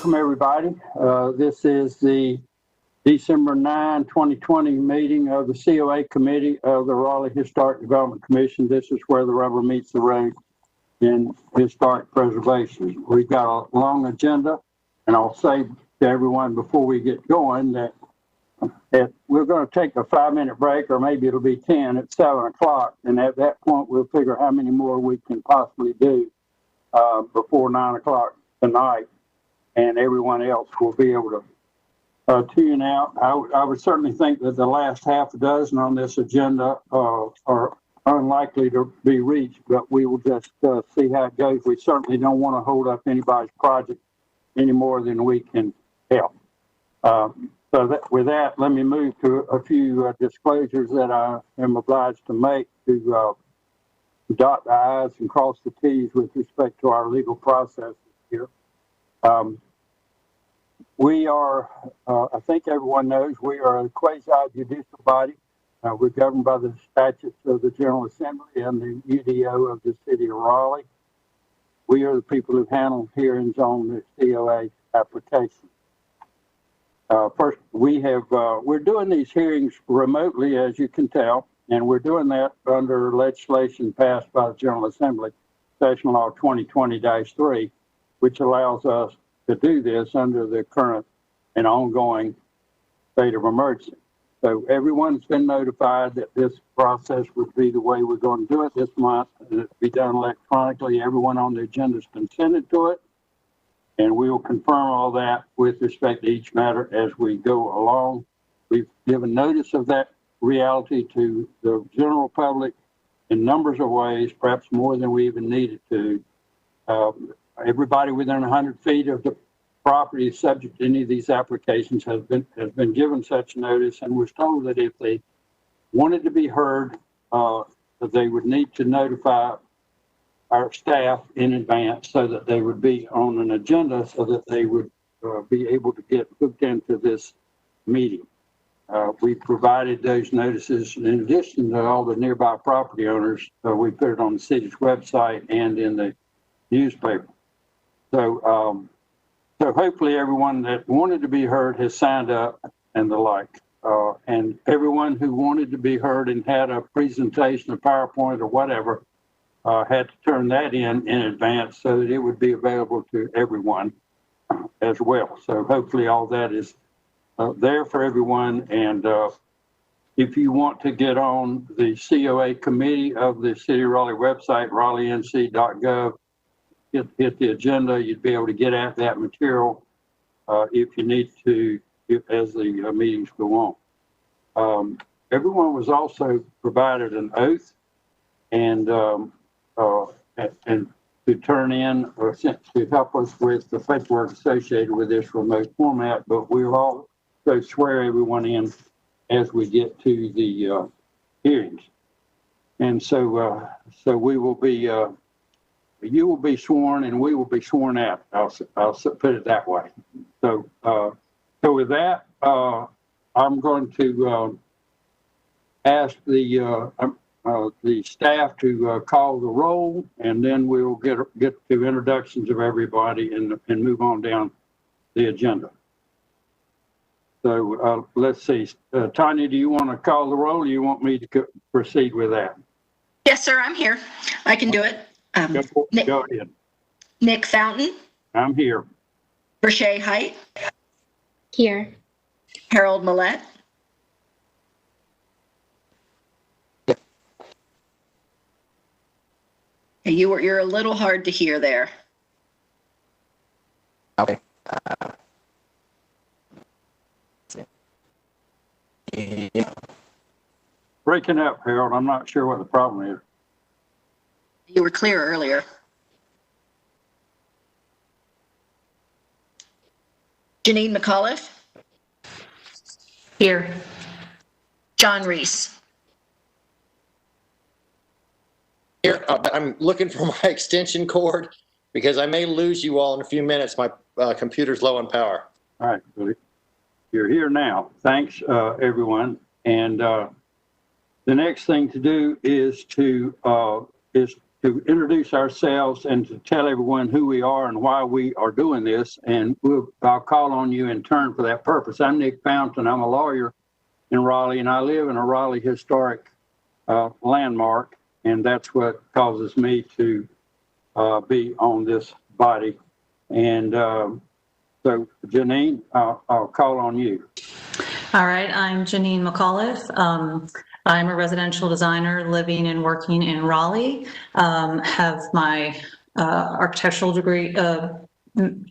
Welcome, everybody. This is the December 9, 2020 meeting of the COA Committee of the Raleigh Historic Development Commission. This is where the rubber meets the road in historic preservation. We've got a long agenda, and I'll say to everyone before we get going that we're going to take a 5-minute break, or maybe it'll be 10 at 7 o'clock, and at that point we'll figure how many more we can possibly do before 9 o'clock tonight, and everyone else will be able to tune out. I would certainly think that the last half a dozen on this agenda are unlikely to be reached, but we will just see how it goes. We certainly don't want to hold up anybody's project any more than we can help. With that, let me move to a few disclosures that I am obliged to make to dot the I's and cross the T's with respect to our legal processes here. We are, I think everyone knows, we are a quasi-judicial body. We're governed by the statutes of the General Assembly and the UDO of the City of Raleigh. We are the people who handle hearings on the COA application. First, we're doing these hearings remotely, as you can tell, and we're doing that under legislation passed by the General Assembly, Session Law 2020-3, which allows us to do this under the current and ongoing state of emergency. So everyone's been notified that this process would be the way we're going to do it this month, and it'll be done electronically. Everyone on the agenda has consented to it, and we will confirm all that with respect to each matter as we go along. We've given notice of that reality to the general public in numbers of ways, perhaps more than we even needed to. Everybody within 100 feet of the property subject to any of these applications has been given such notice, and was told that if they wanted to be heard, that they would need to notify our staff in advance so that they would be on an agenda so that they would be able to get hooked into this meeting. We provided those notices in addition to all the nearby property owners. We put it on the city's website and in the newspaper. So hopefully everyone that wanted to be heard has signed up and the like. And everyone who wanted to be heard and had a presentation, a PowerPoint or whatever, had to turn that in advance so that it would be available to everyone as well. So hopefully all that is there for everyone. And if you want to get on the COA committee of the City of Raleigh website, raleighnc.gov, hit the agenda, you'd be able to get at that material if you need to as the meetings go on. Everyone was also provided an oath and to turn in or to help us with the paperwork associated with this remote format, but we'll also swear everyone in as we get to the hearings. And so we will be you will be sworn and we will be sworn at. I'll put it that way. So with that, I'm going to ask the staff to call the roll, and then we'll get to introductions of everybody and move on down the agenda. So let's see. Tanya, do you want to call the roll, or do you want me to proceed with that? Yes, sir. I'm here. I can do it. Go ahead. Nick Fountain. I'm here. Rashay Height. Here. Harold Millette. Hey, you're a little hard to hear there. Okay. Yeah. Breaking up, Harold. I'm not sure what the problem is. You were clear earlier. Janine McAuliffe. Here. John Reese. Here, I'm looking for my extension cord because I may lose you all in a few minutes. My computer's low on power. All right, buddy. You're here now. Thanks, everyone. And the next thing to do is to to introduce ourselves and to tell everyone who we are and why we are doing this. And I'll call on you in turn for that purpose. I'm Nick Fountain. I'm a lawyer in Raleigh, and I live in a Raleigh historic landmark, and that's what causes me to be on this body. And so, Janine, I'll call on you. All right, I'm Janine McAuliffe. I'm a residential designer living and working in Raleigh. Have my architectural degree,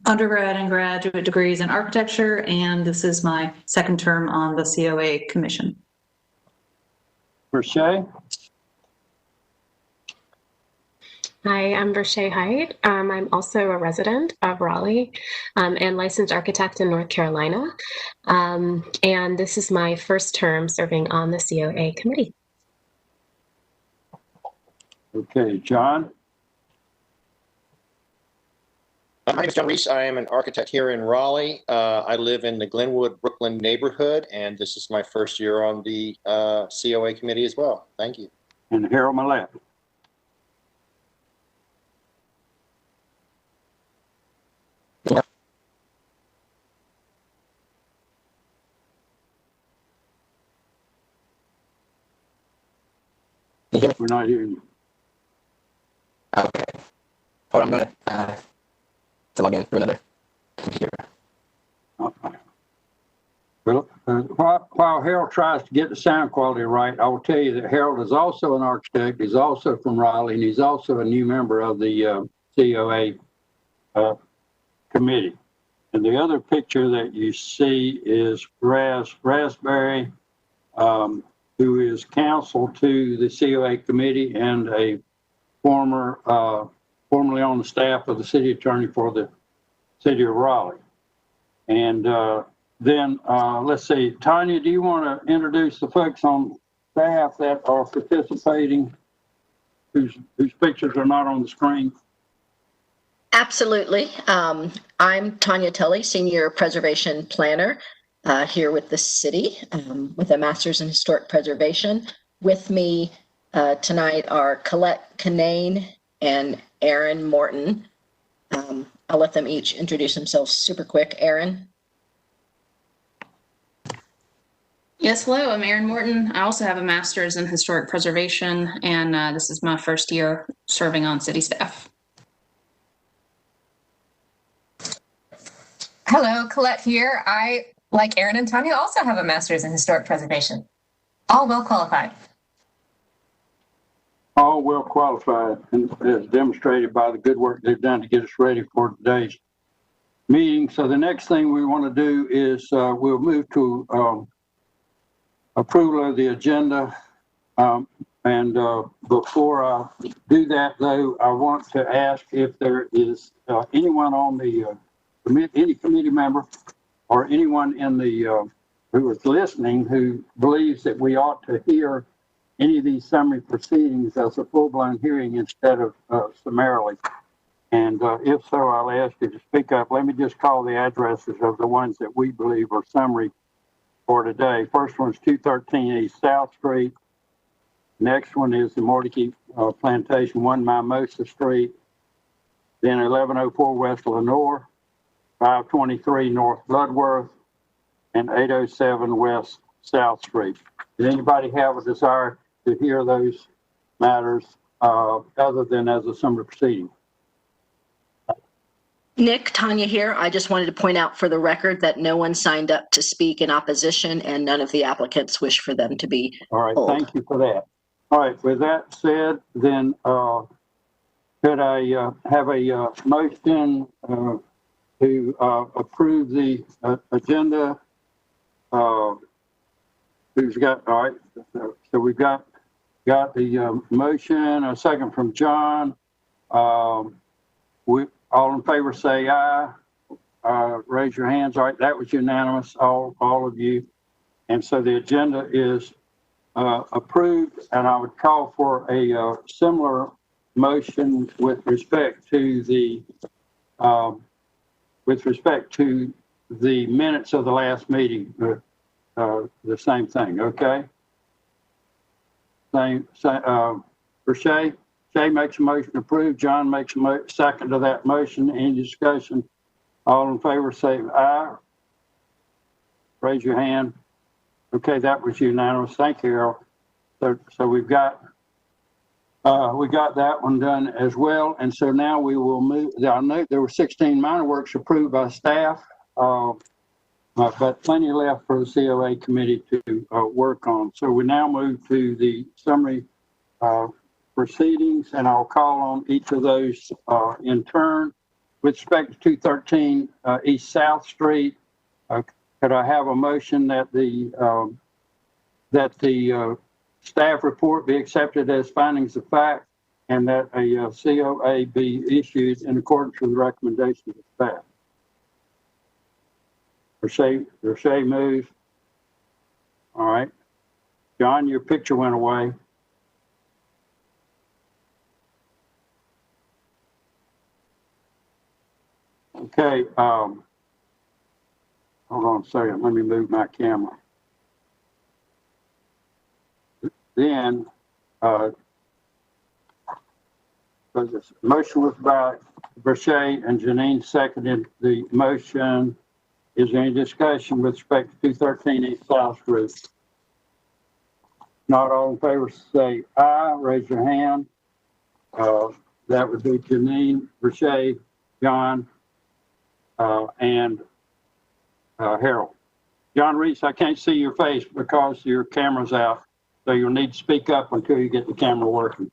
undergrad and graduate degrees in architecture, and this is my second term on the COA Commission. Verche? Hi, I'm Verche Hyde. I'm also a resident of Raleigh and licensed architect in North Carolina. And this is my first term serving on the COA committee. Okay, John? My name is John Reese. I am an architect here in Raleigh. I live in the Glenwood, Brooklyn neighborhood, and this is my first year on the COA committee as well. Thank you. And Harold Millett. We're not hearing you. Okay. Hold on, I'm gonna to log in for another computer. Well, while Harold tries to get the sound quality right, I will tell you that Harold is also an architect. He's also from Raleigh, and he's also a new member of the COA committee. And the other picture that you see is Raspberry, who is counsel to the COA committee and a formerly on the staff of the city attorney for the city of Raleigh. And then let's see, Tanya, do you want to introduce the folks on staff that are participating, whose pictures are not on the screen? Absolutely. I'm Tanya Tully, Senior Preservation Planner here with the city with a Master's in Historic Preservation. With me tonight are Colette Canane and Aaron Morton. I'll let them each introduce themselves super quick. Aaron? Yes, hello, I'm Erin Morton. I also have a master's in historic preservation, and this is my first year serving on city staff. Hello, Colette here. I, like Erin and Tanya, also have a master's in historic preservation. All well qualified. All well qualified, and as demonstrated by the good work they've done to get us ready for today's meeting. So the next thing we want to do is we'll move to approval of the agenda. And before I do that, though, I want to ask if there is anyone on the any committee member or anyone in the who is listening who believes that we ought to hear any of these summary proceedings as a full-blown hearing instead of summarily. And if so, I'll ask you to speak up. Let me just call the addresses of the ones that we believe are summary for today. First one is 213 East South Street. Next one is the Mordecai Plantation, 1 Mimosa Street. Then 1104 West Lenore, 523 North Bloodworth, and 807 West South Street. Does anybody have a desire to hear those matters other than as a summary proceeding? Nick, Tanya here. I just wanted to point out for the record that no one signed up to speak in opposition and none of the applicants wish for them to be All right, pulled. thank you for that. All right, with that said, then could I have a motion to approve the agenda? Who's got, all right, so we've got the motion, a second from John. All in favor say aye. Raise your hands. All right, that was unanimous, all of you. And so the agenda is approved, and I would call for a similar motion with respect to the minutes of the last meeting. The same thing, okay? Same, Verche? Shay makes a motion to approve. John makes a second to that motion. Any discussion? All in favor say aye. Raise your hand. Okay, that was unanimous. Thank you, Errol. So we got that one done as well. And so now we will move. I know there were 16 minor works approved by staff, but plenty left for the COA committee to work on. So we now move to the summary proceedings, and I'll call on each of those in turn. With respect to 213 East South Street, could I have a motion that the staff report be accepted as findings of fact and that a COA be issued in accordance with the recommendations of staff? Rashay moves. All right. John, your picture went away. Okay. Hold on a second. Let me move my camera. Then, the motion was by Brachet and Janine seconded the motion. Is there any discussion with respect to 213 East South Street? Not all in favor say aye. Raise your hand. That would be Janine, Brachet, John, and Harold. John Reese, I can't see your face because your camera's out. So you'll need to speak up until you get the camera working.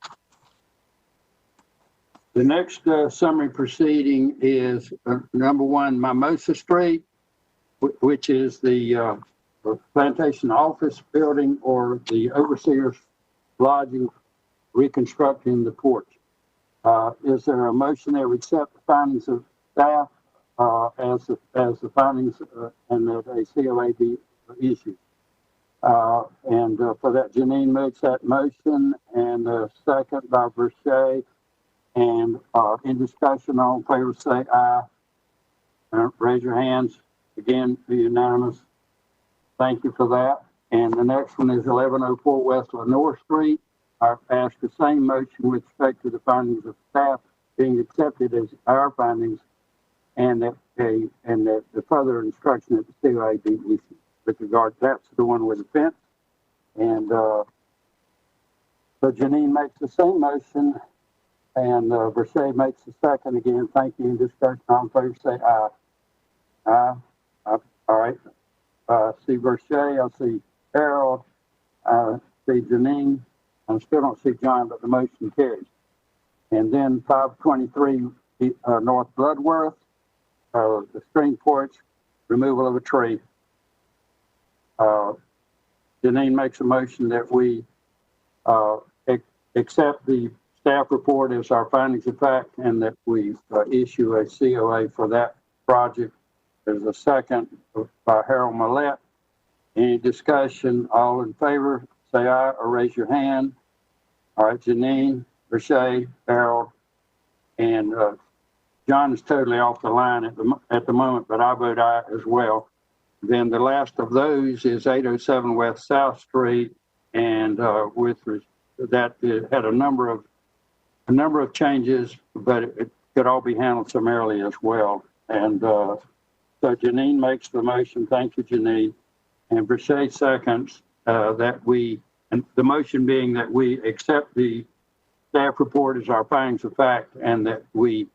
The next summary proceeding is number 1, Mimosa Street, which is the plantation office building or the overseer's lodging reconstructing the porch. Is there a motion that would accept the findings of staff as the findings and that a COA be issued? For that, Janine makes that motion, and second by Brachet. And in discussion, all in favor say aye. Raise your hands. Again, be unanimous. Thank you for that. And the next one is 1104 West Lenore Street. I ask the same motion with respect to the findings of staff being accepted as our findings, and that the further instruction that the COA be issued. With regard, that's the one with the fence. And so Janine makes the same motion, and Brachet makes the second again. Thank you. In discussion, all in favor say aye. Aye. All right. See Brachet. I see Harold. I see Janine. I still don't see John, but the motion carries. And then 523 North Bloodworth, the screen porch, removal of a tree. Janine makes a motion that we accept the staff report as our findings of fact and that we issue a COA for that project. There's a second by Harold Millette. Any discussion? All in favor, say aye or raise your hand. All right, Janine, Brachet, Harold, and John is totally off the line at the moment, but I vote aye as well. Then the last of those is 807 West South Street, and that it had a number of changes, but it could all be handled summarily as well. And so Janine makes the motion. Thank you, Janine. And Brachet seconds that we, and the motion being that we accept the staff report as our findings of fact, and that we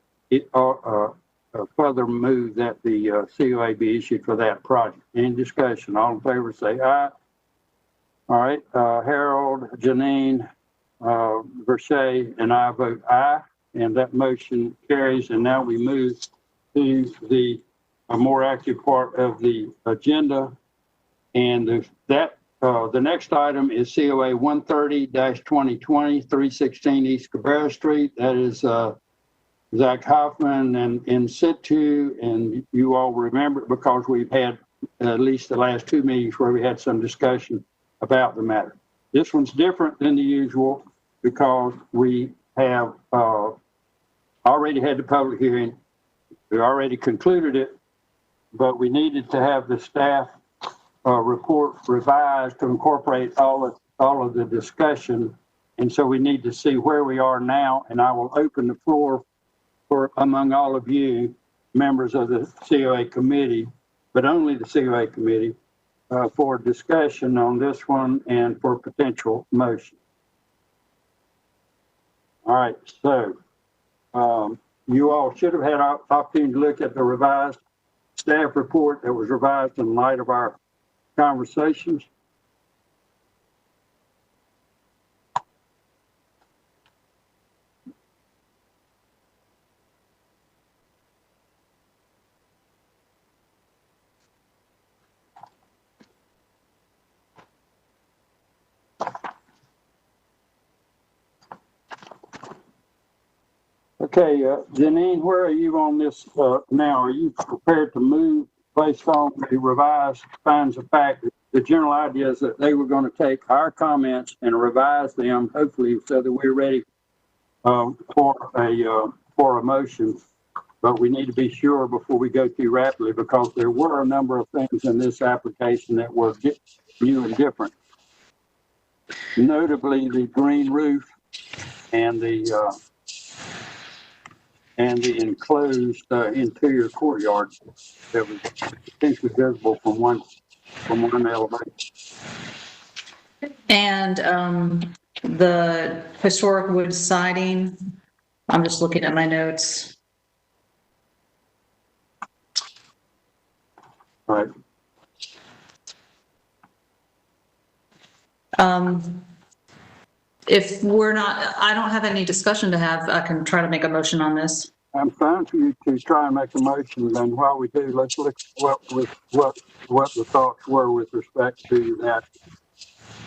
further move that the COA be issued for that project. Any discussion? All in favor say aye. All right, Harold, Janine, Brachet, and I vote aye, and that motion carries. And now we move to the more active part of the agenda, and the next item is COA 130-2020, 316 East Cabrera Street. That is Zach Hoffman and in situ, and you all remember it because we've had at least the last 2 meetings where we had some discussion about the matter. This one's different than the usual because we have already had the public hearing. We already concluded it, but we needed to have the staff report revised to incorporate all of the discussion And so we need to see where we are now, and I will open the floor for, among all of you, members of the COA committee, but only the COA committee, for discussion on this one and for potential motion. All right, so you all should have had an opportunity to look at the revised staff report that was revised in light of our conversations. Okay, Janine, where are you on this now? Are you prepared to move based on the revised findings of fact? The general idea is that they were going to take our comments and revise them, hopefully, so that we're ready for a motion. But we need to be sure before we go too rapidly, because there were a number of things in this application that were new and different. Notably, the green roof and the enclosed interior courtyard that was potentially visible from one elevation. And the historic wood siding, I'm just looking at my notes. Right. If we're not, I don't have any discussion to have, I can try to make a motion on this. I'm fine for you to try and make a motion, and while we do, let's look at what the thoughts were with respect to that.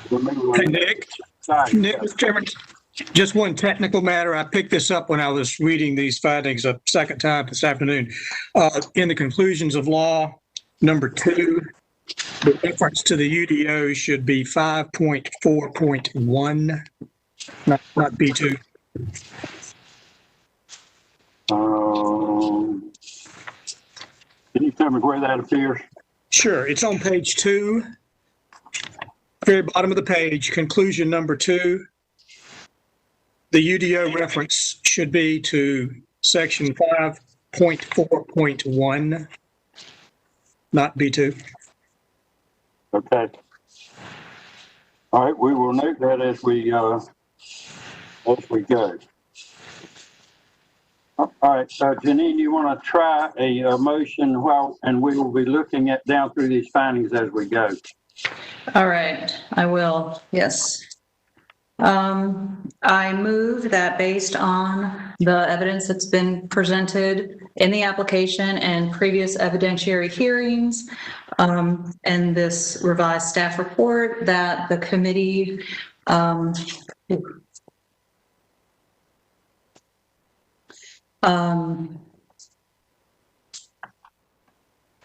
Hey, Nick, Mr. Chairman, just one technical matter. I picked this up when I was reading these findings a second time this afternoon. In the conclusions of law, number 2, the reference to the UDO should be 5.4.1, not B2. Can you tell me where that appears? Sure, it's on page 2, very bottom of the page, conclusion number 2. The UDO reference should be to section 5.4.1, not B2. Okay. All right, we will note that as we go. All right, Janine, you want to try a motion and we will be looking down through these findings as we go. All right, I will, yes. I move that based on the evidence that's been presented in the application and previous evidentiary hearings, and this revised staff report, that the committee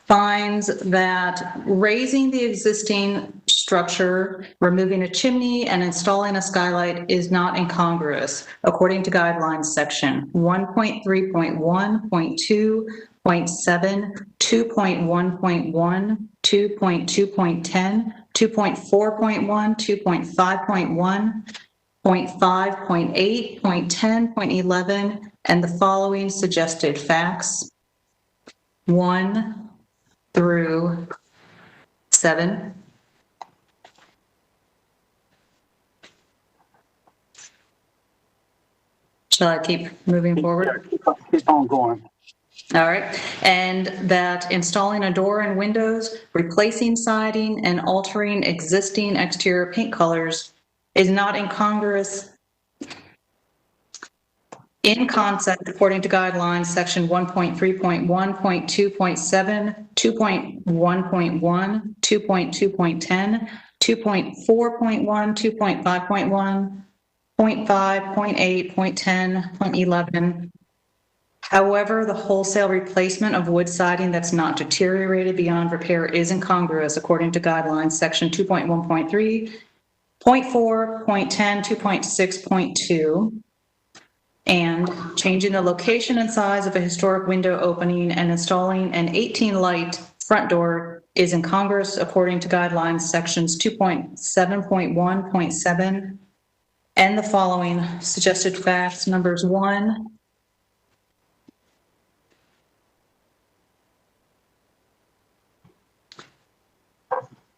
finds that raising the existing structure, removing a chimney, and installing a skylight is not incongruous, according to guidelines section 1.3.1.2.7, 2.1.1, 2.2.10, 2.4.1, 2.5.1, 0.5, 0.8, 0.10, 0.11, and the following suggested facts. 1 through 7. Shall I keep moving forward? Yeah, keep on going. All right. And that installing a door and windows, replacing siding, and altering existing exterior paint colors is not incongruous in concept, according to guidelines, section 1.3.1.2.7, 2.1.1, 2.2.10, 2.4.1, 2.5.1, 0.5, 0.8, 0.10, 0.11. However, the wholesale replacement of wood siding that's not deteriorated beyond repair is incongruous, according to guidelines, section 2.1.3, 0.4, 0.10, 2.6.2. And changing the location and size of a historic window opening and installing an 18-light front door is incongruous according to guidelines sections 2.7.1.7, and the following suggested facts, numbers 1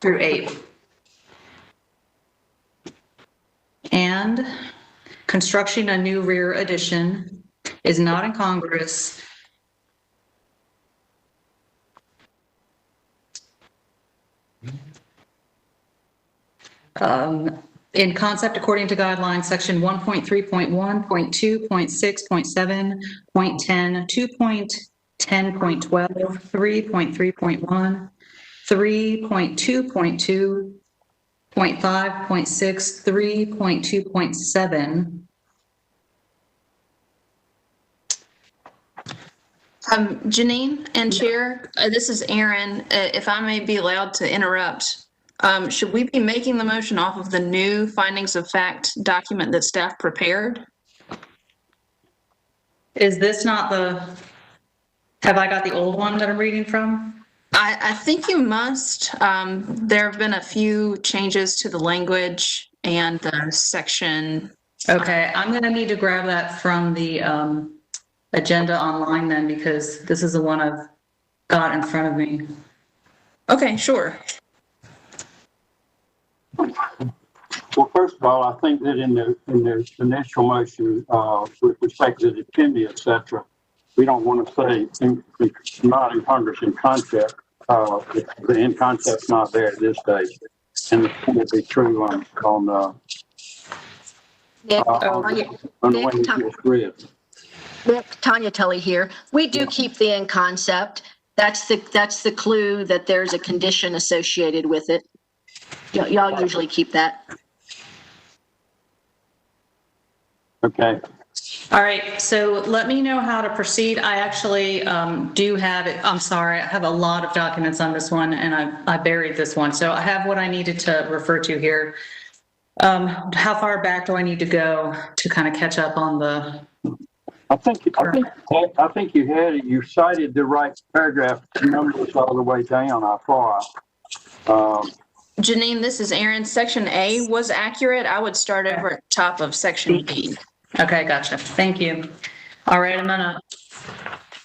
through 8. And constructing a new rear addition is not incongruous in concept according to guidelines section 1.3.1, 0.2, 0.6, 0.7, 0.10, 2.10.12, 3.3.1, 3.2.2, 0.5, 0.6, 3.2.7. Janine and Chair, this is Aaron. If I may be allowed to interrupt, should we be making the motion off of the new findings of fact document that staff prepared? Is this not have I got the old one that I'm reading from? I think you must. There have been a few changes to the language and the section. Okay, I'm going to need to grab that from the agenda online then, because this is the one I've got in front of me. Okay, sure. Well, first of all, I think that in the initial motion, with respect to the attendee, et cetera, we don't want to say not in Congress in concept. The in concept's not there at this stage, and it will be true on the one you just read. Tanya Tully here. We do keep the in concept. That's the clue that there's a condition associated with it. Y'all usually keep that. Okay. All right, so let me know how to proceed. I actually do have it. I'm sorry, I have a lot of documents on this one, and I buried this one. So I have what I needed to refer to here. How far back do I need to go to kind of catch up on the? I think you had it. You cited the right paragraph numbers all the way down. I thought. Janine, this is Aaron. Section A was accurate. I would start over at the top of section B. Okay, gotcha. Thank you. All right, I'm gonna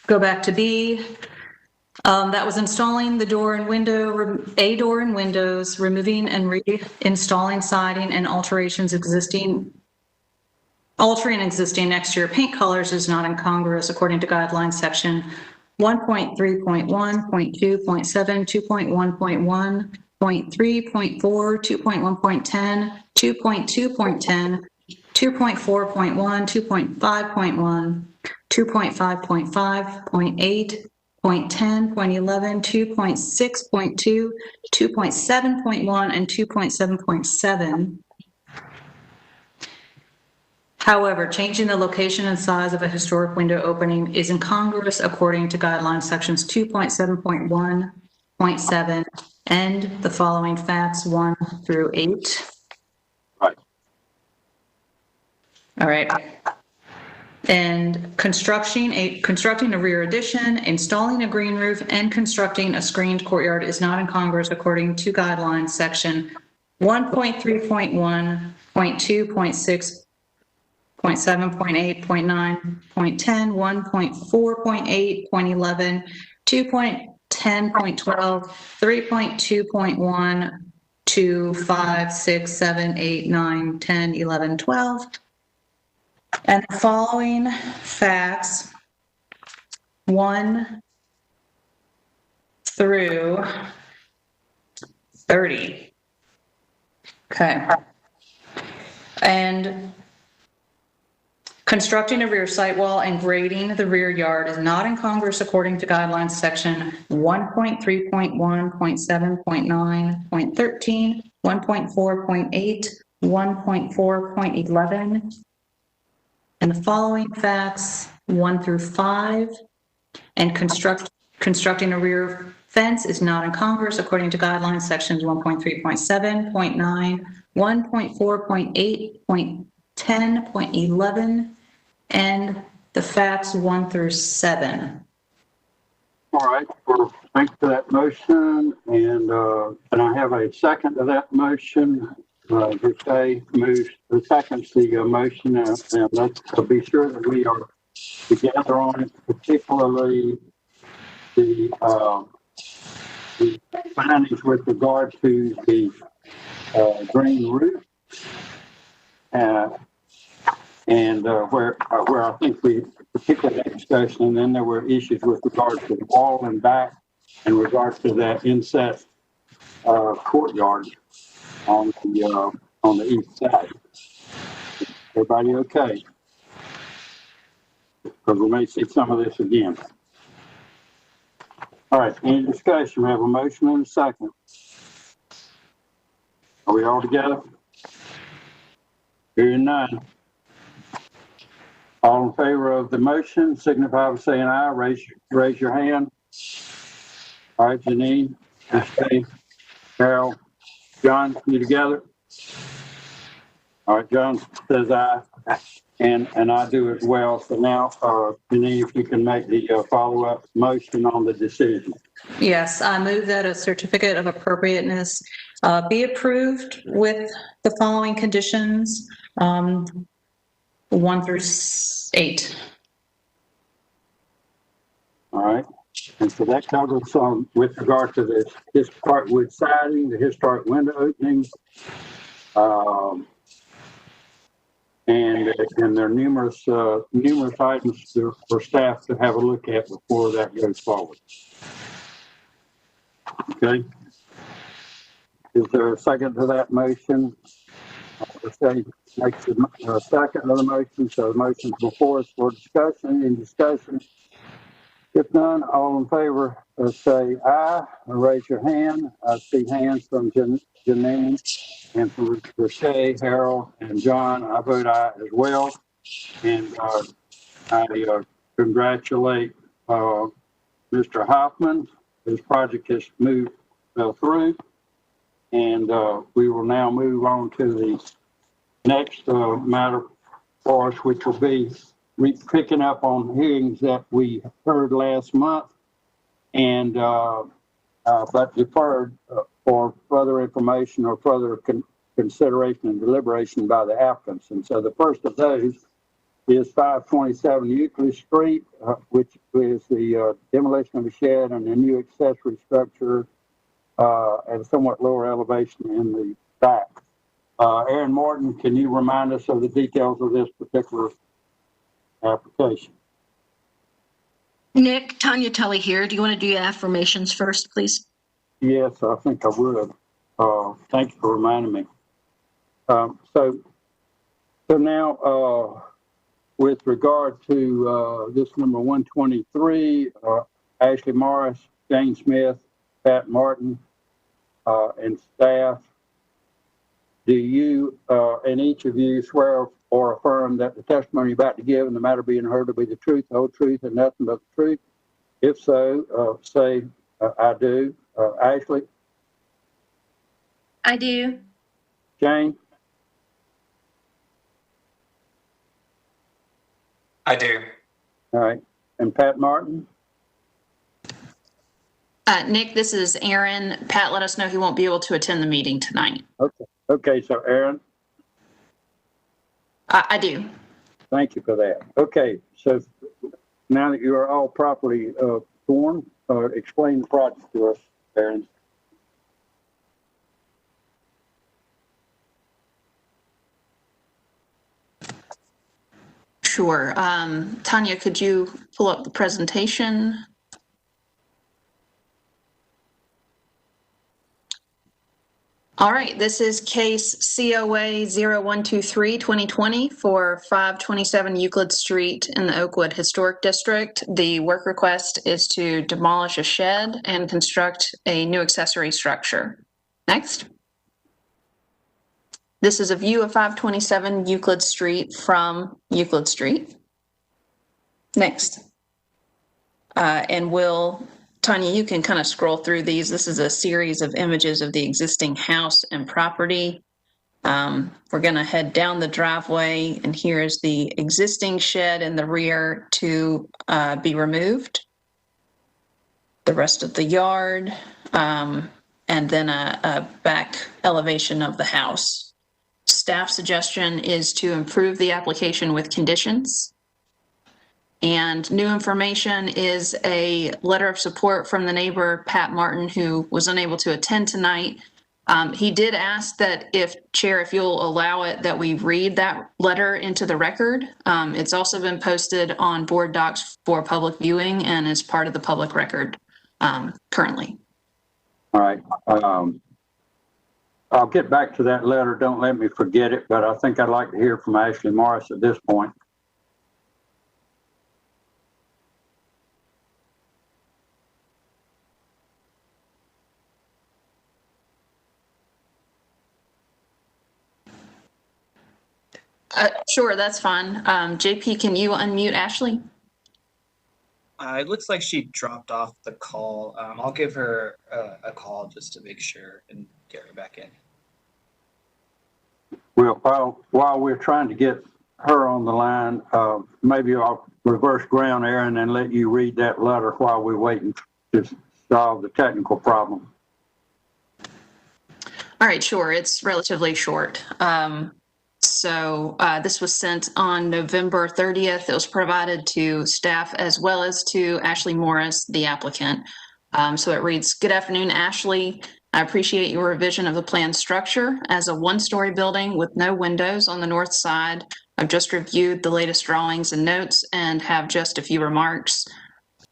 go back to B. That was installing the door and window, a door and windows, removing and reinstalling siding and altering existing exterior paint colors is not incongruous according to guidelines section 1.3.1, 0.2, 0.7, 2.1.1, 0.3.4, 2.1.10, 2.2.10, 2.4.1, 2.5.1, 2.5.5, 0.8, 0.10, 0.11, 2.6.2, 2.7.1, and 2.7.7. However, changing the location and size of a historic window opening is incongruous according to guidelines sections 2.7.1, 0.7, and the following facts 1 through 8. Right. All right. And constructing a rear addition, installing a green roof, and constructing a screened courtyard is not incongruous according to guidelines section 1.3.1, 0.2, 0.6, 0.7, 0.8, 0.9, 0.10, 1.4, 0.8, 0.11, 2.10, 0.12, 3.2.1, 2, 5, 6, 7, 8, 9, 10, 11, 12. And the following facts 1 through 30. Okay. And constructing a rear site wall and grading the rear yard is not incongruous according to guidelines section 1.3.1, 0.7.9, 0.13, 1.4.8, 1.4.11. And the following facts 1 through 5. And constructing a rear fence is not incongruous according to guidelines sections 1.3.7, 0.9, 1.4.8, 0.10, 0.11, and the facts 1 through 7. All right. Well, thanks for that motion. And I have a second to that motion. Versailles moves the seconds the motion, and let's be sure that we are together on it, particularly the findings with regard to the green roof, and where I think we particularly had discussion, and then there were issues with regard to the wall and back, in regards to that inset courtyard on the east side. Everybody okay? Because we may see some of this again. All right, any discussion? We have a motion and a second. Are we all together? Hearing none. All in favor of the motion, signify by saying aye. Raise your hand. All right, Janine, Steve, Carol, John, you together? All right, John says aye, and I do as well. So now, Janine, if you can make the follow-up motion on the decision. Yes, I move that a certificate of appropriateness be approved with the following conditions, 1 through 8. All right. And so that covers with regard to the historic wood siding, the historic window openings, and there are numerous items for staff to have a look at before that goes forward. Okay. Is there a second to that motion? Say makes the second of the motion, so the motion's before us for discussion. Any discussion? If none, all in favor say aye or raise your hand. I see hands from Janine and from Rashay, Harold, and John. I vote aye as well. And I congratulate Mr. Hoffman. His project has moved through. And we will now move on to the next matter for us, which will be picking up on hearings that we heard last month, and but deferred for further information or further consideration and deliberation by the applicants. And so the first of those is 527 Euclid Street, which is the demolition of a shed and a new accessory structure at a somewhat lower elevation in the back. Aaron Morton, can you remind us of the details of this particular application? Nick, Tanya Tully here. Do you want to do affirmations first, please? Yes, I think I would. Thank you for reminding me. So now, with regard to this number 123, Ashley Morris, Jane Smith, Pat Martin, and staff, do you and each of you swear or affirm that the testimony you're about to give and the matter being heard will be the truth, the whole truth, and nothing but the truth? If so, say, I do. Ashley? I do. Jane? I do. All right. And Pat Martin? Nick, this is Aaron. Pat let us know he won't be able to attend the meeting tonight. Okay. Okay, so Aaron? I do. Thank you for that. Okay, so now that you are all properly formed, explain the project to us, Aaron. Sure. Tanya, could you pull up the presentation? All right, this is case COA 0123-2020 for 527 Euclid Street in the Oakwood Historic District. The work request is to demolish a shed and construct a new accessory structure. Next. This is a view of 527 Euclid Street from Euclid Street. Next. And Tanya, you can kind of scroll through these. This is a series of images of the existing house and property. We're going to head down the driveway, and here is the existing shed in the rear to be removed. The rest of the yard, and then a back elevation of the house. staff suggestion is to improve the application with conditions. And new information is a letter of support from the neighbor, Pat Martin, who was unable to attend tonight. He did ask that Chair, if you'll allow it, that we read that letter into the record. It's also been posted on board docs for public viewing and is part of the public record currently. All right. I'll get back to that letter. Don't let me forget it, but I think I'd like to hear from Ashley Morris at this point. Sure, that's fine. JP, can you unmute Ashley? It looks like she dropped off the call. I'll give her a call just to make sure and get her back in. Well, while we're trying to get her on the line, maybe I'll reverse ground, Aaron, and let you read that letter while we're waiting to solve the technical problem. All right, sure. It's relatively short. So this was sent on November 30th. It was provided to staff as well as to Ashley Morris, the applicant. So it reads, "Good afternoon, Ashley. I appreciate your revision of the planned structure as a one-story building with no windows on the north side. I've just reviewed the latest drawings and notes and have just a few remarks.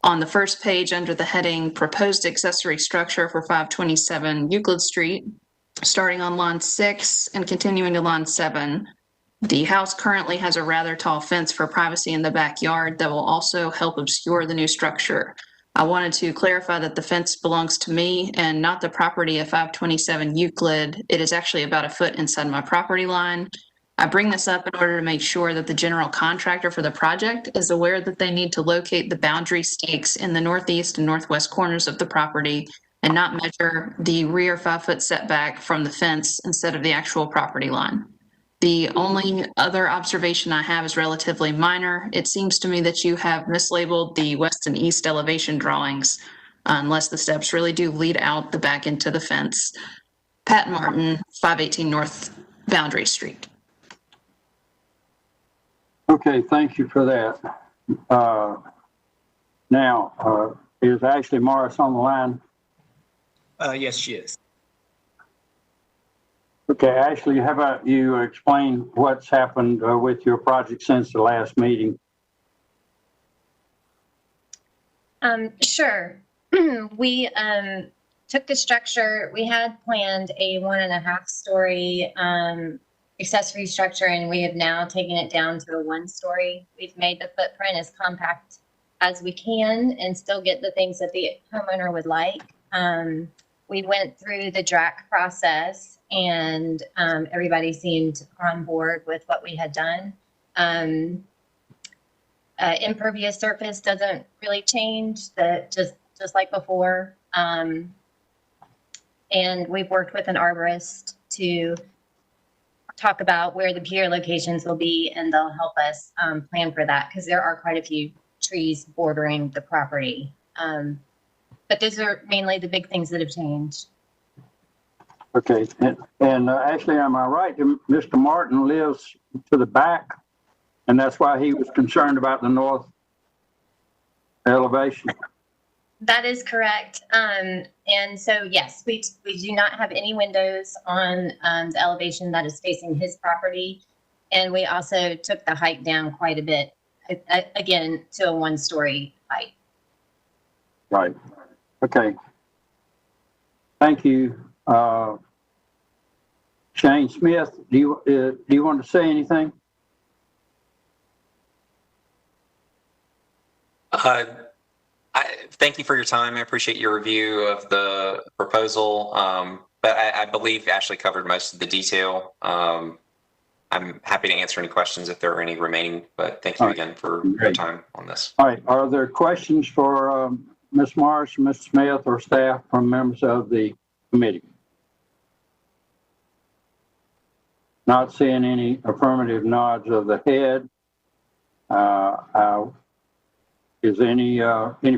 On the first page under the heading Proposed Accessory Structure for 527 Euclid Street, starting on line 6 and continuing to line 7, the house currently has a rather tall fence for privacy in the backyard that will also help obscure the new structure. I wanted to clarify that the fence belongs to me and not the property of 527 Euclid. It is actually about a foot inside my property line. I bring this up in order to make sure that the general contractor for the project is aware that they need to locate the boundary stakes in the northeast and northwest corners of the property and not measure the rear 5-foot setback from the fence instead of the actual property line. The only other observation I have is relatively minor. It seems to me that you have mislabeled the west and east elevation drawings, unless the steps really do lead out the back into the fence. Pat Martin, 518 North Boundary Street." Okay, thank you for that. Now, is Ashley Morris on the line? Yes, she is. Okay, Ashley, how about you explain what's happened with your project since the last meeting? Sure. We took the structure. We had planned a 1.5-story accessory structure, and we have now taken it down to a 1-story. We've made the footprint as compact as we can and still get the things that the homeowner would like. We went through the DRAC process, and everybody seemed on board with what we had done. Impervious surface doesn't really change, just like before. And we've worked with an arborist to talk about where the pier locations will be, and they'll help us plan for that because there are quite a few trees bordering the property. But those are mainly the big things that have changed. Okay, and Ashley, am I right? Mr. Martin lives to the back, and that's why he was concerned about the north elevation? That is correct. And so, yes, we do not have any windows on the elevation that is facing his property. And we also took the height down quite a bit, again, to a 1-story height. Right. Okay. Thank you. Shane Smith, do you want to say anything? Thank you for your time. I appreciate your review of the proposal. But I believe Ashley covered most of the detail. I'm happy to answer any questions if there are any remaining, but thank you again for your time on this. All right. Are there questions for Ms. Morris, Ms. Smith, or staff from members of the committee? Not seeing any affirmative nods of the head. Is any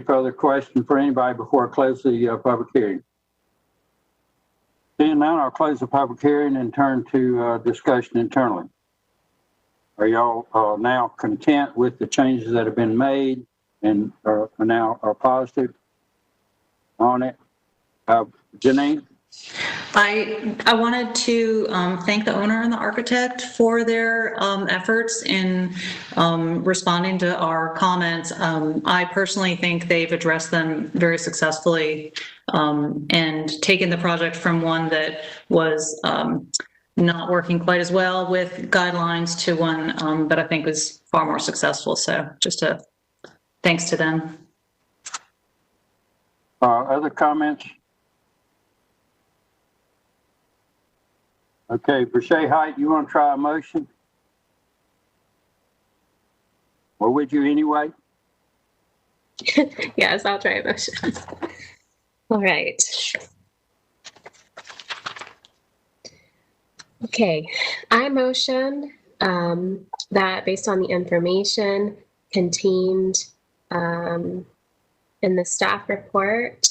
further question for anybody before I close the public hearing? Seeing none, I'll close the public hearing and turn to discussion internally. Are y'all now content with the changes that have been made and are now positive on it? Janine? I wanted to thank the owner and the architect for their efforts in responding to our comments. I personally think they've addressed them very successfully and taken the project from one that was not working quite as well with guidelines to one that I think was far more successful. So just a thanks to them. Other comments? Okay, Verche Height, you want to try a motion? Or would you anyway? Yes, I'll try a motion. All right. Okay, I motion that based on the information contained in the staff report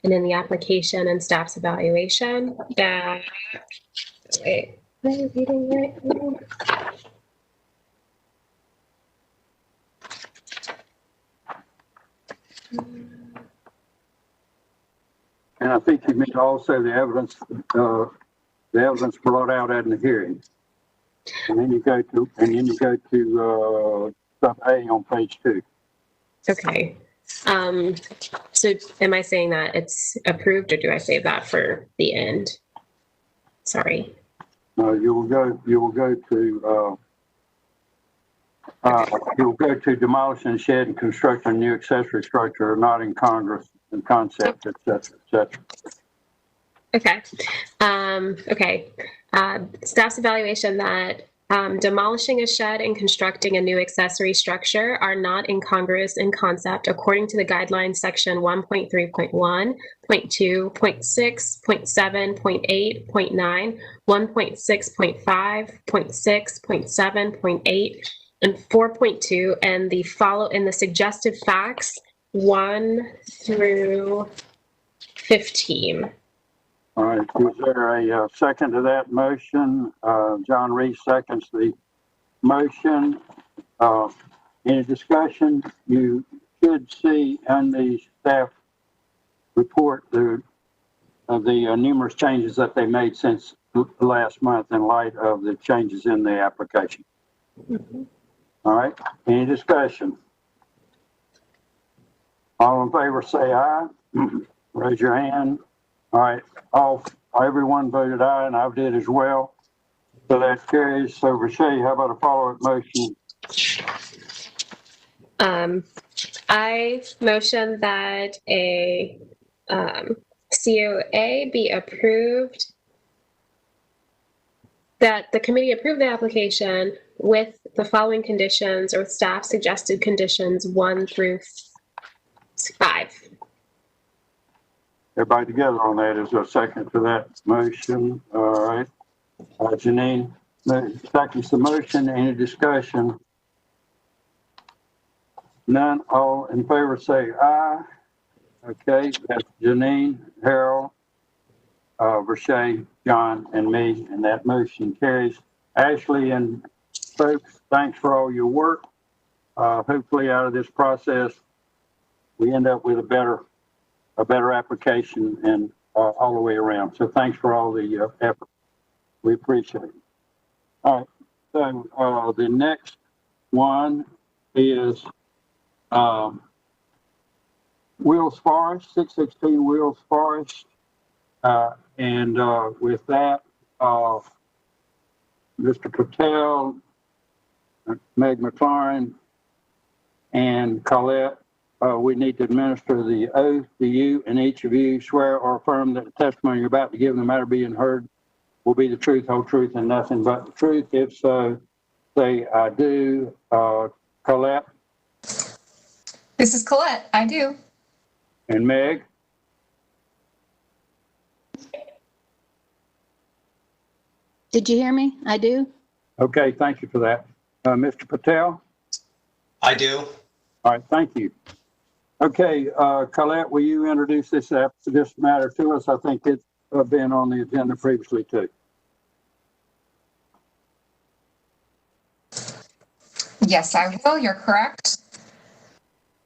and in the application and staff's evaluation that, wait, am I reading right now? And I think you mean also the evidence brought out at the hearing. And then you go to sub A on page 2. Okay. So am I saying that it's approved or do I save that for the end? Sorry. You will go to demolish and shed and construct a new accessory structure not in Congress and concept, et cetera, et cetera. Okay. Okay. Staff's evaluation that demolishing a shed and constructing a new accessory structure are not incongruous in concept according to the guidelines section 1.3.1, 0.2, 0.6, 0.7, 0.8, 0.9, 1.6.5, 0.6, 0.7, 0.8, and 4.2, and the suggested facts 1 through 15. All right, is there a second to that motion? John Reese seconds the motion. Any discussion? You should see on the staff report the numerous changes that they made since last month in light of the changes in the application. Mm-hmm. All right, any discussion? All in favor say aye. Raise your hand. All right, everyone voted aye, and I did as well. So that carries. So, Verche, how about a follow-up motion? I motion that a COA be approved, that the committee approve the application with the following conditions or staff suggested conditions 1 through 5. Everybody together on that. Is there a second to that motion? All right. Janine seconds the motion. Any discussion? None. All in favor say aye. Okay. That's Janine, Harold, Verche, John, and me. And that motion carries. Ashley and folks, thanks for all your work. Hopefully out of this process, we end up with a better application and all the way around. So thanks for all the effort. We appreciate it. All right. So the next one is Wills Forest, 616 Wills Forest. And with that, Mr. Patel, Meg McLaurin, and Colette, we need to administer the oath. Do you and each of you swear or affirm that the testimony you're about to give in the matter being heard will be the truth, whole truth, and nothing but the truth? If so, say I do. Colette? This is Colette. I do. And Meg? Did you hear me? I do. Okay, thank you for that. Mr. Patel? I do. All right, thank you. Okay, Colette, will you introduce this matter to us? I think it's been on the agenda previously too. Yes, I will. You're correct.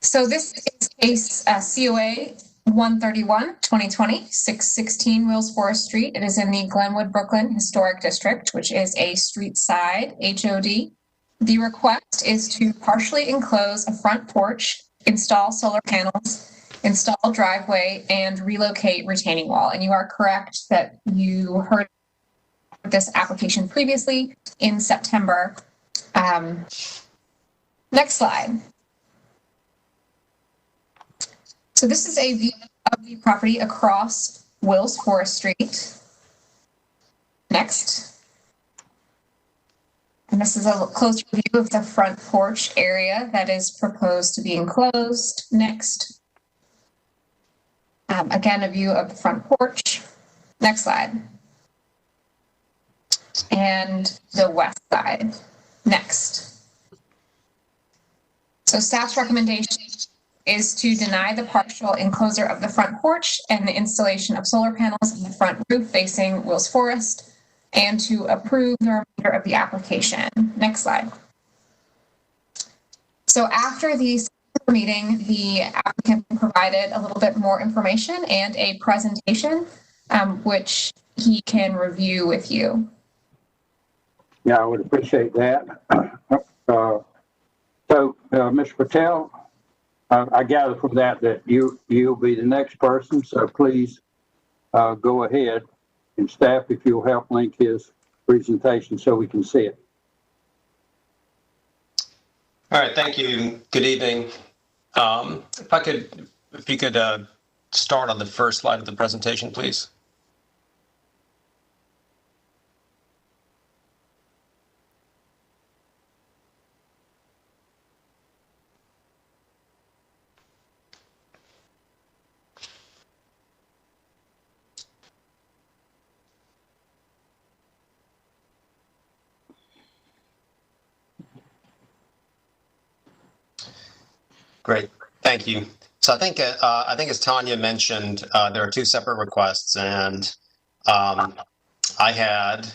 So this is case COA 131-2020, 616 Wills Forest Street. It is in the Glenwood, Brooklyn Historic District, which is a street side HOD. The request is to partially enclose a front porch, install solar panels, install driveway, and relocate retaining wall. And you are correct that you heard this application previously in September. Next slide. So this is a view of the property across Wills Forest Street. Next. And this is a closer view of the front porch area that is proposed to be enclosed. Next. Again, a view of the front porch. Next slide. And the west side. Next. So staff's recommendation is to deny the partial enclosure of the front porch and the installation of solar panels on the front roof facing Wills Forest, and to approve the remainder of the application. Next slide. So after the meeting, the applicant provided a little bit more information and a presentation, which he can review with you. Yeah, I would appreciate that. Mr. Patel, I gather from that you'll be the next person, so please go ahead. And staff, if you'll help link his presentation so we can see it. All right, thank you. Good evening. If you could start on the first slide of the presentation, please. Great, thank you. So I think as Tanya mentioned, there are two separate requests, and I had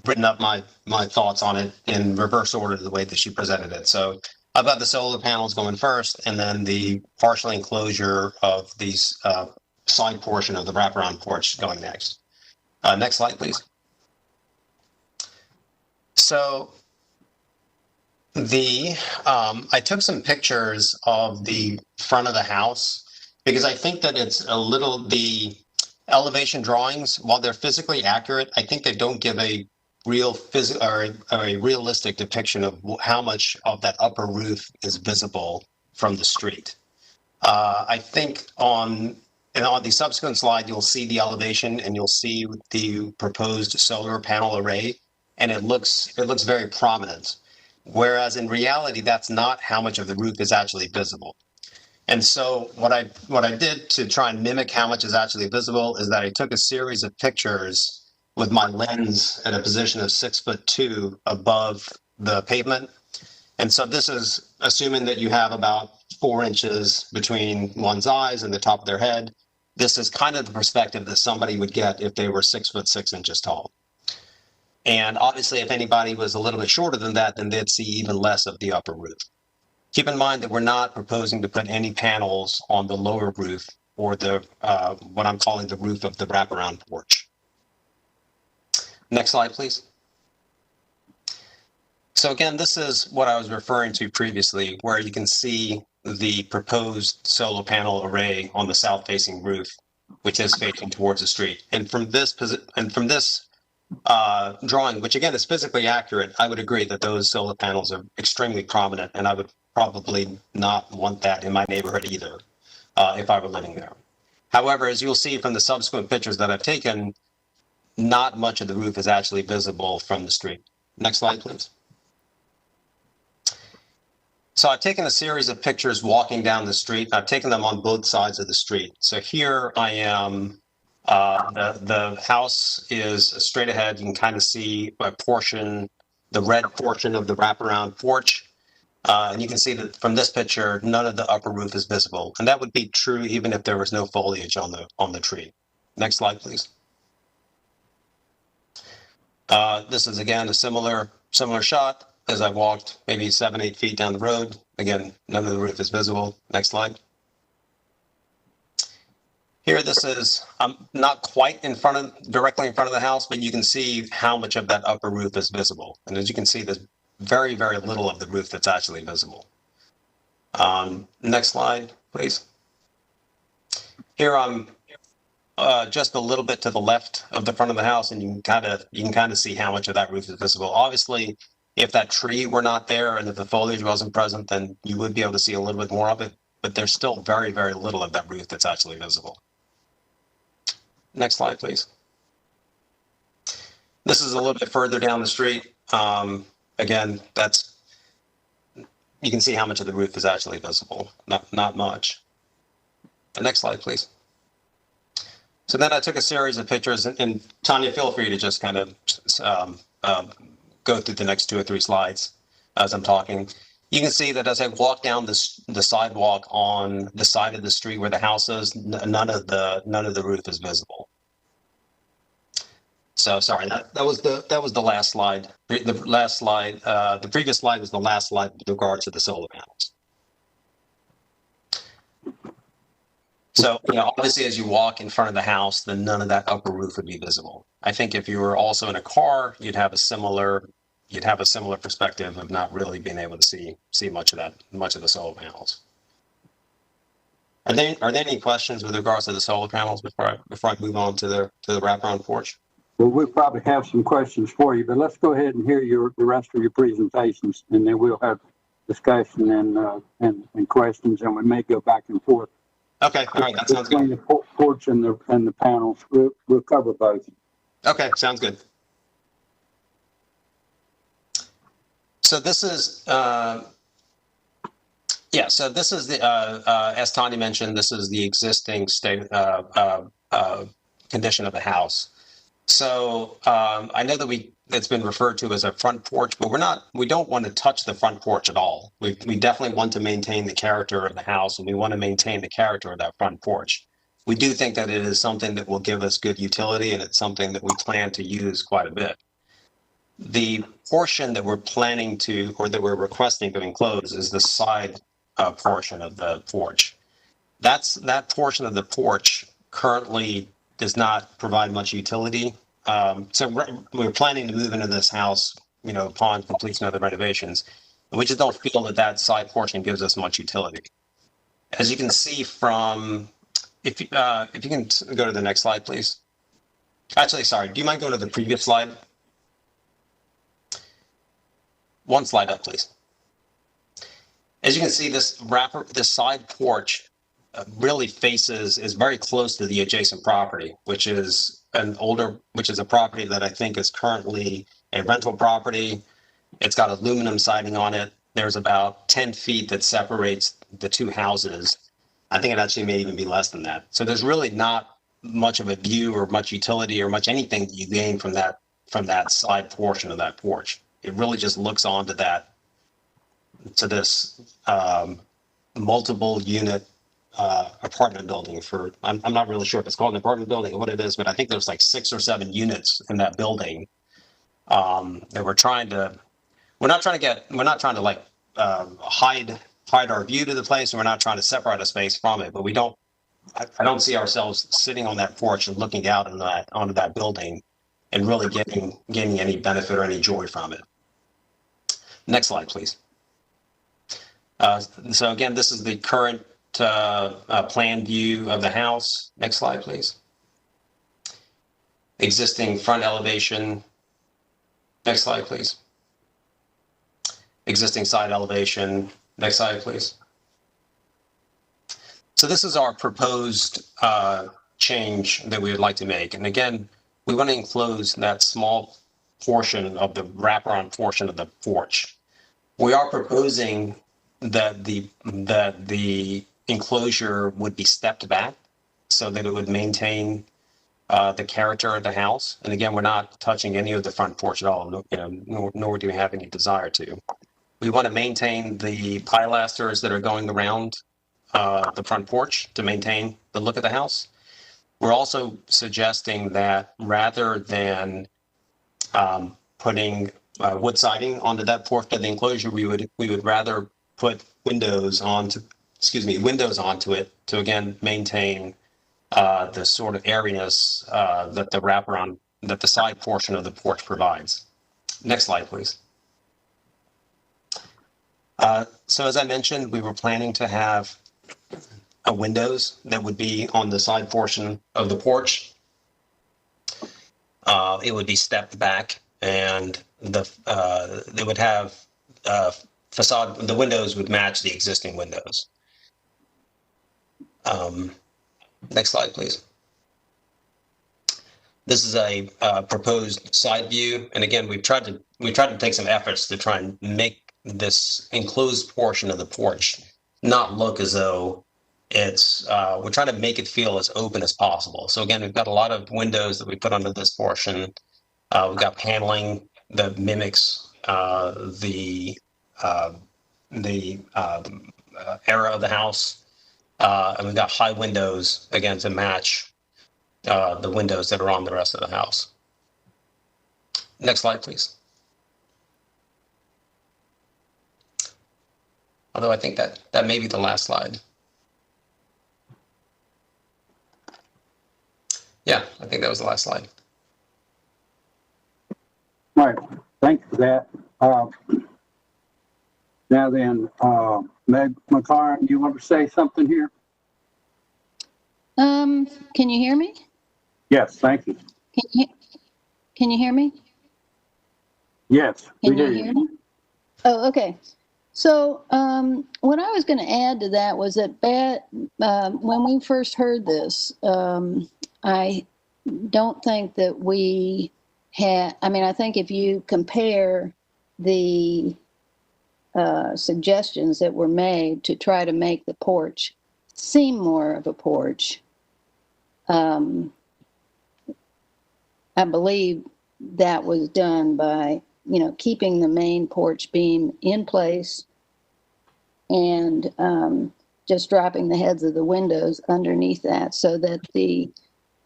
written up my thoughts on it in reverse order the way that she presented it. So I've got the solar panels going first, and then the partial enclosure of these side portion of the wraparound porch going next. Next slide, please. So I took some pictures of the front of the house because I think that it's a little, the elevation drawings, while they're physically accurate, I think they don't give a real a realistic depiction of how much of that upper roof is visible from the street. I think on the subsequent slide, you'll see the elevation and you'll see the proposed solar panel array, and it looks very prominent. Whereas in reality, that's not how much of the roof is actually visible. And so what I did to try and mimic how much is actually visible is that I took a series of pictures with my lens at a position of 6'2" above the pavement. And so this is assuming that you have about 4 inches between one's eyes and the top of their head. This is kind of the perspective that somebody would get if they were 6'6" tall. And obviously, if anybody was a little bit shorter than that, then they'd see even less of the upper roof. Keep in mind that we're not proposing to put any panels on the lower roof or the what I'm calling the roof of the wraparound porch. Next slide, please. So again, this is what I was referring to previously, where you can see the proposed solar panel array on the south-facing roof, which is facing towards the street. And from this drawing, which again is physically accurate, I would agree that those solar panels are extremely prominent, and I would probably not want that in my neighborhood either if I were living there. However, as you'll see from the subsequent pictures that I've taken, not much of the roof is actually visible from the street. Next slide, please. So I've taken a series of pictures walking down the street. I've taken them on both sides of the street. So here I am. The house is straight ahead. You can kind of see a portion, the red portion of the wraparound porch. And you can see that from this picture, none of the upper roof is visible. And that would be true even if there was no foliage on the tree. Next slide, please. This is again a similar shot as I walked maybe 7-8 feet down the road. Again, none of the roof is visible. Next slide. Here, this is not quite directly in front of the house, but you can see how much of that upper roof is visible. And as you can see, there's very, very little of the roof that's actually visible. Next slide, please. Here I'm just a little bit to the left of the front of the house, and you can kind of see how much of that roof is visible. Obviously, if that tree were not there and if the foliage wasn't present, then you would be able to see a little bit more of it. But there's still very, very little of that roof that's actually visible. Next slide, please. This is a little bit further down the street. Again, you can see how much of the roof is actually visible. Not much. The next slide, please. So then I took a series of pictures, and Tanya, feel free to just kind of go through the next 2 or 3 slides as I'm talking. You can see that as I walk down the sidewalk on the side of the street where the house is, none of the roof is visible. So sorry, that was the last slide. The last slide, the previous slide was the last slide with regards to the solar panels. So, obviously, as you walk in front of the house, then none of that upper roof would be visible. I think if you were also in a car, you'd have a similar perspective of not really being able to see much of the solar panels. Are there any questions with regards to the solar panels before I move on to the wraparound porch? Well, we'll probably have some questions for you, but let's go ahead and hear the rest of your presentations, and then we'll have discussion and questions, and we may go back and forth. Okay, all right, that sounds good. Between the porch and the panels, we'll cover both. Okay, sounds good. So this is, as Tanya mentioned, this is the existing state condition of the house. So I know that it's been referred to as a front porch, but we don't want to touch the front porch at all. We definitely want to maintain the character of the house, and we want to maintain the character of that front porch. We do think that it is something that will give us good utility, and it's something that we plan to use quite a bit. The portion that we're planning to, or that we're requesting to enclose, is the side portion of the porch. That portion of the porch currently does not provide much utility. So we're planning to move into this house, upon completion of the renovations. We just don't feel that side portion gives us much utility. As you can see from, if you can go to the next slide, please. Actually, sorry, do you mind going to the previous slide? One slide up, please. As you can see, this side porch really is very close to the adjacent property, which is a property that I think is currently a rental property. It's got aluminum siding on it. There's about 10 feet that separates the two houses. I think it actually may even be less than that. So there's really not much of a view or much utility or much anything that you gain from that side portion of that porch. It really just looks onto this multiple unit apartment building I'm not really sure if it's called an apartment building or what it is, but I think there's like 6 or 7 units in that building that we're not trying to hide our view to the place, and we're not trying to separate a space from it, but I don't see ourselves sitting on that porch and looking out onto that building and really gaining any benefit or any joy from it. Next slide, please. So again, this is the current plan view of the house. Next slide, please. Existing front elevation. Next slide, please. Existing side elevation. Next slide, please. So this is our proposed change that we would like to make. And again, we want to enclose that small portion of the wraparound portion of the porch. We are proposing that the enclosure would be stepped back so that it would maintain the character of the house. And again, we're not touching any of the front porch at all, nor do we have any desire to. We want to maintain the pilasters that are going around the front porch to maintain the look of the house. We're also suggesting that rather than putting wood siding onto that porch of the enclosure, we would rather put windows onto it to again maintain the sort of airiness that the side portion of the porch provides. Next slide, please. So as I mentioned, we were planning to have windows that would be on the side portion of the porch. It would be stepped back, and they would have facade. The windows would match the existing windows. Next slide, please. This is a proposed side view, and again, we've tried to take some efforts to try and make this enclosed portion of the porch not look as though it's. We're trying to make it feel as open as possible. So again, we've got a lot of windows that we put under this portion. We've got paneling that mimics the era of the house, and we've got high windows again to match the windows that are on the rest of the house. Next slide, please. Although I think that may be the last slide. Yeah, I think that was the last slide. All right, thanks for that. Now then, Meg McLaren, you want to say something here? Can you hear me? Yes, thank you. Can you hear me? Yes, Can you hear me? Oh, okay. So what I was going to add to that was that when we first heard this, I don't think that we had, I think if you compare the suggestions that were made to try to make the porch seem more of a porch, I believe that was done by keeping the main porch beam in place and just dropping the heads of the windows underneath that so that the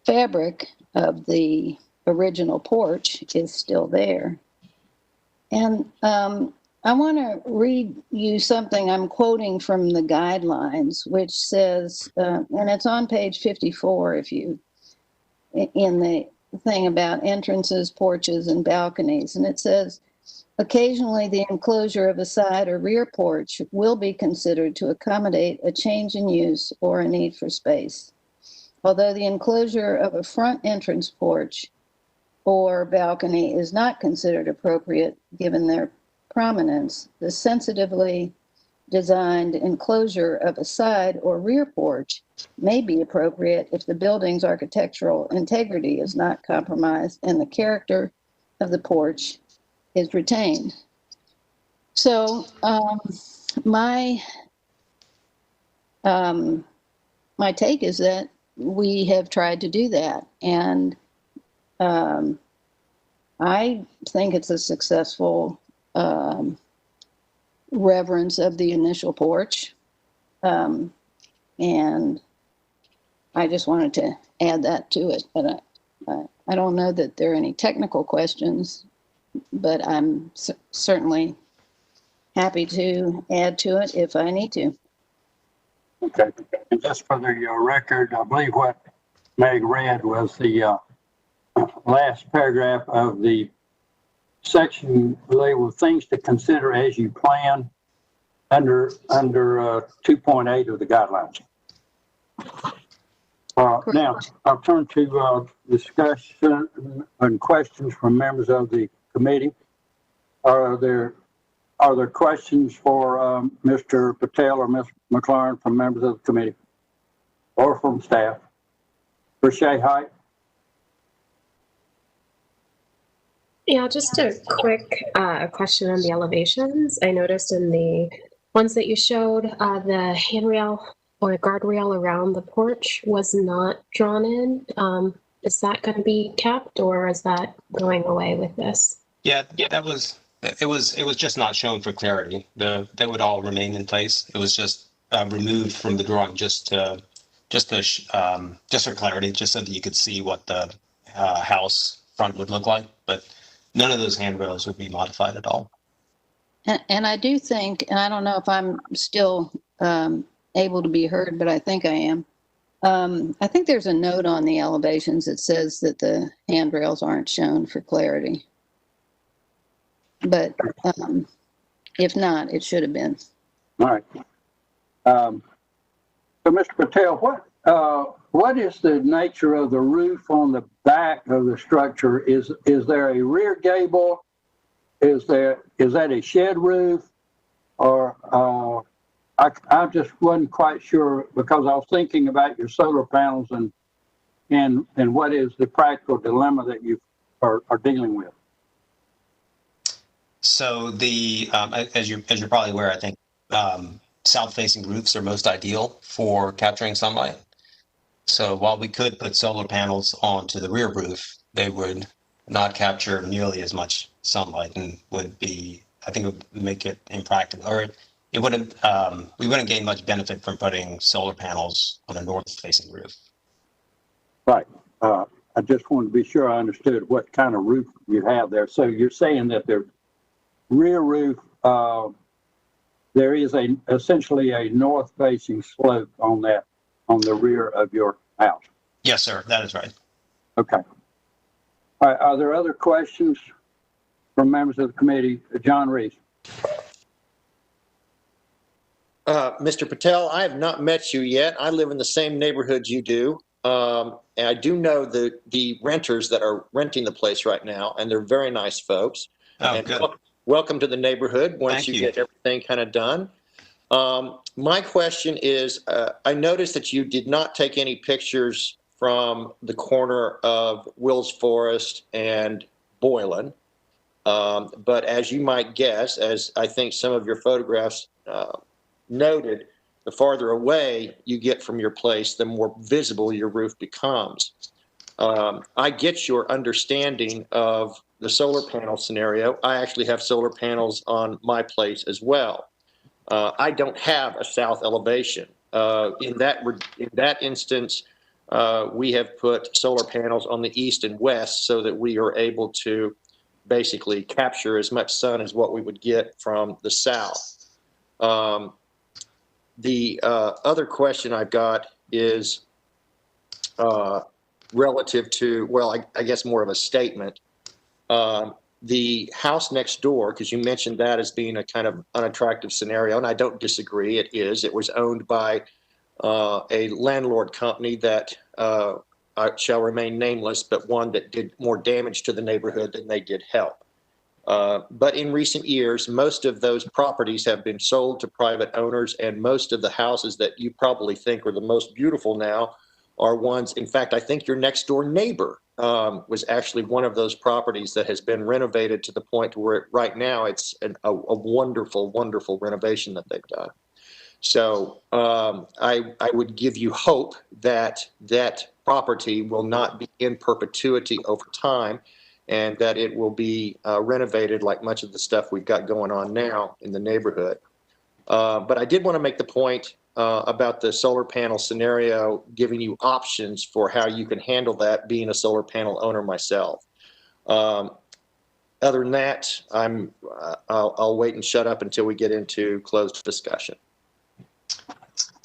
fabric of the original porch is still there. And I want to read you something I'm quoting from the guidelines, which says, and it's on page 54 in the thing about entrances, porches, and balconies. And it says, occasionally the enclosure of a side or rear porch will be considered to accommodate a change in use or a need for space. Although the enclosure of a front entrance porch or balcony is not considered appropriate given their prominence, the sensitively designed enclosure of a side or rear porch may be appropriate if the building's architectural integrity is not compromised and the character of the porch is retained. So my take is that we have tried to do that, and I think it's a successful reverence of the initial porch. And I just wanted to add that to it, but I don't know that there are any technical questions, but I'm certainly happy to add to it if I need to. Okay, and just for the record, I believe what Meg read was the last paragraph of the section labeled "Things to Consider as You Plan" under 2.8 of the guidelines. Now, I'll turn to discussion and questions from members of the committee. Are there questions for Mr. Patel or Ms. McLaren from members of the committee or from staff? For Shay Height? Yeah, just a quick question on the elevations. I noticed in the ones that you showed, the handrail or guardrail around the porch was not drawn in. Is that going to be kept, or is that going away with this? Yeah, it was just not shown for clarity. They would all remain in place. It was just removed from the drawing just to just for clarity, just so that you could see what the house front would look like. But none of those handrails would be modified at all. And I do think, and I don't know if I'm still able to be heard, but I think I am. I think there's a note on the elevations that says that the handrails aren't shown for clarity. But if not, it should have been. All right. So, Mr. Patel, what is the nature of the roof on the back of the structure? Is there a rear gable? Is that a shed roof? Or I just wasn't quite sure, because I was thinking about your solar panels and what is the practical dilemma that you are dealing with. So the as you're probably aware, I think south-facing roofs are most ideal for capturing sunlight. So while we could put solar panels onto the rear roof, they would not capture nearly as much sunlight and would be, I think it would make it impractical, or it wouldn't, we wouldn't gain much benefit from putting solar panels on a north-facing roof. Right. I just wanted to be sure I understood what kind of roof you have there. So you're saying that the rear roof, there is essentially a north-facing slope on the rear of your house. Yes, sir. That is right. Okay. All right. Are there other questions from members of the committee? John Reese. Mr. Patel, I have not met you yet. I live in the same neighborhood you do. And I do know the renters that are renting the place right now, and they're very nice folks. Oh, and good. Welcome to the neighborhood once Thank you you get everything kind of done. My question is, I noticed that you did not take any pictures from the corner of Wills Forest and Boylan. But as you might guess, as I think some of your photographs noted, the farther away you get from your place, the more visible your roof becomes. I get your understanding of the solar panel scenario. I actually have solar panels on my place as well. I don't have a south elevation. In that instance, we have put solar panels on the east and west so that we are able to basically capture as much sun as what we would get from the south. The other question I've got is relative to, well, I guess more of a statement. The house next door, because you mentioned that as being a kind of unattractive scenario, and I don't disagree, it is. It was owned by a landlord company that shall remain nameless, but one that did more damage to the neighborhood than they did help. But in recent years, most of those properties have been sold to private owners, and most of the houses that you probably think are the most beautiful now are ones, in fact, I think your next door neighbor was actually one of those properties that has been renovated to the point where right now it's a wonderful, wonderful renovation that they've done. So I would give you hope that that property will not be in perpetuity over time, and that it will be renovated like much of the stuff we've got going on now in the neighborhood. But I did want to make the point about the solar panel scenario, giving you options for how you can handle that, being a solar panel owner myself. Other than that, I'll wait and shut up until we get into closed discussion.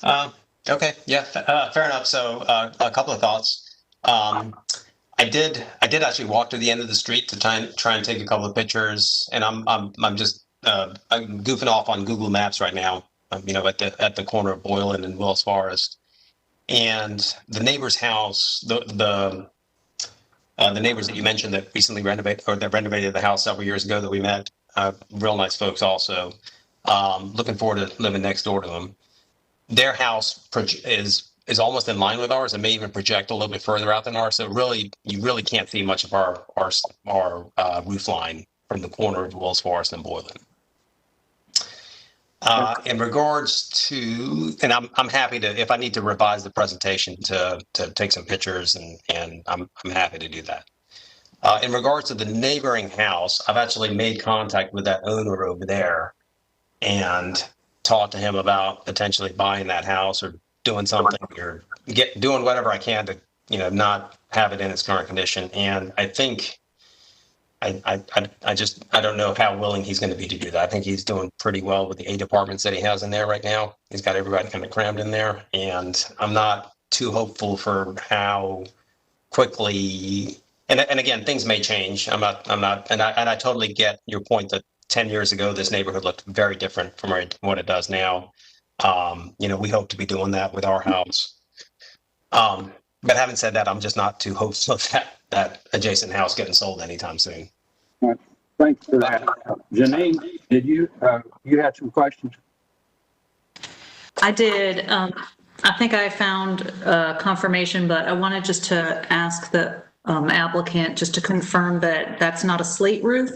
Okay, yeah, fair enough. So a couple of thoughts. I did actually walk to the end of the street to try and take a couple of pictures, and I'm just I'm goofing off on Google Maps right now. You know, at the corner of Boylan and Wills Forest, and the neighbor's house, the neighbors that you mentioned that recently renovated the house several years ago that we met, real nice folks also. Looking forward to living next door to them. Their house is almost in line with ours and may even project a little bit further out than ours. So really, you really can't see much of our roof line from the corner of Wills Forest and Boylan. In regards to, and I'm happy to, if I need to revise the presentation to take some pictures, and I'm happy to do that. In regards to the neighboring house, I've actually made contact with that owner over there and talked to him about potentially buying that house or doing something or doing whatever I can to, not have it in its current condition. And I think I don't know how willing he's going to be to do that. I think he's doing pretty well with the 8 departments that he has in there right now. He's got everybody kind of crammed in there, and I'm not too hopeful for how quickly. And again, things may change. I'm not, and I totally get your point that 10 years ago, this neighborhood looked very different from what it does now. We hope to be doing that with our house. But having said that, I'm just not too hopeful of that adjacent house getting sold anytime soon. Thanks for that. Janine, did you had some questions? I did. I think I found confirmation, but I wanted just to ask the applicant just to confirm that that's not a slate roof.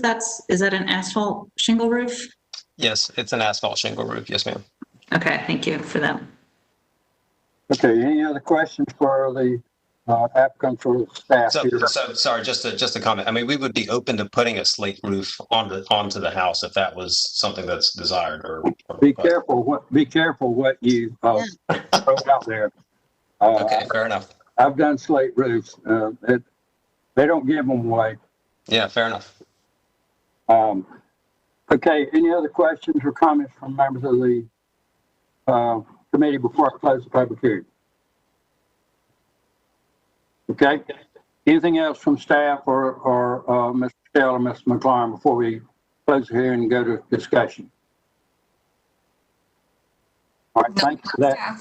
Is that an asphalt shingle roof? Yes, it's an asphalt shingle roof. Yes, ma'am. Okay, thank you for that. Okay, any other questions for the applicant or staff here? So sorry, just a comment. I mean, we would be open to putting a slate roof onto the house if that was something that's desired. Or be careful what you throw out there. Okay, fair enough. I've done slate roofs. They don't give them away. Yeah, fair enough. Okay, any other questions or comments from members of the committee before I close the public hearing? Okay. Anything else from staff or Mr. Stell or Mr. McLaurin before we close the hearing and go to discussion? All right, thank you for that.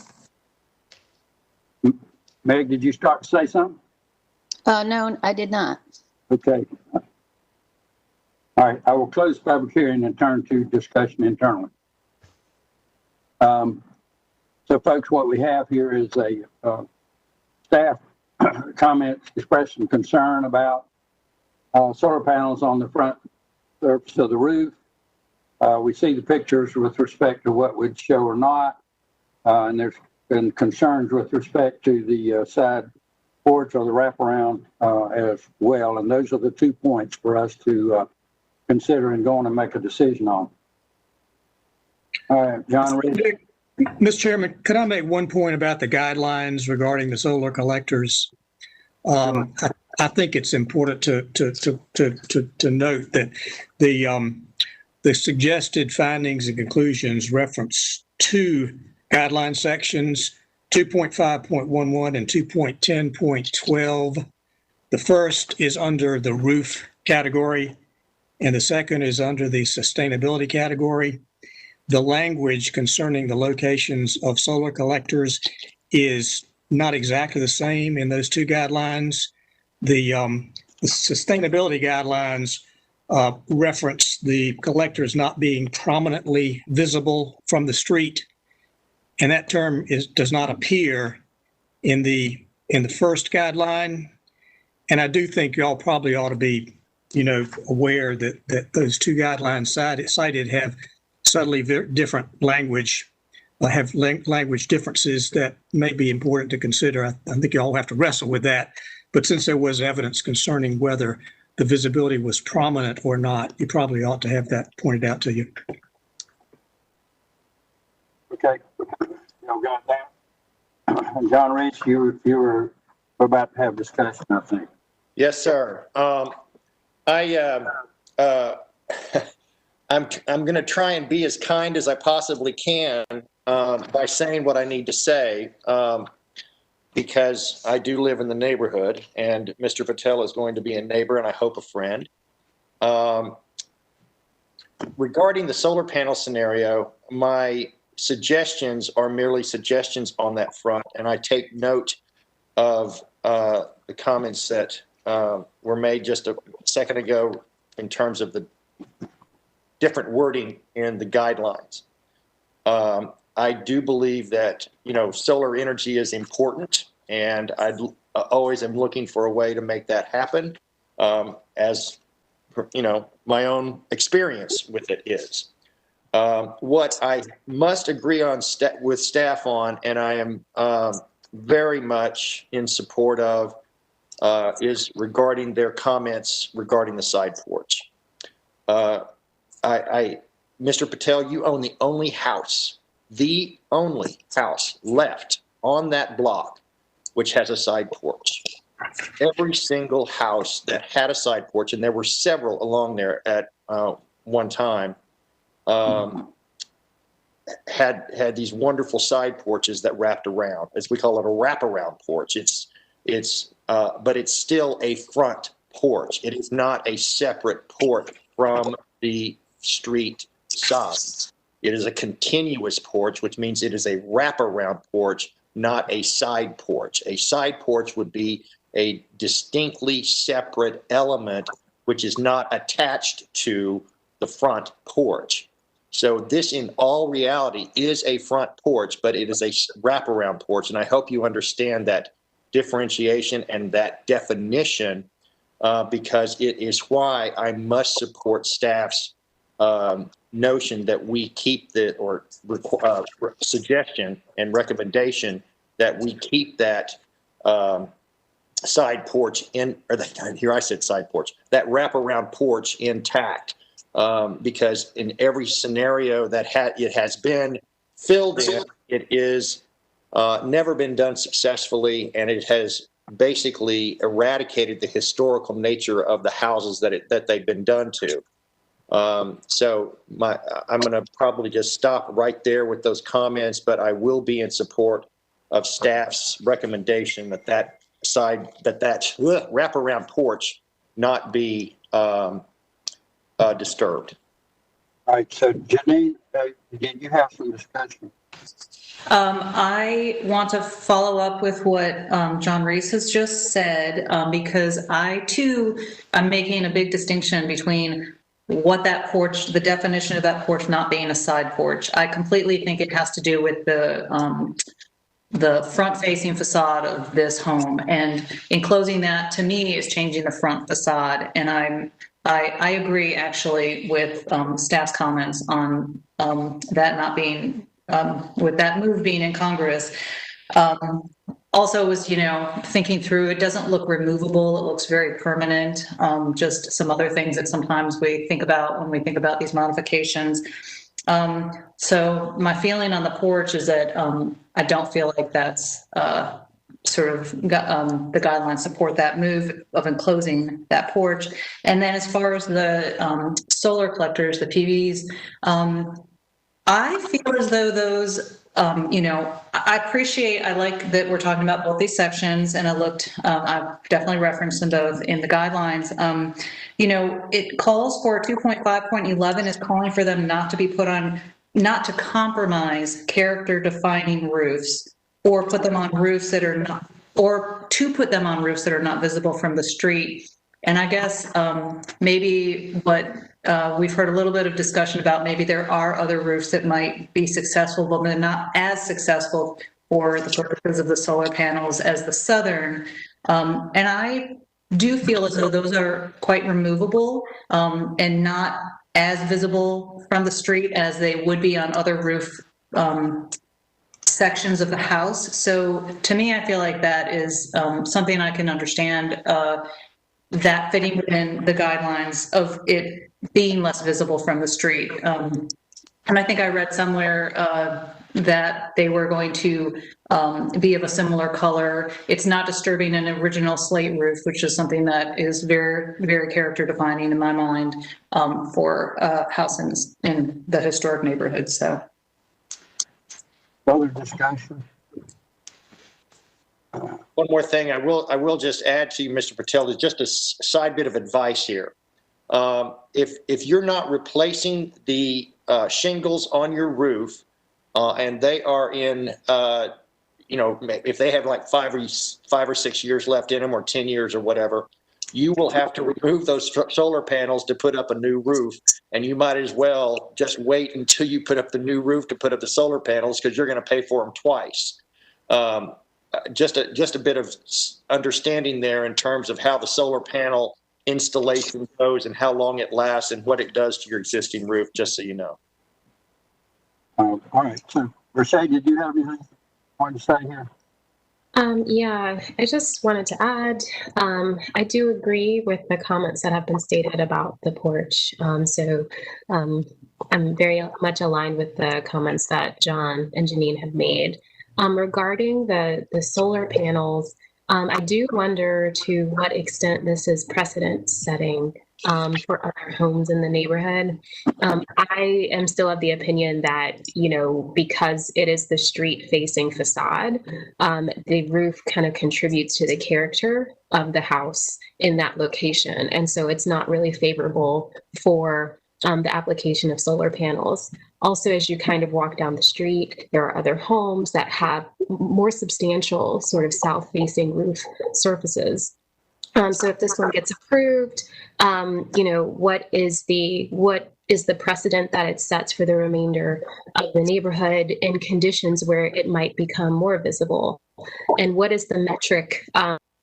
Meg, did you start to say something? No, I did not. Okay. All right, I will close the public hearing and turn to discussion internally. So folks, what we have here is a staff comments expressing concern about solar panels on the front surface of the roof. We see the pictures with respect to what would show or not, and there's been concerns with respect to the side porch or the wraparound as well, and those are the 2 points for us to consider and go on and make a decision on. All right, John Reed. Mr. Chairman, could I make one point about the guidelines regarding the solar collectors? I think it's important to note that the suggested findings and conclusions reference 2 guideline sections, 2.5.11 and 2.10.12. The first is under the roof category, and the second is under the sustainability category. The language concerning the locations of solar collectors is not exactly the same in those 2 guidelines. The sustainability guidelines reference the collectors not being prominently visible from the street, and that term does not appear in the first guideline. And I do think y'all probably ought to be, aware that those 2 guidelines cited have subtly different language, have language differences that may be important to consider. I think you all have to wrestle with that. But since there was evidence concerning whether the visibility was prominent or not, you probably ought to have that pointed out to you. Okay, y'all got that? John Reach, you were about to have discussion, I think. Yes, sir. I'm going to try and be as kind as I possibly can by saying what I need to say, because I do live in the neighborhood, and Mr. Patel is going to be a neighbor and I hope a friend. Regarding the solar panel scenario, my suggestions are merely suggestions on that front, and I take note of the comments that were made just a second ago in terms of the different wording in the guidelines. I do believe that, solar energy is important, and I always am looking for a way to make that happen, as, my own experience with it is. What I must agree on with staff on, and I am very much in support of, is regarding their comments regarding the side porch. Mr. Patel, you own the only house left on that block which has a side porch. Every single house that had a side porch, and there were several along there at one time, had these wonderful side porches that wrapped around, as we call it, a wraparound porch. But it's still a front porch. It is not a separate porch from the street side. It is a continuous porch, which means it is a wraparound porch, not a side porch. A side porch would be a distinctly separate element which is not attached to the front porch. So this, in all reality, is a front porch, but it is a wraparound porch. And I hope you understand that differentiation and that definition, because it is why I must support staff's notion that we keep suggestion and recommendation that we keep that side porch that wraparound porch intact, because in every scenario that it has been filled in, it is never been done successfully, and it has basically eradicated the historical nature of the houses that they've been done to. So I'm going to probably just stop right there with those comments, but I will be in support of staff's recommendation that wraparound porch not be disturbed. All right, so Janine, did you have some discussion? I want to follow up with what John Reese has just said, because I too am making a big distinction between what that porch, the definition of that porch not being a side porch. I completely think it has to do with the front-facing facade of this home, and enclosing that to me is changing the front facade. And I agree actually with staff's comments on that not being with that move being incongruous. Also was, thinking through, it doesn't look removable. It looks very permanent. Just some other things that sometimes we think about when we think about these modifications. So my feeling on the porch is that I don't feel like that's sort of the guidelines support that move of enclosing that porch. And then as far as the solar collectors, the PVs, I feel as though those, I like that we're talking about both these sections, and I've definitely referenced them both in the guidelines. It calls for 2.5.11 is calling for them not to compromise character defining roofs, or put them on roofs that are not, or to put them on roofs that are not visible from the street. And I guess maybe what we've heard a little bit of discussion about, maybe there are other roofs that might be successful, but they're not as successful for the purposes of the solar panels as the southern. And I do feel as though those are quite removable and not as visible from the street as they would be on other roof sections of the house. So to me, I feel like that is something I can understand, that fitting within the guidelines of it being less visible from the street. And I think I read somewhere that they were going to be of a similar color. It's not disturbing an original slate roof, which is something that is very, very character defining in my mind for houses in the historic neighborhood. So. Further discussion? One more thing I will just add to you, Mr. Patel, is just a side bit of advice here. If you're not replacing the shingles on your roof, and they are in, if they have like 5 or 6 years left in them, or 10 years or whatever, you will have to remove those solar panels to put up a new roof. And you might as well just wait until you put up the new roof to put up the solar panels, because you're going to pay for them twice. Just a bit of understanding there in terms of how the solar panel installation goes and how long it lasts and what it does to your existing roof, just so you know. All right. So, Rashay, did you have anything you wanted to say here? Yeah, I just wanted to add, I do agree with the comments that have been stated about the porch. I'm very much aligned with the comments that John and Janine have made. Regarding the solar panels, I do wonder to what extent this is precedent setting for other homes in the neighborhood. I am still of the opinion that, you know, because it is the street facing facade, the roof kind of contributes to the character of the house in that location. And so it's not really favorable for the application of solar panels. Also, as you kind of walk down the street, there are other homes that have more substantial sort of south-facing roof surfaces. So if this one gets approved, you know, what is the precedent that it sets for the remainder of the neighborhood in conditions where it might become more visible? And what is the metric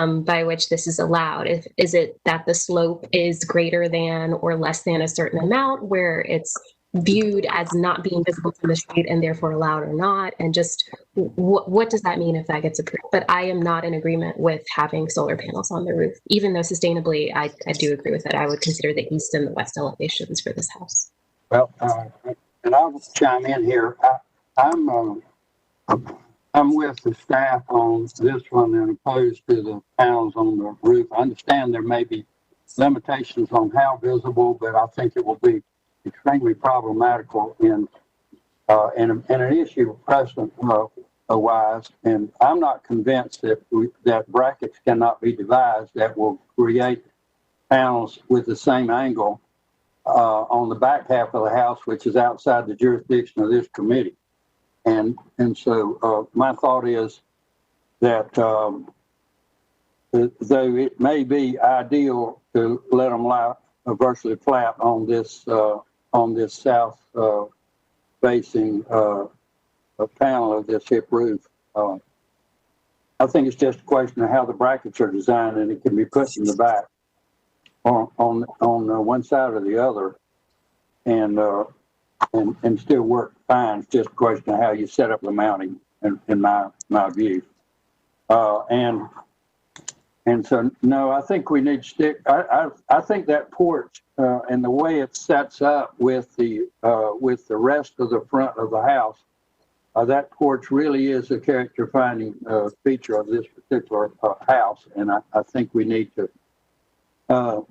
by which this is allowed? Is it that the slope is greater than or less than a certain amount where it's viewed as not being visible from the street and therefore allowed or not? And just what does that mean if that gets approved? But I am not in agreement with having solar panels on the roof, even though sustainably I do agree with it. I would consider the east and the west elevations for this house. Well, and I'll chime in here. I'm with the staff on this one and opposed to the panels on the roof. I understand there may be limitations on how visible, but I think it will be extremely problematical in an issue precedent wise. And I'm not convinced that brackets cannot be devised that will create panels with the same angle on the back half of the house, which is outside the jurisdiction of this committee. And so my thought is that though it may be ideal to let them lie virtually flat on this south facing panel of this hip roof, I think it's just a question of how the brackets are designed, and it can be put in the back on one side or the other, and still work fine. It's just a question of how you set up the mounting, in my view. And so, no, I think we need to stick. I think that porch and the way it sets up with the rest of the front of the house, that porch really is a character-defining feature of this particular house, and I think we need to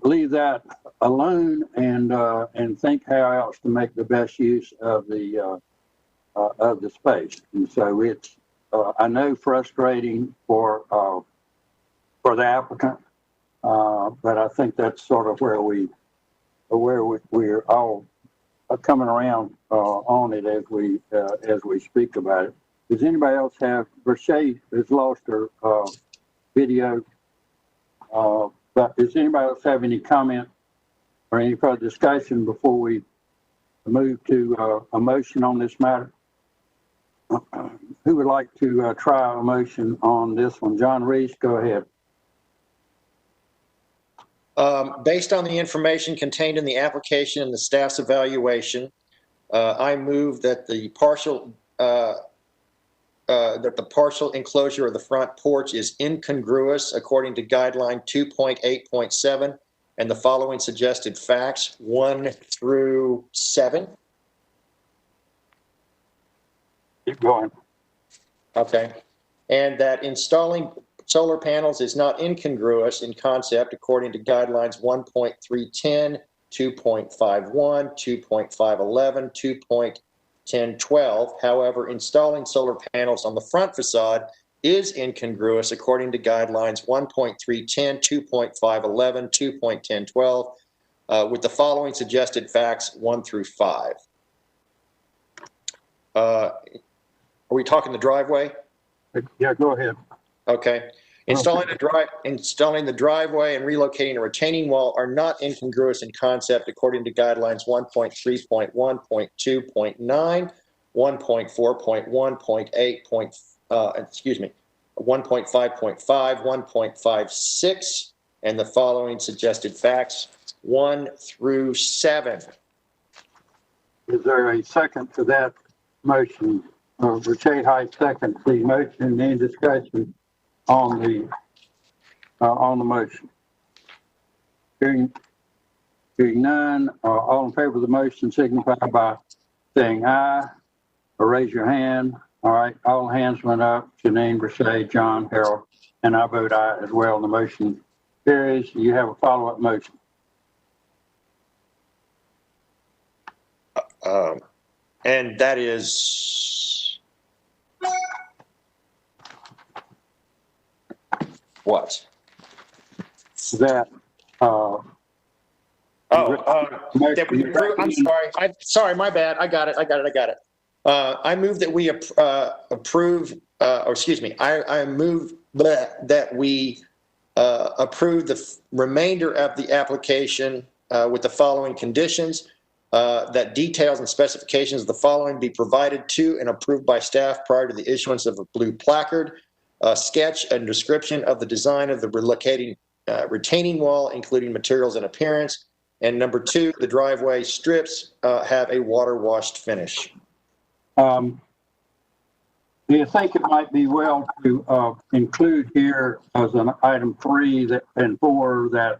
leave that alone and think how else to make the best use of the space. And so it's I know frustrating for the applicant, but I think that's sort of where we're all coming around on it as we speak about it. Does anybody else have? Verche has lost her video. But does anybody else have any comment or any further discussion before we move to a motion on this matter? Who would like to try a motion on this one? John Reese, go ahead. Based on the information contained in the application and the staff's evaluation, I move that the partial enclosure of the front porch is incongruous according to guideline 2.8.7 and the following suggested facts 1 through 7. Keep going. Okay. And that installing solar panels is not incongruous in concept according to guidelines 1.310, 2.51, 2.511, 2.1012. However, installing solar panels on the front facade is incongruous according to guidelines 1.310, 2.511, 2.1012, with the following suggested facts 1 through 5. Are we talking the driveway? Yeah, go ahead. Okay. Installing the driveway and relocating a retaining wall are not incongruous in concept according to guidelines 1.3.1.2.9, 1.4.1.8. 1.5.5, 1.56, and the following suggested facts 1 through 7. Is there a second to that motion? Verche Height seconds the motion. Any discussion on the motion? Hearing none, all in favor of the motion signify by saying aye or raise your hand. All right, all hands went up. Janine, Brochet, John, Harold, and I vote aye as well. The motion carries. You have a follow-up motion. And that is what? That, that we approve, I'm sorry, my bad. I got it. I move that we approve, or excuse me, I move that we approve the remainder of the application with the following conditions. That details and specifications of the following be provided to and approved by staff prior to the issuance of a blue placard. A sketch and description of the design of the relocating retaining wall, including materials and appearance. And number 2, the driveway strips have a water washed finish. Do you think it might be well to include here as an item 3 that, and 4 that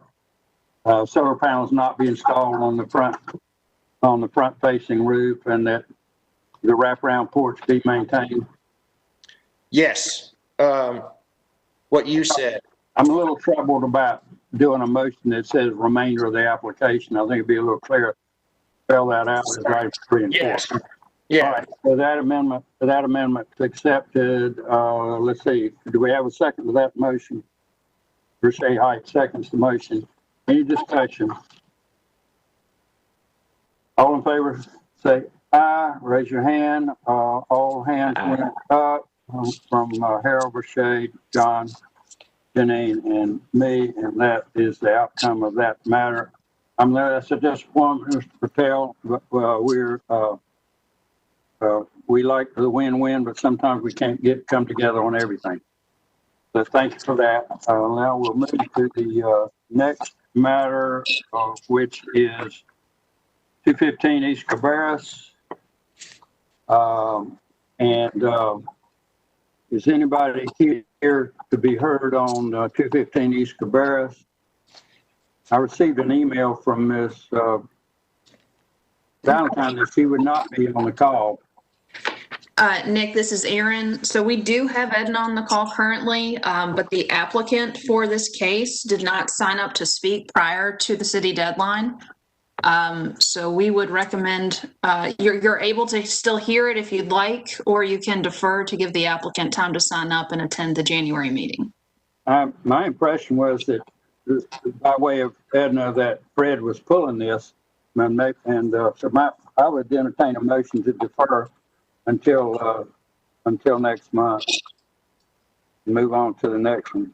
solar panels not be installed on the front facing roof, and that the wraparound porch be maintained? Yes. What you said. I'm a little troubled about doing a motion that says remainder of the application. I think it'd be a little clearer. Spell that out as item 3 and 4. Yes. Yeah. All right. So that amendment's accepted. Let's see. Do we have a second to that motion? Brochet Height seconds the motion. Any discussion? All in favor, say aye. Raise your hand. All hands went up from Harold, Brochet, John, Janine, and me, and that is the outcome of that matter. I'm going to suggest one, Mr. Patel, but we like the win-win, but sometimes we can't come together on everything. So thank you for that. Now we'll move to the next matter, which is 215 East Cabarrus. Is anybody here to be heard on 215 East Cabarrus? I received an email from Ms. Valentine that she would not be on the call. Nick, this is Erin. So we do have Edna on the call currently, but the applicant for this case did not sign up to speak prior to the city deadline. So we would recommend you're able to still hear it if you'd like, or you can defer to give the applicant time to sign up and attend the January meeting. My impression was that by way of Edna, that Fred was pulling this, so I would entertain a motion to defer until next month. Move on to the next one.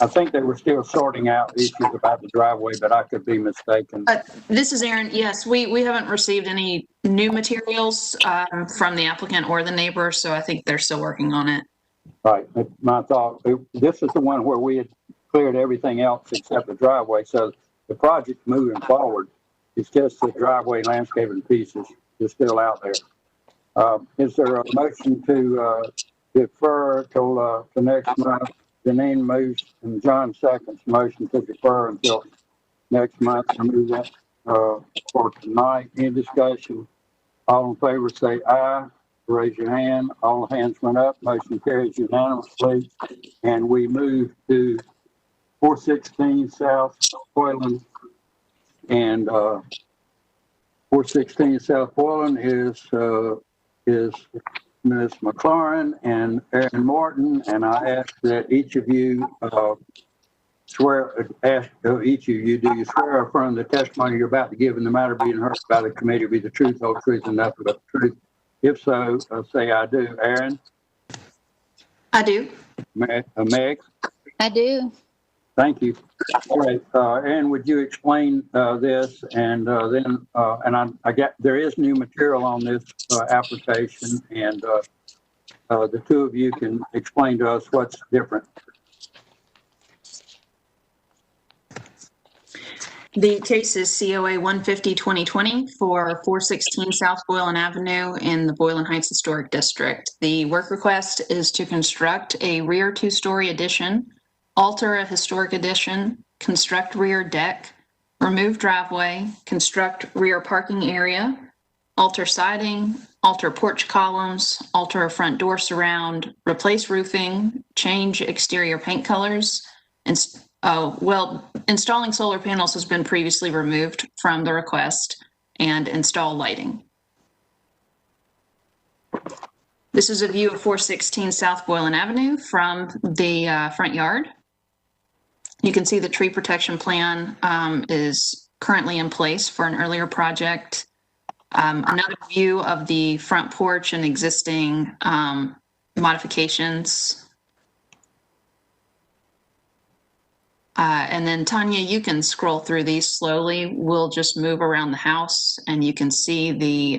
I think they were still sorting out issues about the driveway, but I could be mistaken. This is Erin. Yes, we haven't received any new materials from the applicant or the neighbor, so I think they're still working on it. Right. My thought, this is the one where we had cleared everything else except the driveway, so the project moving forward, it's just the driveway landscaping pieces is still out there. Is there a motion to defer till next month? Janine moves and John seconds motion to defer until next month. I move that for tonight. Any discussion? All in favor say aye. Raise your hand. All hands went up. Motion carries unanimously. And we move to 416 South Boylan. And 416 South Boylan is Ms. McLaurin and Aaron Morton, and I ask that each of you do you swear or affirm the testimony you're about to give in the matter being heard by the committee be the truth, whole truth, and nothing but the truth? If so, say I do. Aaron? I do. Meg? I do. Thank you. All right, Aaron, would you explain this, and then I get there is new material on this application, and the two of you can explain to us what's different. The case is COA 150-2020 for 416 South Boylan Avenue in the Boylan Heights Historic District. The work request is to construct a rear two-story addition, alter a historic addition, construct rear deck, remove driveway, construct rear parking area, alter siding, alter porch columns, alter a front door surround, replace roofing, change exterior paint colors, and installing solar panels has been previously removed from the request, and install lighting. This is a view of 416 South Boylan Avenue from the front yard. You can see the tree protection plan is currently in place for an earlier project. Another view of the front porch and existing modifications. And then Tanya, you can scroll through these slowly. We'll just move around the house and you can see the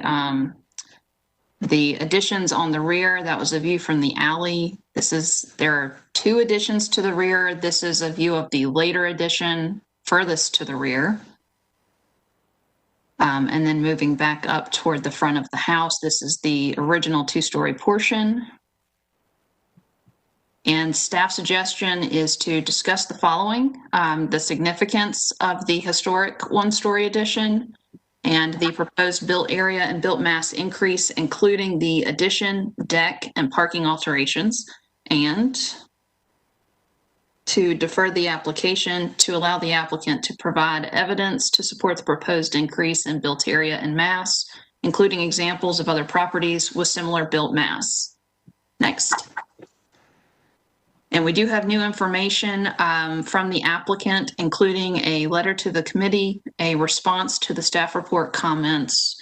additions on the rear. That was a view from the alley. There are 2 additions to the rear. This is a view of the later addition furthest to the rear. And then moving back up toward the front of the house, this is the original 2-story portion. And staff suggestion is to discuss the following: the significance of the historic 1-story addition and the proposed built area and built mass increase, including the addition, deck, and parking alterations, and to defer the application to allow the applicant to provide evidence to support the proposed increase in built area and mass, including examples of other properties with similar built mass. Next. And we do have new information from the applicant, including a letter to the committee, a response to the staff report comments,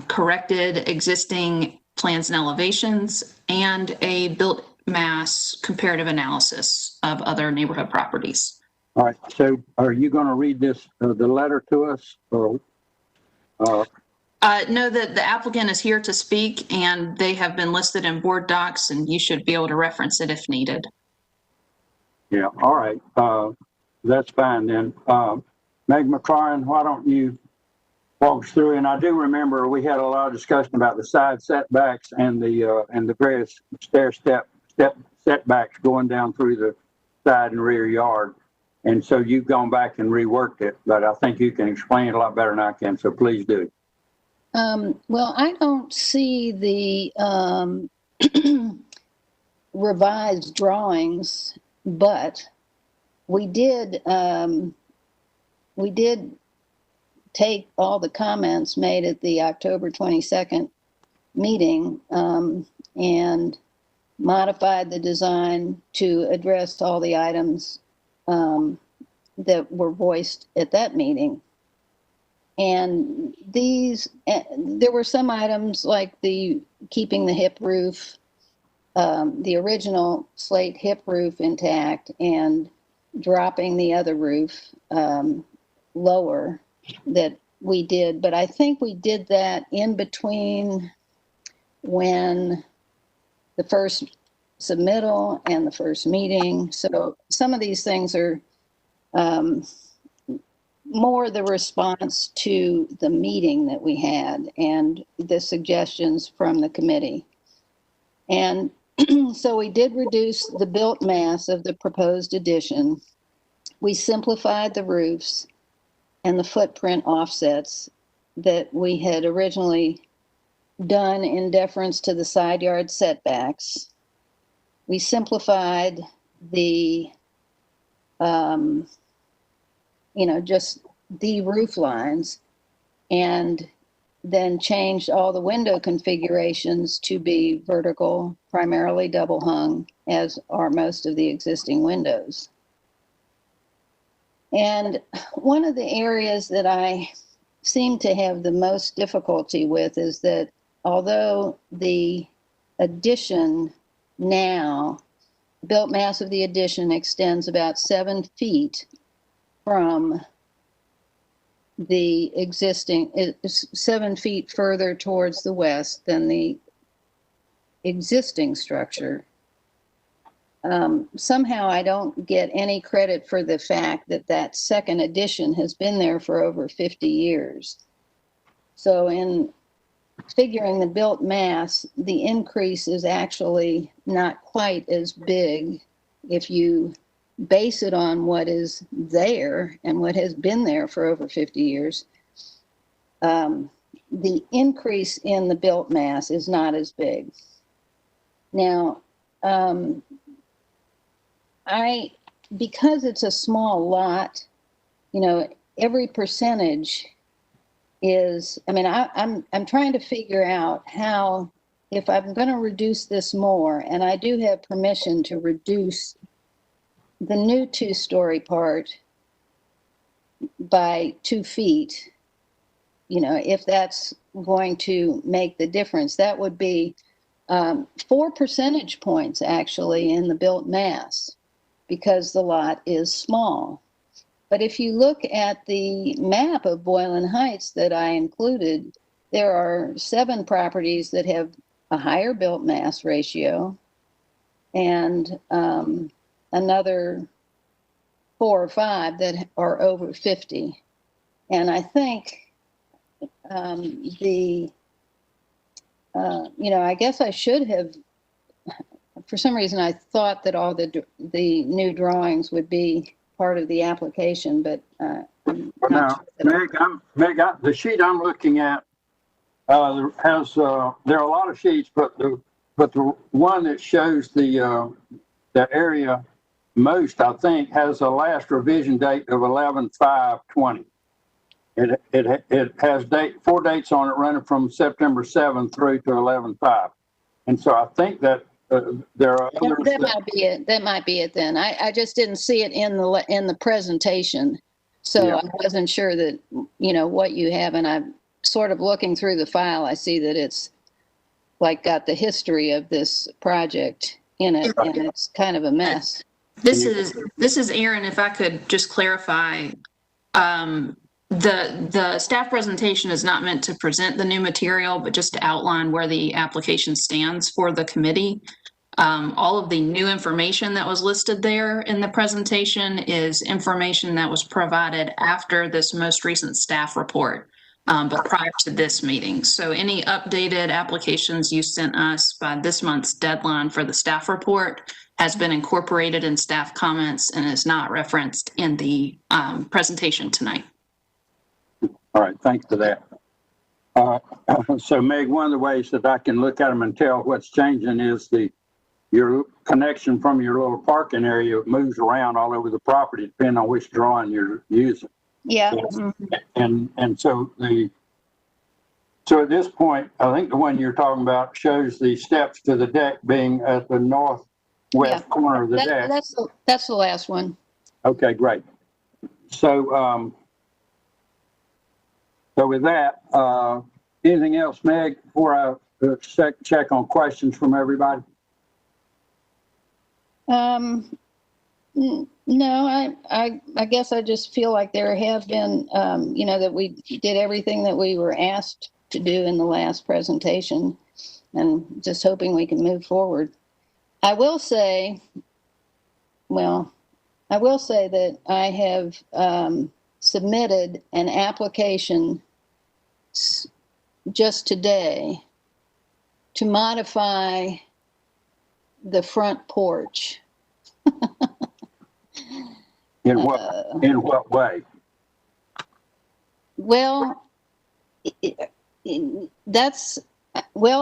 corrected existing plans and elevations, and a built mass comparative analysis of other neighborhood properties. All right, so are you going to read this, the letter to us? Or, no, the applicant is here to speak, and they have been listed in board docs, and you should be able to reference it if needed. Yeah, all right. That's fine then. Meg McLaurin, why don't you walk us through? And I do remember we had a lot of discussion about the side setbacks and the various step setbacks going down through the side and rear yard. And so you've gone back and reworked it, but I think you can explain it a lot better than I can, so please do. Well, I don't see the revised drawings, but we did take all the comments made at the October 22nd meeting and modified the design to address all the items that were voiced at that meeting. And there were some items like keeping the hip roof, the original slate hip roof intact, and dropping the other roof lower that we did. But I think we did that in between when the first submittal and the first meeting. So some of these things are more the response to the meeting that we had and the suggestions from the committee. And so we did reduce the built mass of the proposed addition. We simplified the roofs and the footprint offsets that we had originally done in deference to the side yard setbacks. We simplified the, just the roof lines, and then changed all the window configurations to be vertical, primarily double hung, as are most of the existing windows. And one of the areas that I seem to have the most difficulty with is that although the addition now, built mass of the addition extends about 7 feet from the existing, it's 7 feet further towards the west than the existing structure. Somehow I don't get any credit for the fact that that second addition has been there for over 50 years. So in figuring the built mass, the increase is actually not quite as big if you base it on what is there and what has been there for over 50 years. the increase in the built mass is not as big. Now, because it's a small lot, you know, every percentage is, I mean, I'm trying to figure out how, if I'm going to reduce this more, and I do have permission to reduce the new 2-story part by 2 feet, you know, if that's going to make the difference, that would be 4 percentage points actually in the built mass, because the lot is small. But if you look at the map of Boylan Heights that I included, there are 7 properties that have a higher built mass ratio, and another 4 or 5 that are over 50. And I think you know, I guess I should have, for some reason, I thought that all the new drawings would be part of the application, but now, Meg, the sheet I'm looking at has there are a lot of sheets, but the one that shows the area most, I think, has a last revision date of 11/5/20. It has 4 dates on it running from September 7th through to 11/5, and so I think that there are others. That might be it. That might be it. Then I just didn't see it in the presentation, so yeah. I wasn't sure that, you know, what you have. And I'm sort of looking through the file. I see that it's like got the history of this project in it, and it's kind of a mess. This is Aaron. If I could just clarify. The staff presentation is not meant to present the new material, but just to outline where the application stands for the committee. All of the new information that was listed there in the presentation is information that was provided after this most recent staff report, but prior to this meeting. So any updated applications you sent us by this month's deadline for the staff report has been incorporated in staff comments and is not referenced in the presentation tonight. All right, thanks for that. So Meg, one of the ways that I can look at them and tell what's changing is your connection from your little parking area moves around all over the property depending on which drawing you're using. Yeah. And so at this point, I think the one you're talking about shows the steps to the deck being at the northwest corner of the deck. That's the last one. Okay, great. So so with that, anything else, Meg, before I check on questions from everybody? No, I guess I just feel like there have been, you know, that we did everything that we were asked to do in the last presentation, and just hoping we can move forward. I will say that I have submitted an application just today to modify the front porch. In what way? Well,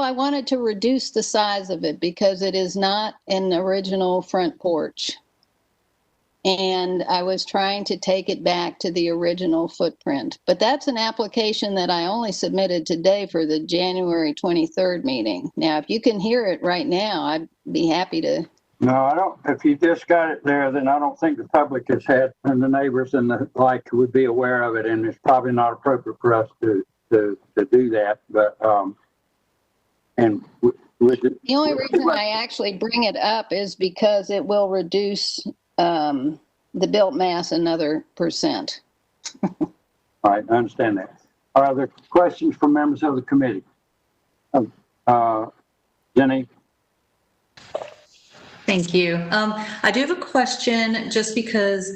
I wanted to reduce the size of it because it is not an original front porch. And I was trying to take it back to the original footprint. But that's an application that I only submitted today for the January 23rd meeting. Now, if you can hear it right now, I'd be happy to. No, I don't. If you just got it there, then I don't think the public has had, and the neighbors and the like would be aware of it. And it's probably not appropriate for us to do that. But, and the only reason I actually bring it up is because it will reduce the built mass another %. All right, I understand that. Are there questions from members of the committee? Jenny? Thank you. I do have a question just because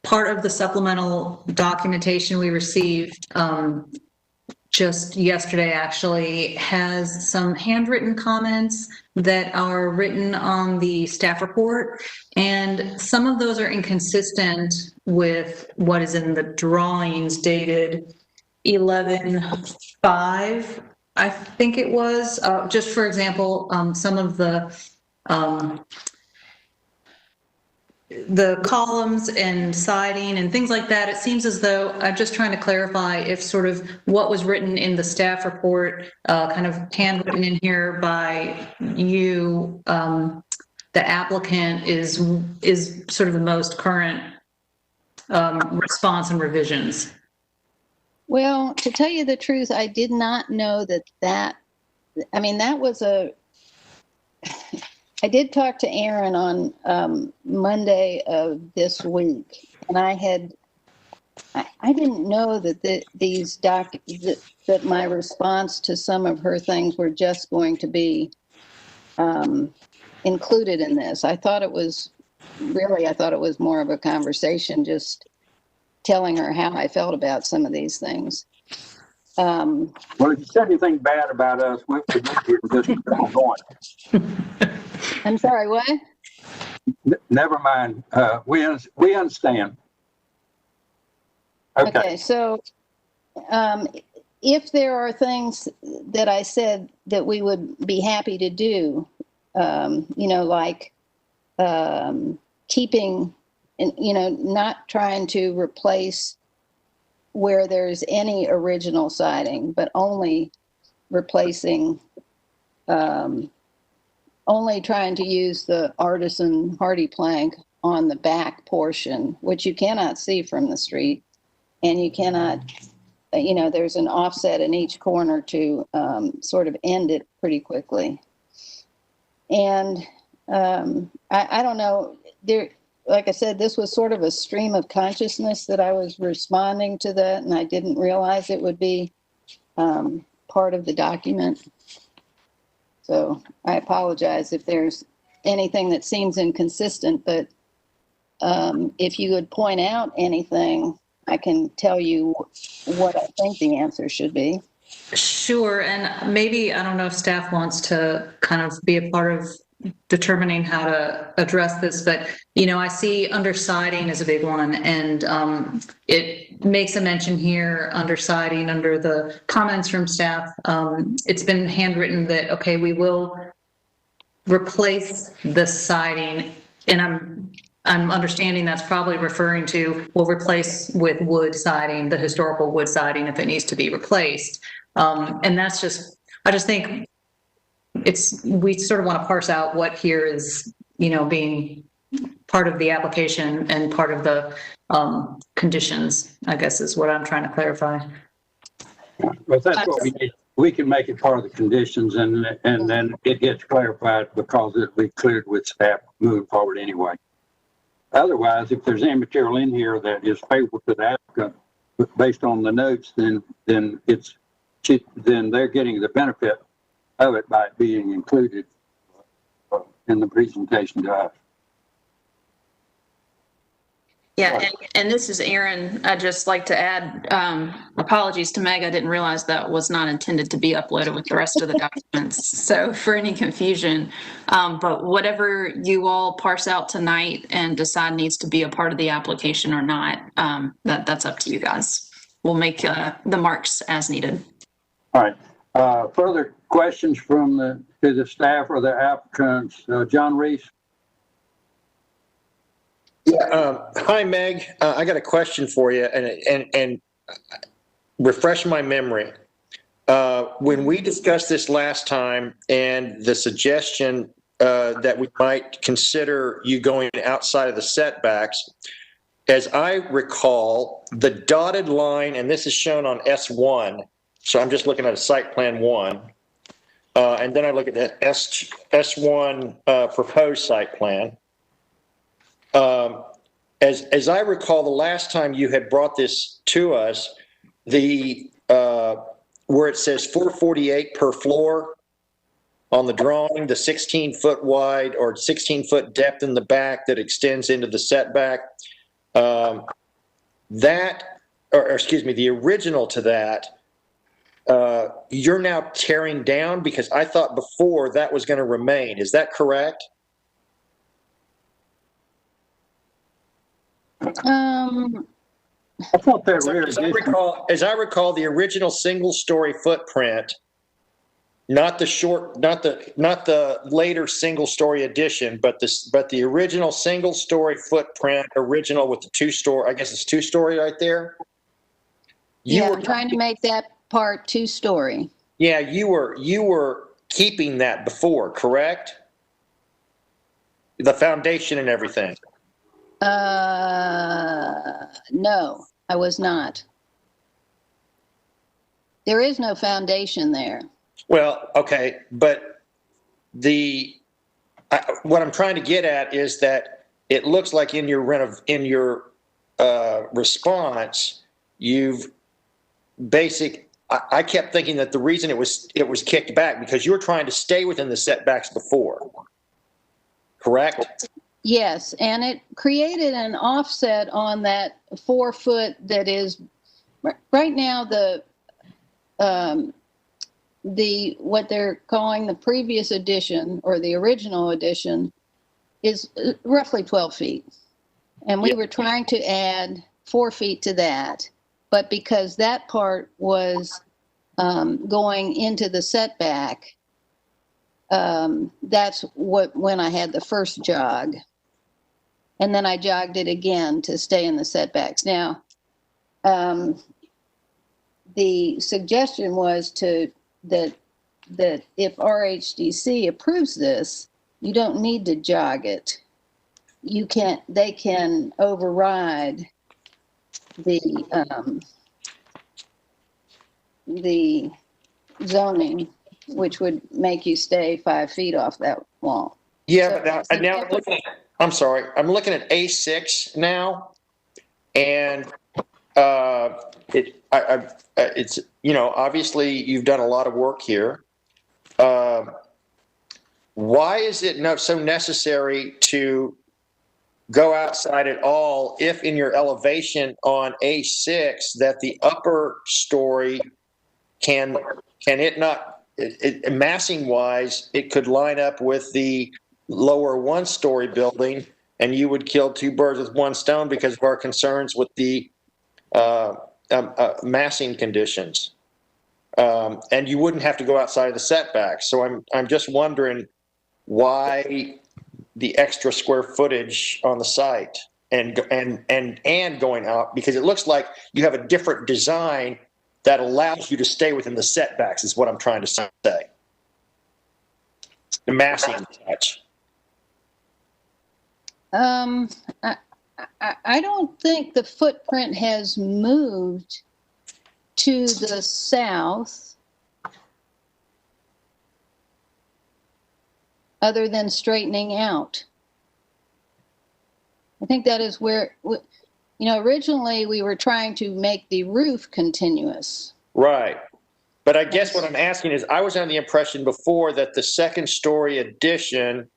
part of the supplemental documentation we received just yesterday actually has some handwritten comments that are written on the staff report, and some of those are inconsistent with what is in the drawings dated 11.5, I think it was, just for example, some of the columns and siding and things like that, it seems as though I'm just trying to clarify if sort of what was written in the staff report, kind of handwritten in here by you, the applicant is sort of the most current response and revisions. Well, to tell you the truth, I did not know that I mean, that was I did talk to Aaron on Monday of this week, and I didn't know that that my response to some of her things were just going to be included in this. I thought it was more of a conversation, just telling her how I felt about some of these things. Well, if you said anything bad about us, we'll forgive you and just keep going. I'm sorry, what? Never mind. We understand. Okay, so if there are things that I said that we would be happy to do, like keeping, not trying to replace where there's any original siding, but only replacing, only trying to use the artisan hardy plank on the back portion, which you cannot see from the street. And you cannot, there's an offset in each corner to sort of end it pretty quickly. And I don't know, like I said, this was sort of a stream of consciousness that I was responding to that, and I didn't realize it would be part of the document. So I apologize if there's anything that seems inconsistent, but if you would point out anything, I can tell you what I think the answer should be. Sure, and maybe, I don't know if staff wants to kind of be a part of determining how to address this, but I see under siding is a big one, and it makes a mention here under siding, under the comments from staff. It's been handwritten that, okay, we will replace the siding, and I'm understanding that's probably referring to, we'll replace with wood siding, the historical wood siding, if it needs to be replaced. And that's just, I just think we sort of want to parse out what here is, being part of the application and part of the conditions, I guess is what I'm trying to clarify. But that's what we need. We can make it part of the conditions, and then it gets clarified because it'll be cleared with staff moving forward anyway. Otherwise, if there's any material in here that is favorable to the applicant based on the notes, then they're getting the benefit of it by it being included in the presentation to us. Yeah, and this is Erin. I'd just like to add apologies to Meg. I didn't realize that was not intended to be uploaded with the rest of the documents. So for any confusion, but whatever you all parse out tonight and decide needs to be a part of the application or not, that's up to you guys. We'll make the marks as needed. All right. Further questions to the staff or the applicants? John Reese. Yeah. Hi, Meg. I got a question for you, and refresh my memory. When we discussed this last time, and the suggestion that we might consider you going outside of the setbacks, as I recall, the dotted line, and this is shown on S1. So I'm just looking at a site plan 1, and then I look at the S1 proposed site plan. As I recall, the last time you had brought this to us, where it says 448 per floor on the drawing, the 16-foot wide or 16-foot depth in the back that extends into the setback, the original to that, you're now tearing down, because I thought before that was going to remain. Is that correct? I thought that As rear I addition, recall, the original single-story footprint, not the later single-story addition, but the original single-story footprint, original with the two-story. I guess it's two-story right there. Yeah, I'm trying to make that part 2-story. Yeah, you were keeping that before, correct? The foundation and everything. No, I was not. There is no foundation there. Well, okay, but what I'm trying to get at is that it looks like in your response, you've I kept thinking that the reason it was kicked back because you were trying to stay within the setbacks before, correct? Yes, and it created an offset on that 4 foot that is right now what they're calling the previous addition or the original addition is roughly 12 feet. And we were trying to add 4 feet to that, but because that part was going into the setback, that's when I had the first jog. And then I jogged it again to stay in the setbacks. Now, the suggestion was that if RHDC approves this, you don't need to jog it. They can override the zoning, which would make you stay 5 feet off that wall. Yeah, but now I'm sorry. I'm looking at A6 now, and it's obviously you've done a lot of work here. Why is it so necessary to go outside at all if in your elevation on A6 that the upper story can it not massing wise it could line up with the lower 1-story building and you would kill 2 birds with 1 stone because of our concerns with the massing conditions, and you wouldn't have to go outside of the setbacks. So I'm just wondering why the extra square footage on the site and going out, because it looks like you have a different design that allows you to stay within the setbacks is what I'm trying to say. The massing touch. I don't think the footprint has moved to the south other than straightening out. I think that is where, originally we were trying to make the roof continuous. Right. But I guess what I'm asking is I was under the impression before that the 2nd-story addition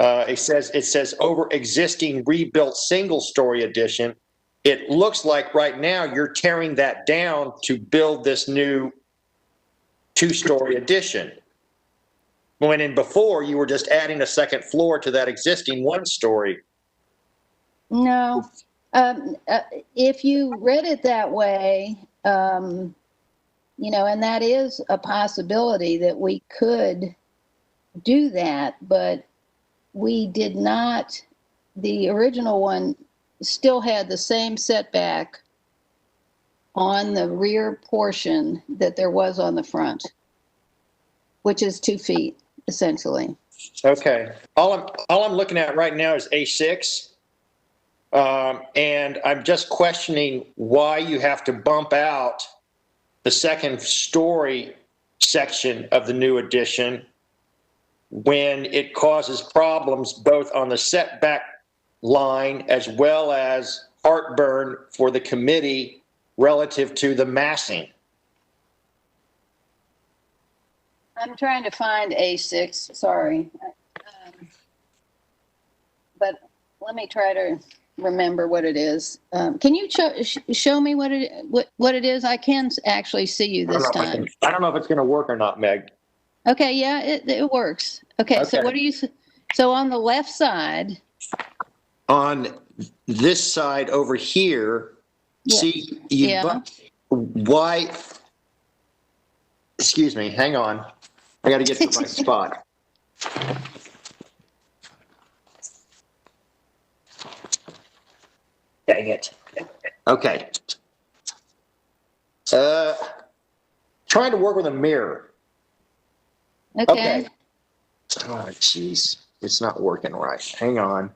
it says over existing rebuilt single-story addition. It looks like right now you're tearing that down to build this new 2-story addition. When in before you were just adding a 2nd floor to that existing 1-story. No, if you read it that way, and that is a possibility that we could do that, but we did not. The original one still had the same setback on the rear portion that there was on the front, which is 2 feet essentially. Okay. All I'm looking at right now is A6, and I'm just questioning why you have to bump out the 2nd-story section of the new addition when it causes problems both on the setback line as well as heartburn for the committee relative to the massing. I'm trying to find A6, sorry. But let me try to remember what it is. Can you show me what it is? I can actually see you this time. I don't know if it's going to work or not, Meg. Okay, yeah, it works. Okay, so what do you, so on the left side? On this side over here, See, Yeah. why? Excuse me, hang on. I got to get to my spot. Dang it. Okay. Trying to work with a mirror. Okay. Oh, jeez. It's not working right. Hang on.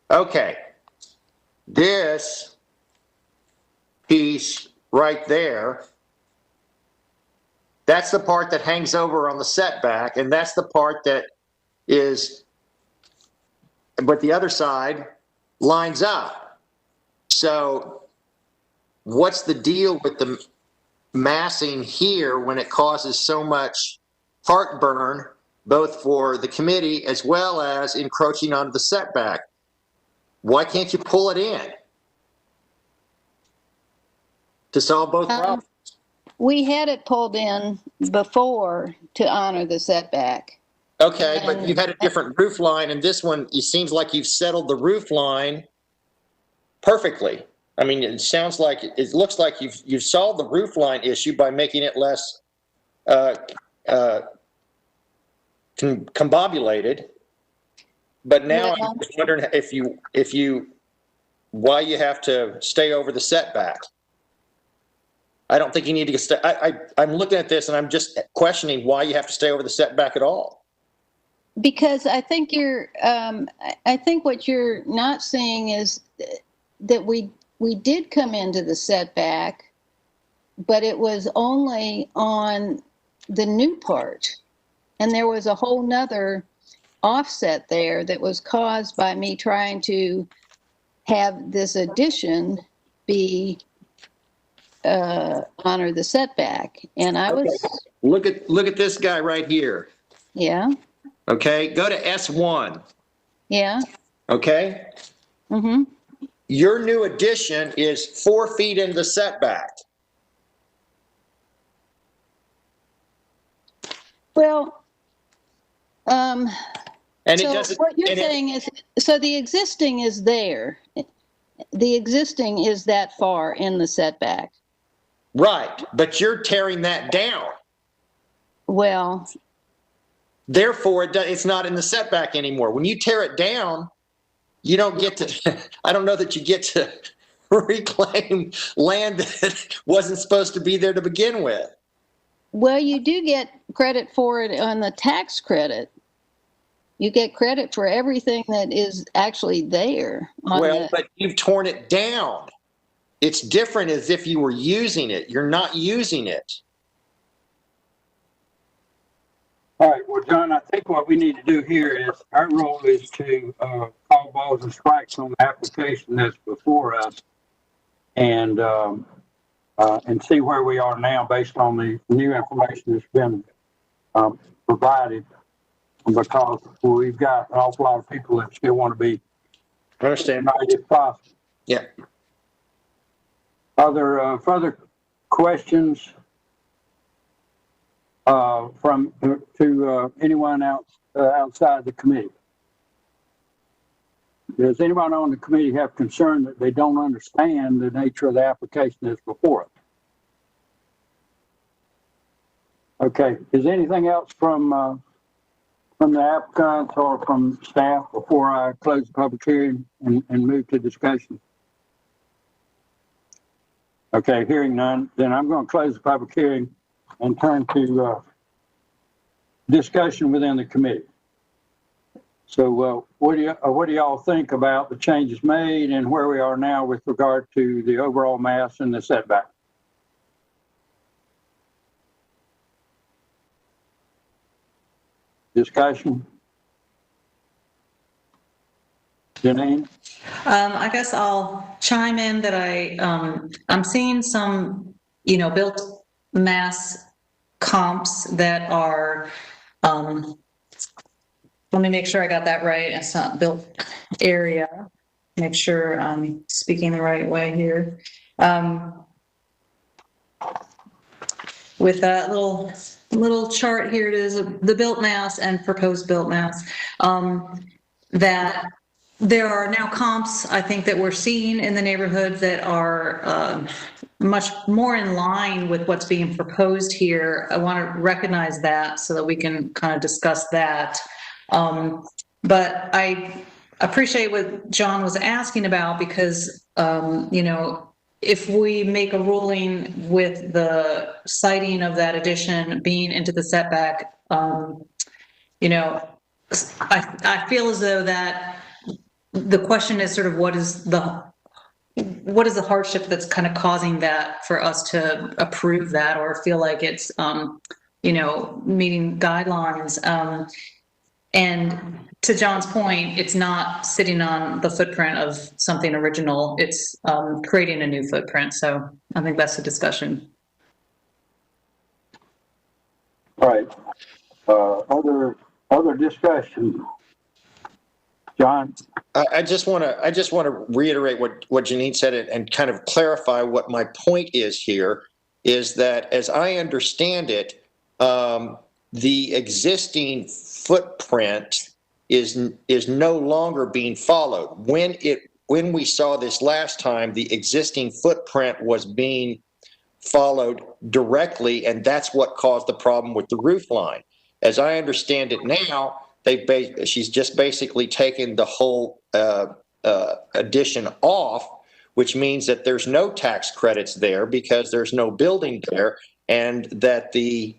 Okay. This piece right there, that's the part that hangs over on the setback, and that's the part that is, but the other side lines up. So what's the deal with the massing here when it causes so much heartburn, both for the committee as well as encroaching onto the setback? Why can't you pull it in to solve both problems? We had it pulled in before to honor the setback. Okay, but you've had a different roof line, and this one, it seems like you've settled the roof line perfectly. I mean, it sounds like, it looks like you've solved the roof line issue by making it less combobulated. But now I'm just wondering why you have to stay over the setback. I don't think you need to stay. I'm looking at this and I'm just questioning why you have to stay over the setback at all. Because I think I think what you're not seeing is that we did come into the setback, but it was only on the new part. And there was a whole nother offset there that was caused by me trying to have this addition be honor the setback. And I was look at this guy right here. Yeah. Okay, go to S1. Yeah. Okay. Mm-hmm. Your new addition is 4 feet into the setback. Well, and so it doesn't, what you're saying is, so the existing is there. The existing is that far in the setback. Right, but you're tearing that down. Well, therefore, it's not in the setback anymore. When you tear it down, you don't get to, I don't know that you get to reclaim land that wasn't supposed to be there to begin with. Well, you do get credit for it on the tax credit. You get credit for everything that is actually there. Well, but you've torn it down. It's different as if you were using it. You're not using it. All right, well, John, I think what we need to do here is, our role is to call balls and strikes on the application that's before us, and see where we are now based on the new information that's been provided, because we've got an awful lot of people that still want to be united if possible. Yeah. Are there further questions to anyone outside the committee? Does anyone on the committee have concern that they don't understand the nature of the application that's before us? Okay. Is anything else from the applicants or from staff before I close the public hearing and move to discussion? Okay, hearing none, then I'm going to close the public hearing and turn to discussion within the committee. So what do y'all think about the changes made and where we are now with regard to the overall mass and the setback? Discussion? Janine? I guess I'll chime in that I'm seeing some, built mass comps that are, let me make sure I got that right. It's not built area. Make sure I'm speaking the right way here. With that little chart here, it is the built mass and proposed built mass. That there are now comps, I think, that we're seeing in the neighborhood that are much more in line with what's being proposed here. I want to recognize that so that we can kind of discuss that. But I appreciate what John was asking about because, you know, if we make a ruling with the siting of that addition being into the setback, you know, I feel as though that the question is sort of what is the hardship that's kind of causing that for us to approve that or feel like it's, you know, meeting guidelines. And to John's point, it's not sitting on the footprint of something original. It's creating a new footprint. So I think that's the discussion. All right. Other discussion. John? I just want to reiterate what Janine said and kind of clarify what my point is here, is that as I understand it, the existing footprint is no longer being followed. When we saw this last time, the existing footprint was being followed directly, and that's what caused the problem with the roof line. As I understand it now, she's just basically taken the whole addition off, which means that there's no tax credits there because there's no building there, and that the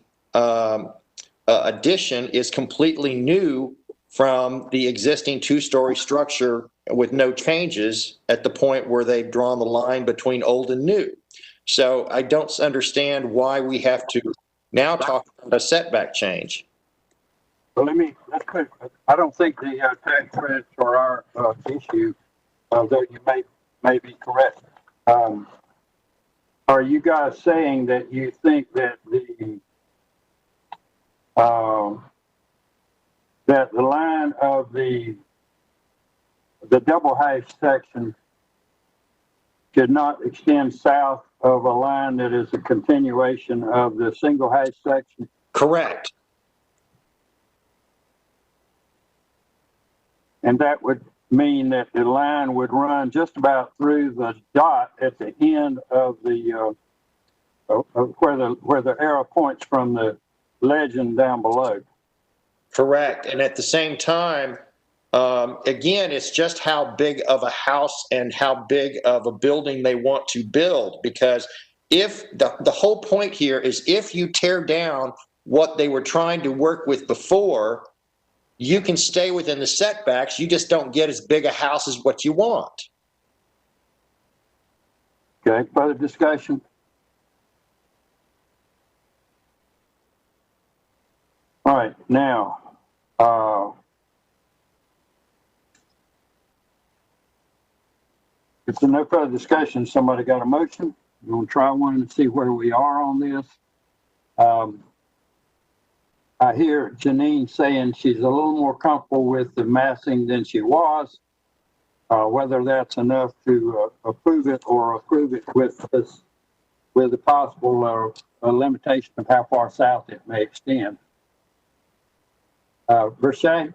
addition is completely new from the existing two-story structure with no changes at the point where they've drawn the line between old and new. So I don't understand why we have to now talk about a setback change. Well, let's put, I don't think the tax credits are our issue, though you may be correct. Are you guys saying that you think that the line of the double hash section should not extend south of a line that is a continuation of the single hash section? Correct. And that would mean that the line would run just about through the dot at the end of the where the arrow points from the legend down below. Correct. And at the same time, again, it's just how big of a house and how big of a building they want to build. Because if the whole point here is if you tear down what they were trying to work with before, you can stay within the setbacks. You just don't get as big a house as what you want. Okay, further discussion? All right, now, if there's no further discussion, somebody got a motion? You want to try one and see where we are on this? I hear Janine saying she's a little more comfortable with the massing than she was. Whether that's enough to approve it or approve it with the possible limitation of how far south it may extend. Verche?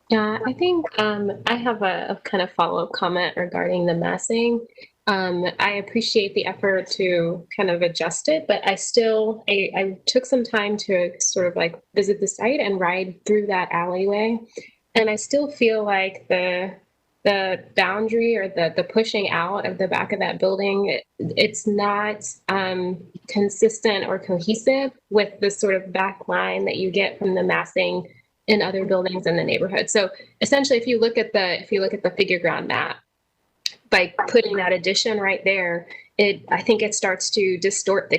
Yeah, I think I have a kind of follow-up comment regarding the massing. I appreciate the effort to kind of adjust it, but I took some time to sort of like visit the site and ride through that alleyway. And I still feel like the boundary or the pushing out of the back of that building, it's not consistent or cohesive with the sort of back line that you get from the massing in other buildings in the neighborhood. So essentially, if you look at the figure ground map, by putting that addition right there, I think it starts to distort the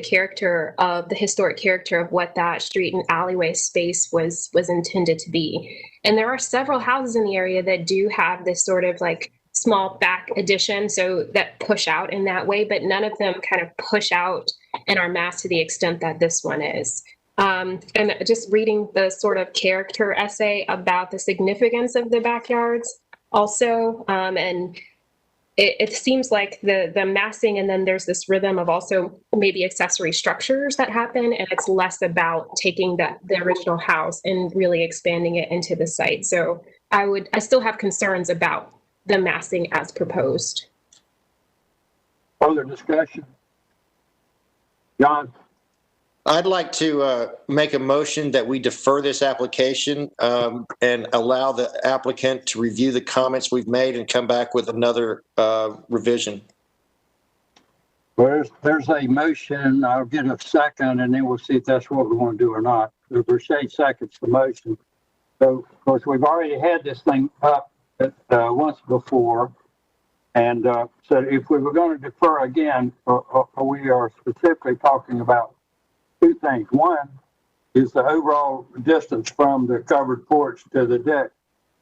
historic character of what that street and alleyway space was intended to be. And there are several houses in the area that do have this sort of like small back addition, so that push out in that way, but none of them kind of push out and are massed to the extent that this one is. And just reading the sort of character essay about the significance of the backyards also, and it seems like the massing, and then there's this rhythm of also maybe accessory structures that happen, and it's less about taking the original house and really expanding it into the site. So I still have concerns about the massing as proposed. Further discussion? John? I'd like to make a motion that we defer this application and allow the applicant to review the comments we've made and come back with another revision. Well, there's a motion. I'll get a second, and then we'll see if that's what we want to do or not. Verche seconds the motion. So, of course, we've already had this thing up once before. And so if we were going to defer again, we are specifically talking about two things. One is the overall distance from the covered porch to the deck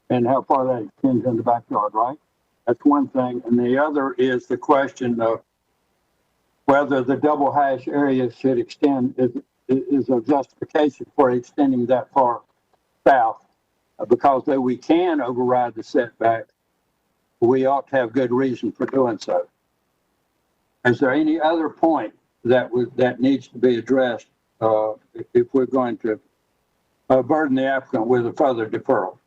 and how far that extends in the backyard, right? That's one thing. And the other is the question of whether the double hash area should extend is a justification for extending that far south, because though we can override the setback, we ought to have good reason for doing so. Is there any other point that needs to be addressed if we're going to burden the applicant with a further deferral?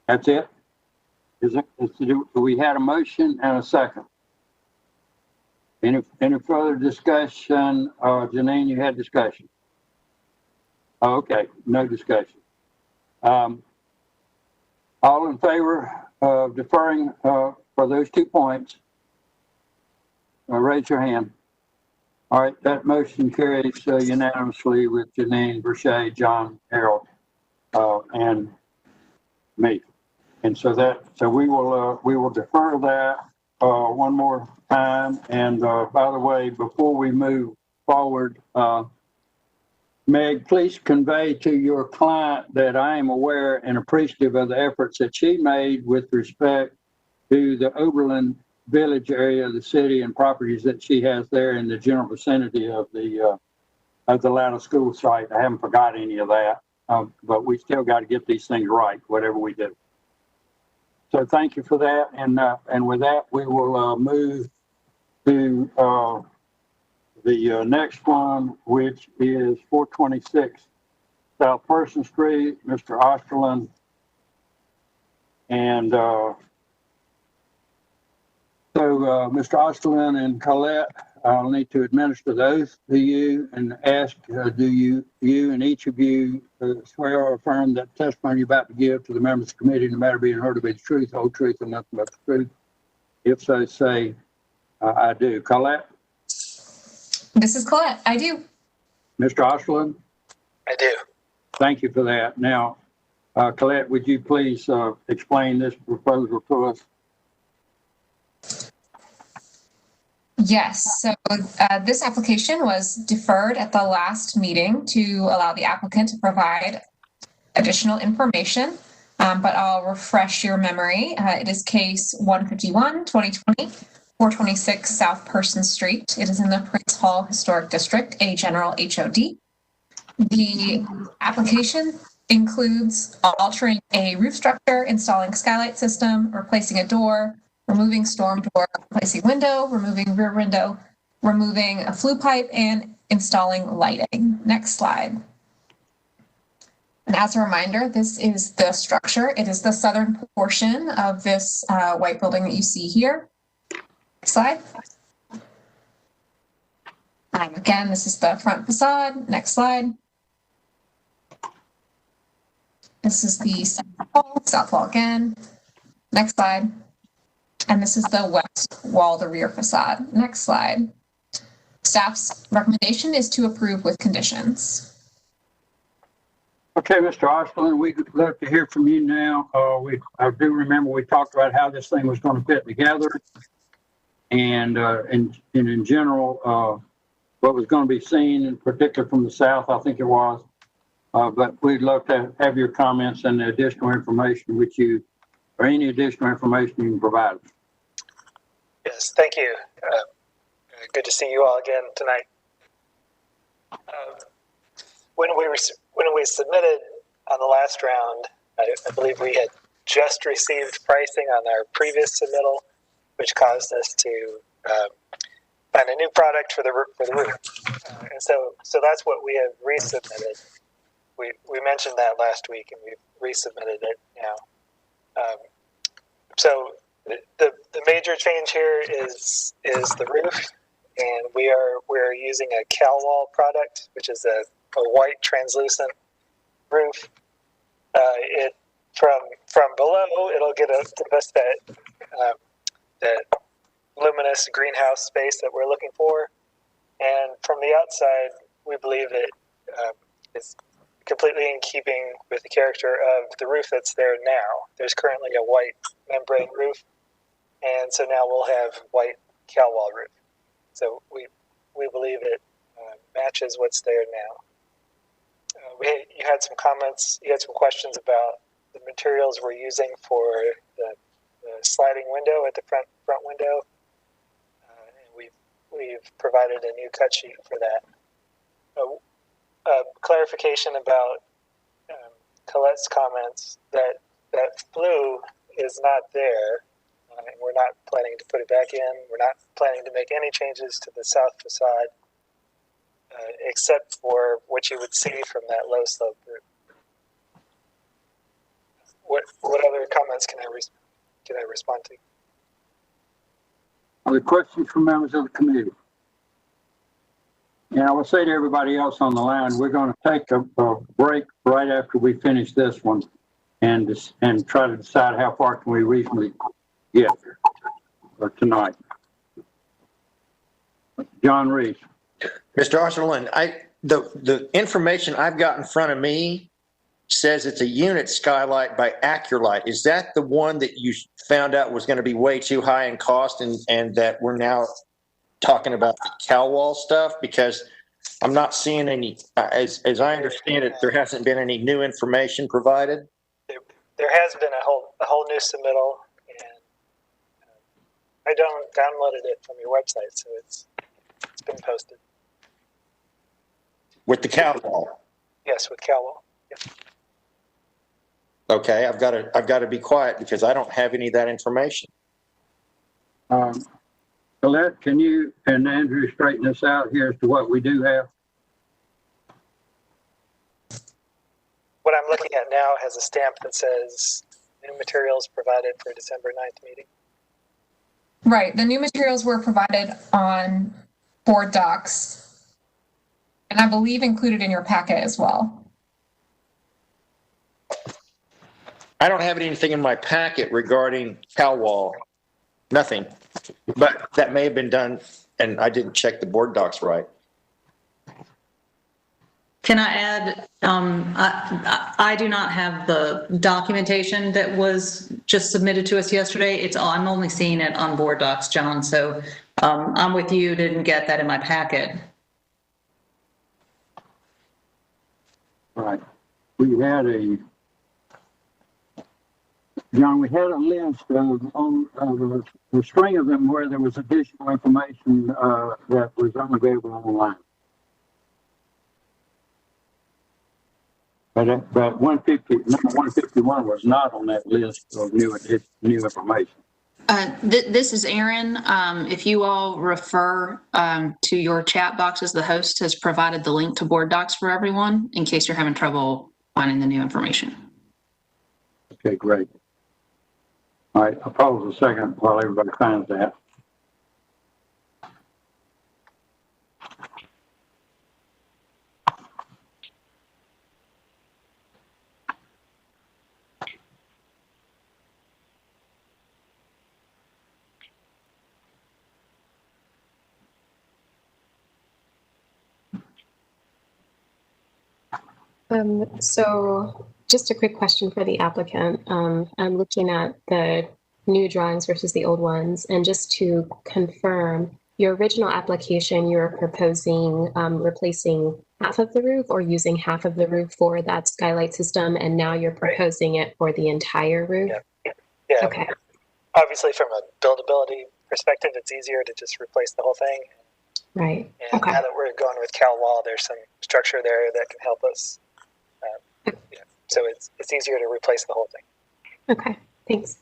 That's it? We had a motion and a second. Any further discussion? Janine, you had discussion. Oh, okay, no discussion. All in favor of deferring for those 2 points, raise your hand. All right, that motion carries unanimously with Janine, Verche, John, Harold, and me. And so we will defer that one more time. And by the way, before we move forward, Meg, please convey to your client that I am aware and appreciative of the efforts that she made with respect to the Oberlin Village area of the city and properties that she has there in the general vicinity of the Atlanta school site. I haven't forgot any of that, but we still got to get these things right, whatever we do. So thank you for that. And with that, we will move to the next one, which is 426 South Person Street, Mr. Osterlin. And Mr. Osterlin and Colette, I'll need to administer the oath to you and ask, do you and each of you swear or affirm that the testimony you're about to give to the members of the committee, no matter being heard to be the truth, whole truth, and nothing but the truth? If so, say, I do. Colette? This is Colette. I do. Mr. Osterlin? I do. Thank you for that. Now, Colette, would you please explain this proposal to us? Yes, so this application was deferred at the last meeting to allow the applicant to provide additional information, but I'll refresh your memory. It is case 151, 2020, 426 South Person Street. It is in the Prince Hall Historic District, a general HOD. The application includes altering a roof structure, installing skylight system, replacing a door, removing storm door, replacing window, removing rear window, removing a flue pipe, and installing lighting. Next slide. And as a reminder, this is the structure. It is the southern portion of this white building that you see here. Next slide. Again, this is the front facade. Next slide. This is the south wall again. Next slide. And this is the west wall, the rear facade. Next slide. Staff's recommendation is to approve with conditions. Okay, Mr. Osterlin, we'd love to hear from you now. I do remember we talked about how this thing was going to fit together, and in general, what was going to be seen, in particular from the south, I think it was. But we'd love to have your comments and the additional information or any additional information you can provide. Yes, thank you. Good to see you all again tonight. When we submitted on the last round, I believe we had just received pricing on our previous submittal, which caused us to find a new product for the roof. And so that's what we have resubmitted. we mentioned that last week, and we've resubmitted it now. So the major change here is the roof, and we're using a CalWall product, which is a white translucent roof. It from below, it'll give us that luminous greenhouse space that we're looking for, and from the outside, we believe it is completely in keeping with the character of the roof that's there now. There's currently a white membrane roof, and so now we'll have white CalWall roof. So we believe it matches what's there now. You had some comments, you had some questions about the materials we're using for the sliding window at the front window. And we've provided a new cut sheet for that. Clarification about Colette's comments that flue is not there. And we're not planning to put it back in. We're not planning to make any changes to the south facade, except for what you would see from that low slope roof. What other comments can I respond to? Other questions from members of the committee? And I will say to everybody else on the line, we're going to take a break right after we finish this one and try to decide how far can we reasonably get tonight. John Reese. Mr. Arthurland, the information I've got in front of me says it's a unit skylight by Accurite. Is that the one that you found out was going to be way too high in cost and that we're now talking about the CalWall stuff? Because I'm not seeing any, as I understand it, there hasn't been any new information provided. There has been a whole new submittal, and I downloaded it from your website, so it's been posted. With the CalWall? Yes, with CalWall. Yes. Okay, I've got to be quiet because I don't have any of that information. Colette, can you and Andrew straighten us out here as to what we do have? What I'm looking at now has a stamp that says new materials provided for December 9th meeting. Right. The new materials were provided on board docs, and I believe included in your packet as well. I don't have anything in my packet regarding CalWall. Nothing. But that may have been done, and I didn't check the board docs right. Can I add, I do not have the documentation that was just submitted to us yesterday. I'm only seeing it on board docs, John. So I'm with you, didn't get that in my packet. Right. We had John, we had a list of a string of them where there was additional information that was only available online. But 151 was not on that list of new information. This is Aaron. If you all refer to your chat boxes, the host has provided the link to board docs for everyone in case you're having trouble finding the new information. Okay, great. All right, I'll pause a second while everybody finds that. So just a quick question for the applicant. I'm looking at the new drawings versus the old ones, and just to confirm, your original application, you're proposing replacing half of the roof or using half of the roof for that skylight system, and now you're proposing it for the entire roof? Yeah. Okay. Obviously, from a buildability perspective, it's easier to just replace the whole thing. Right. And now that we're going with CalWall, there's some structure there that can help us. So it's easier to replace the whole thing. Okay, thanks.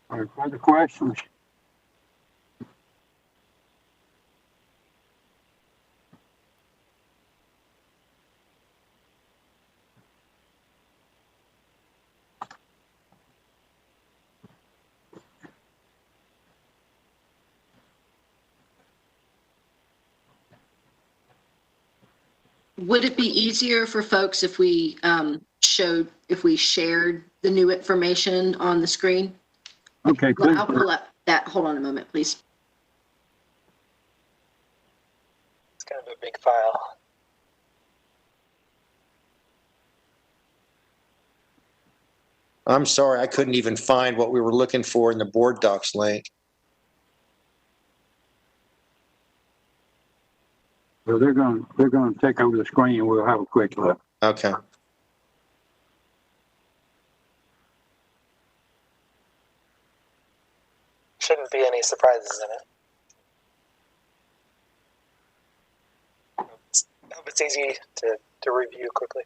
All right, further questions? Would it be easier for folks if we shared the new information on the screen? Okay, Well, please. I'll pull up that. Hold on a moment, please. It's kind of a big file. I'm sorry, I couldn't even find what we were looking for in the board docs link. Well, they're going to take over the screen and we'll have a quick look. Okay. Shouldn't be any surprises in it. I hope it's easy to review quickly.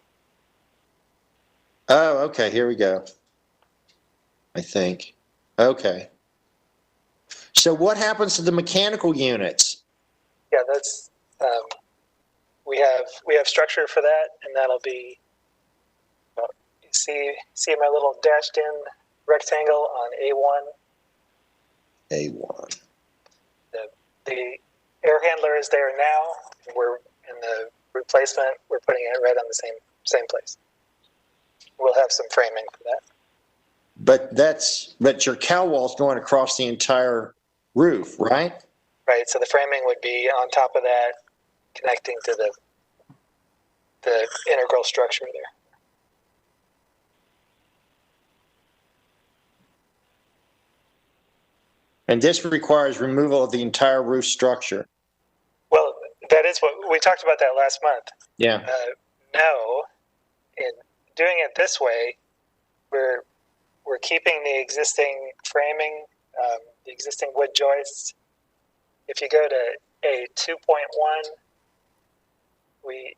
Oh, okay, here we go. I think. Okay. So what happens to the mechanical units? Yeah, that's we have structure for that, and that'll be you see my little dashed in rectangle on A1. A1. The air handler is there now. We're in the replacement. We're putting it right on the same place. We'll have some framing for that. But your cow wall's going across the entire roof, right? Right. So the framing would be on top of that, connecting to the integral structure there. And this requires removal of the entire roof structure. Well, that is what we talked about that last month. Yeah. No, in doing it this way, we're keeping the existing framing, the existing wood joists. If you go to a 2.1, we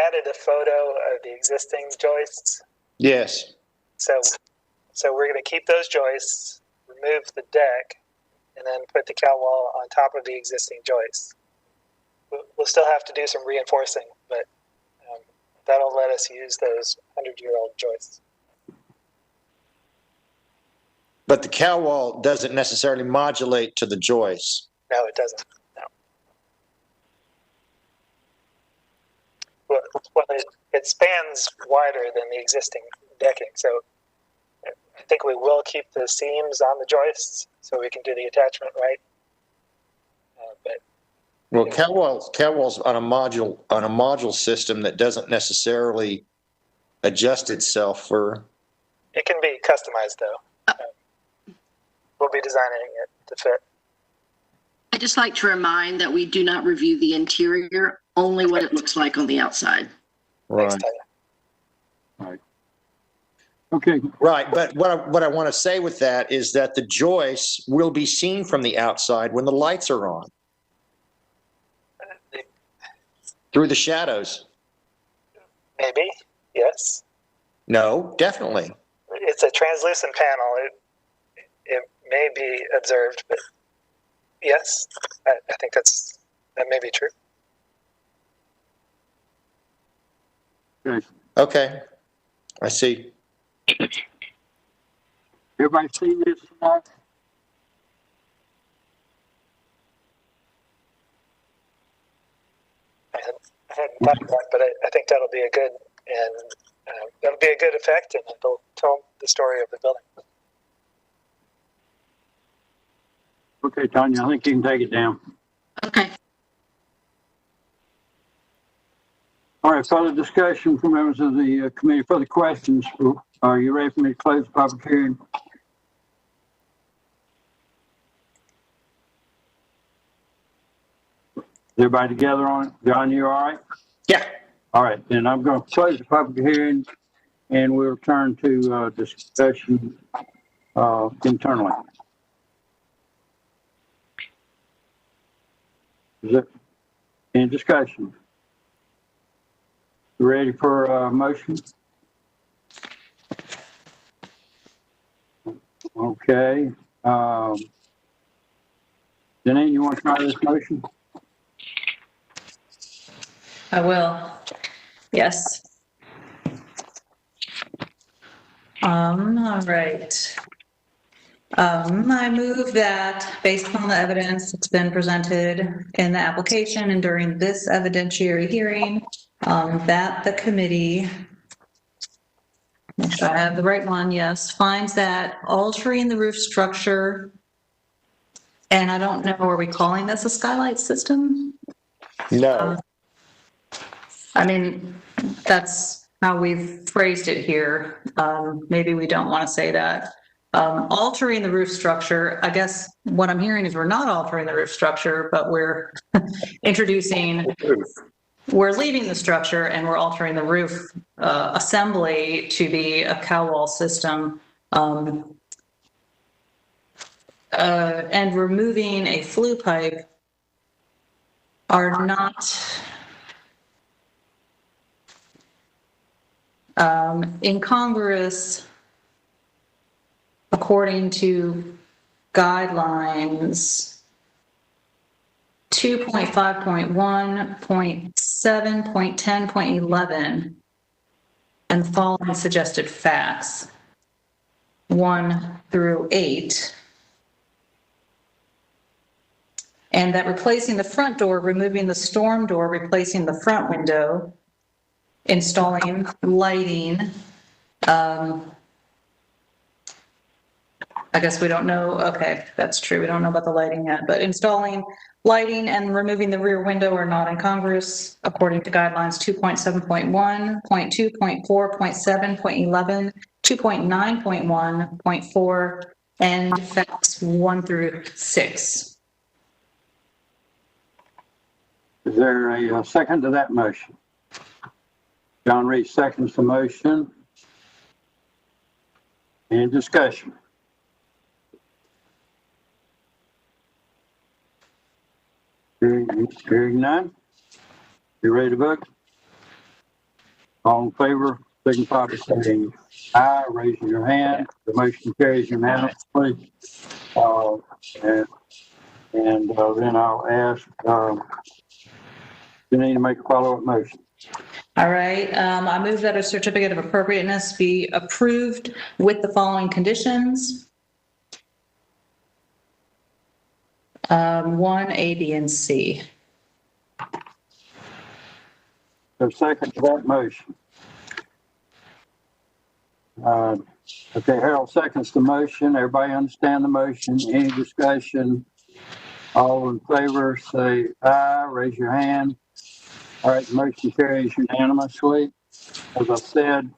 added a photo of the existing joists. Yes. So we're going to keep those joists, remove the deck, and then put the cow wall on top of the existing joists. We'll still have to do some reinforcing, but that'll let us use those 100-year-old joists. But the cow wall doesn't necessarily modulate to the joists. No, it doesn't. No. Well, it spans wider than the existing decking, so I think we will keep the seams on the joists so we can do the attachment right. Well, cow walls on a module system that doesn't necessarily adjust itself for. It can be customized though. We'll be designing it to fit. I'd just like to remind that we do not review the interior, only what it looks like on the outside. Right. Right. Okay. Right, but what I want to say with that is that the joists will be seen from the outside when the lights are on. Through the shadows. Maybe, yes. No, definitely. It's a translucent panel. It may be observed, but yes, I think that may be true. Okay, I see. Everybody seen this tonight? I hadn't thought of that, but I think that'll be a good effect, and it'll tell the story of the building. Okay, Tanya, I think you can take it down. Okay. All right, further discussion from members of the committee. Further questions? Are you ready for me to close the public hearing? Is everybody together on it? John, you all right? Yeah. All right, then I'm going to close the public hearing and we'll turn to discussion internally. Is there any discussion? You ready for a motion? Okay. Janine, you want to try this motion? I will. Yes. All right. I move that based on the evidence that's been presented in the application and during this evidentiary hearing, that the committee, make sure I have the right one, yes, finds that altering the roof structure, and I don't know, are we calling this a skylight system? No. I mean, that's how we've phrased it here. Maybe we don't want to say that. Altering the roof structure, I guess what I'm hearing is we're not altering the roof structure, but we're we're leaving the structure and we're altering the roof assembly to be a cow wall system. And removing a flue pipe are not incongruous according to guidelines 2.5.1, 0.7, 0.10, 0.11, and the following suggested facts 1 through 8. And that replacing the front door, removing the storm door, replacing the front window, installing lighting. I guess we don't know. Okay, that's true. We don't know about the lighting yet, but installing lighting and removing the rear window are not incongruous according to guidelines 2.7.1, 0.2, 0.4, 0.7, 0.11, 2.9.1, 0.4, and facts 1 through 6. Is there a second to that motion? John Reed seconds the motion. Any discussion? Hearing none. You ready to vote? All in favor, signify by saying aye, raising your hand. The motion carries unanimously. And then I'll ask Janine to make a follow-up motion. All right, I move that a certificate of appropriateness be approved with the following conditions. 1, A, B, and C. So second to that motion. Okay, Harold seconds the motion. Everybody understand the motion? Any discussion? All in favor, say aye, raise your hand. All right, the motion carries unanimously. As I said,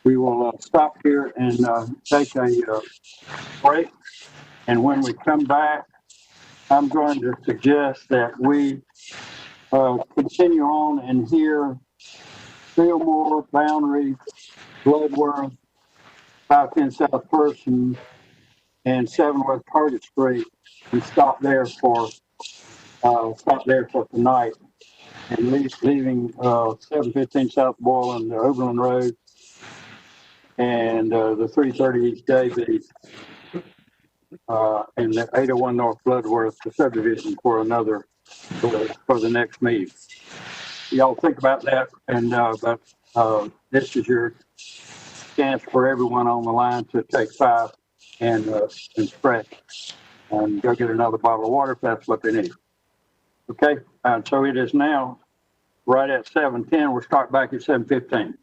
we will stop here and take a break. And when we come back, I'm going to suggest that we continue on and hear Fillmore, Boundary, Bloodworth, 510 South Person, and 7 West Carter Street, and stop there for tonight, and leaving 715 South Boyle and the Overland Road, and the 330 East Davy, and the 801 North Bloodworth, the subdivision for the next meeting. Y'all think about that, and this is your chance for everyone on the line to take 5 and stretch and go get another bottle of water if that's what they need. Okay, so it is now right at 7:10. We'll start back at 7:15.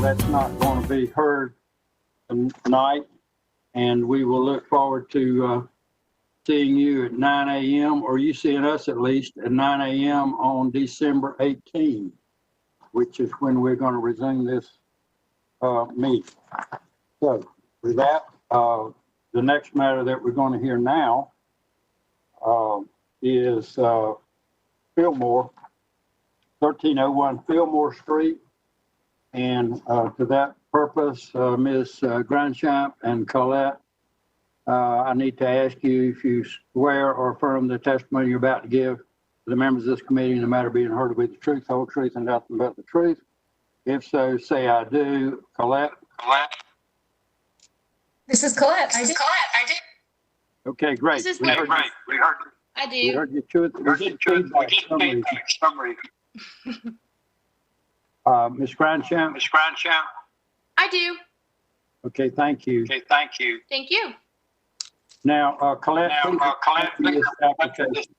that's not going to be heard tonight. And we will look forward to seeing you at 9 a.m. or you seeing us at least at 9 a.m. on December 18, which is when we're going to resume this meeting. So with that, the next matter that we're going to hear now is Fillmore, 1301 Fillmore Street. And to that purpose, Ms. Grandchamp and Colette, I need to ask you if you swear or affirm the testimony you're about to give to the members of this committee in the matter being heard will be the truth, whole truth, and nothing but the truth. If so, say I do. Colette? This is Colette. I do. Okay, great. This is We heard great. I We do. heard your truth. We did feedback for some reason. Ms. Grandchamp? I do. Okay, thank you. Thank you. Now, Colette, please explain this application.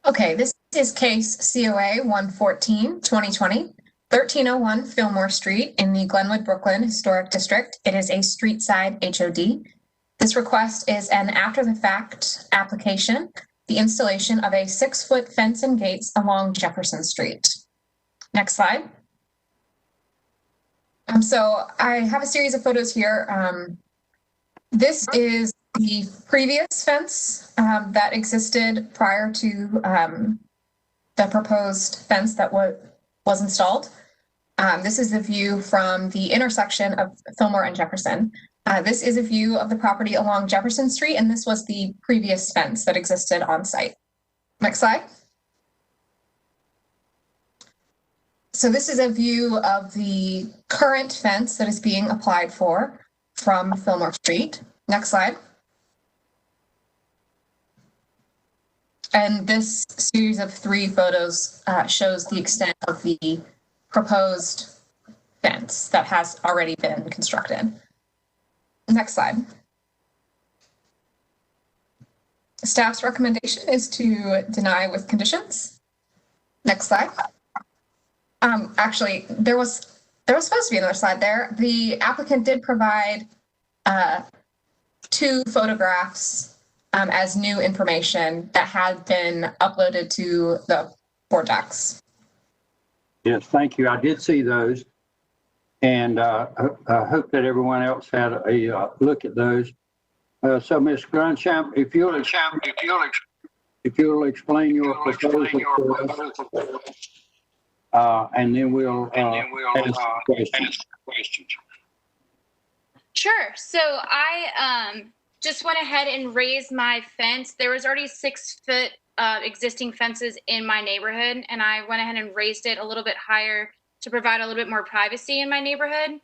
Okay, this is case COA 114-2020, 1301 Fillmore Street in the Glenwood, Brooklyn Historic District. It is a street side HOD. This request is an after-the-fact application, the installation of a 6-foot fence and gates along Jefferson Street. Next slide. So I have a series of photos here. This is the previous fence that existed prior to the proposed fence that was installed. This is the view from the intersection of Fillmore and Jefferson. This is a view of the property along Jefferson Street, and this was the previous fence that existed on site. Next slide. So this is a view of the current fence that is being applied for from Fillmore Street. Next slide. And this series of 3 photos shows the extent of the proposed fence that has already been constructed. Next slide. Staff's recommendation is to deny with conditions. Next slide. Actually, there was supposed to be another slide there. The applicant did provide 2 photographs as new information that had been uploaded to the board docs. Yes, thank you. I did see those. And I hope that everyone else had a look at those. So, Ms. Grandchamp, if you'll explain your proposal to us, and then we'll ask questions. Sure. So I just went ahead and raised my fence. There was already 6-foot existing fences in my neighborhood, and I went ahead and raised it a little bit higher to provide a little bit more privacy in my neighborhood.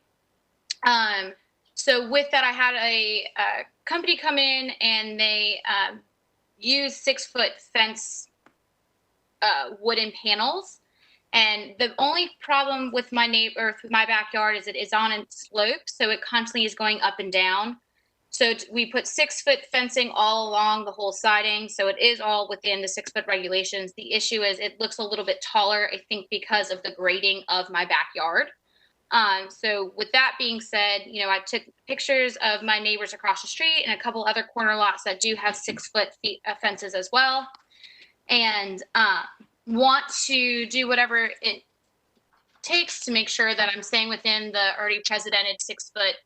So with that, I had a company come in and they used 6-foot fence wooden panels. And the only problem with my backyard is it is on a slope, so it constantly is going up and down. So we put 6-foot fencing all along the whole siding, so it is all within the 6-foot regulations. The issue is it looks a little bit taller, I think, because of the grading of my backyard. So with that being said, I took pictures of my neighbors across the street and a couple other corner lots that do have 6-foot fences as well, and want to do whatever it takes to make sure that I'm staying within the already precedented 6-foot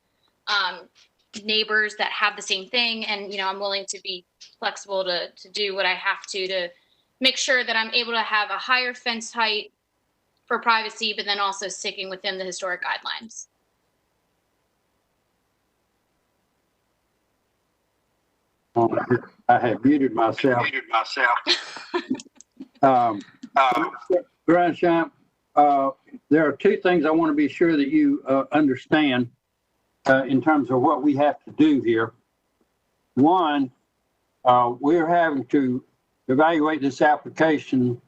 neighbors that have the same thing. And, I'm willing to be flexible to do what I have to make sure that I'm able to have a higher fence height for privacy, but then also sticking within the historic guidelines. I have muted myself. Grandchamp, there are 2 things I want to be sure that you understand in terms of what we have to do here. One, we're having to evaluate this application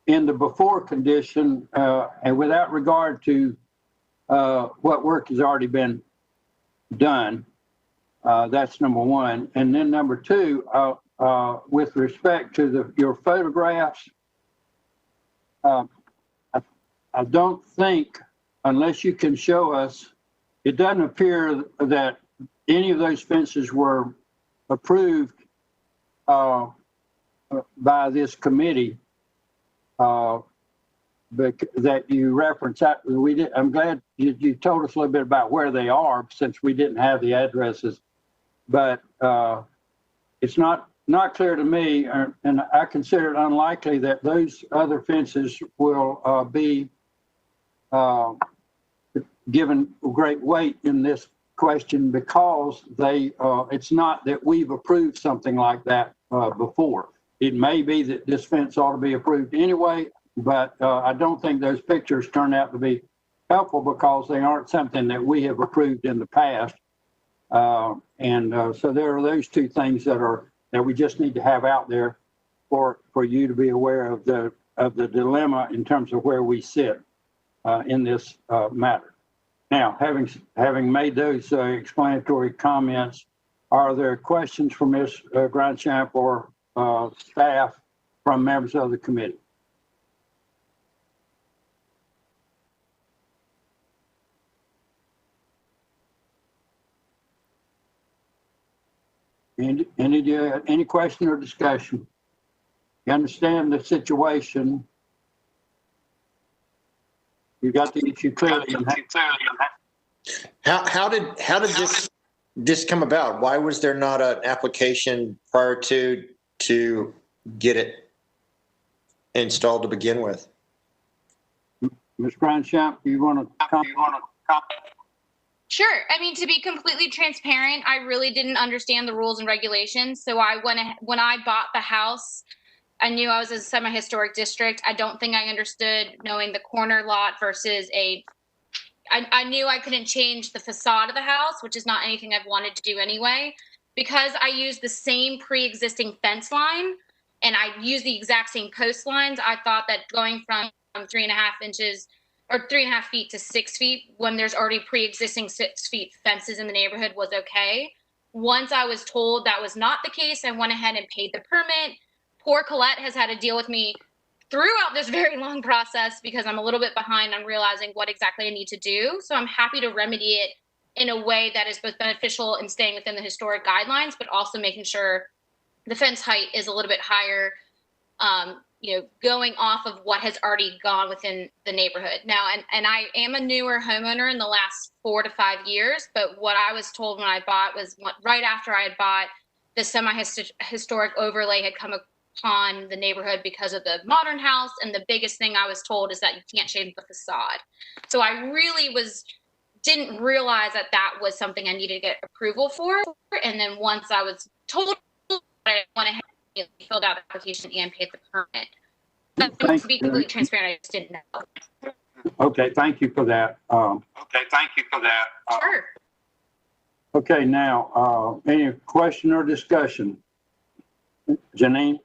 in the before condition, and without regard to what work has already been done. That's number one. And then number two, with respect to your photographs, I don't think, unless you can show us, it doesn't appear that any of those fences were approved by this committee that you reference. I'm glad you told us a little bit about where they are, since we didn't have the addresses. But it's not clear to me, and I consider it unlikely that those other fences will be given great weight in this question, because it's not that we've approved something like that before. It may be that this fence ought to be approved anyway, but I don't think those pictures turn out to be helpful, because they aren't something that we have approved in the past. So there are those two things that we just need to have out there for you to be aware of the dilemma in terms of where we sit in this matter. Now, having made those explanatory comments, are there questions for Ms. Grandchamp or staff from members of the committee? Any question or discussion? You understand the situation? You got the issue clearly. How did this come about? Why was there not an application prior to get it installed to begin with? Ms. Grandchamp, do you want to comment? Sure. I mean, to be completely transparent, I really didn't understand the rules and regulations. So when I bought the house, I knew I was in a semi-historic district. I don't think I understood knowing the corner lot versus I knew I couldn't change the facade of the house, which is not anything I've wanted to do anyway. Because I used the same pre-existing fence line and I used the exact same post lines, I thought that going from 3.5 inches or 3.5 feet to 6 feet when there's already pre-existing 6 feet fences in the neighborhood was okay. Once I was told that was not the case, I went ahead and paid the permit. Poor Colette has had to deal with me throughout this very long process because I'm a little bit behind on realizing what exactly I need to do. So I'm happy to remedy it in a way that is both beneficial in staying within the historic guidelines, but also making sure the fence height is a little bit higher, going off of what has already gone within the neighborhood. Now, and I am a newer homeowner in the last 4 to 5 years, but what I was told when I bought was right after I had bought, the semi-historic overlay had come upon the neighborhood because of the modern house. And the biggest thing I was told is that you can't change the facade. So I really didn't realize that was something I needed to get approval for. And then once I was told, I went ahead and filled out the application and paid the permit. To be completely transparent, I just didn't know. Okay, thank you for that. Sure. Okay, now, any question or discussion? Janine?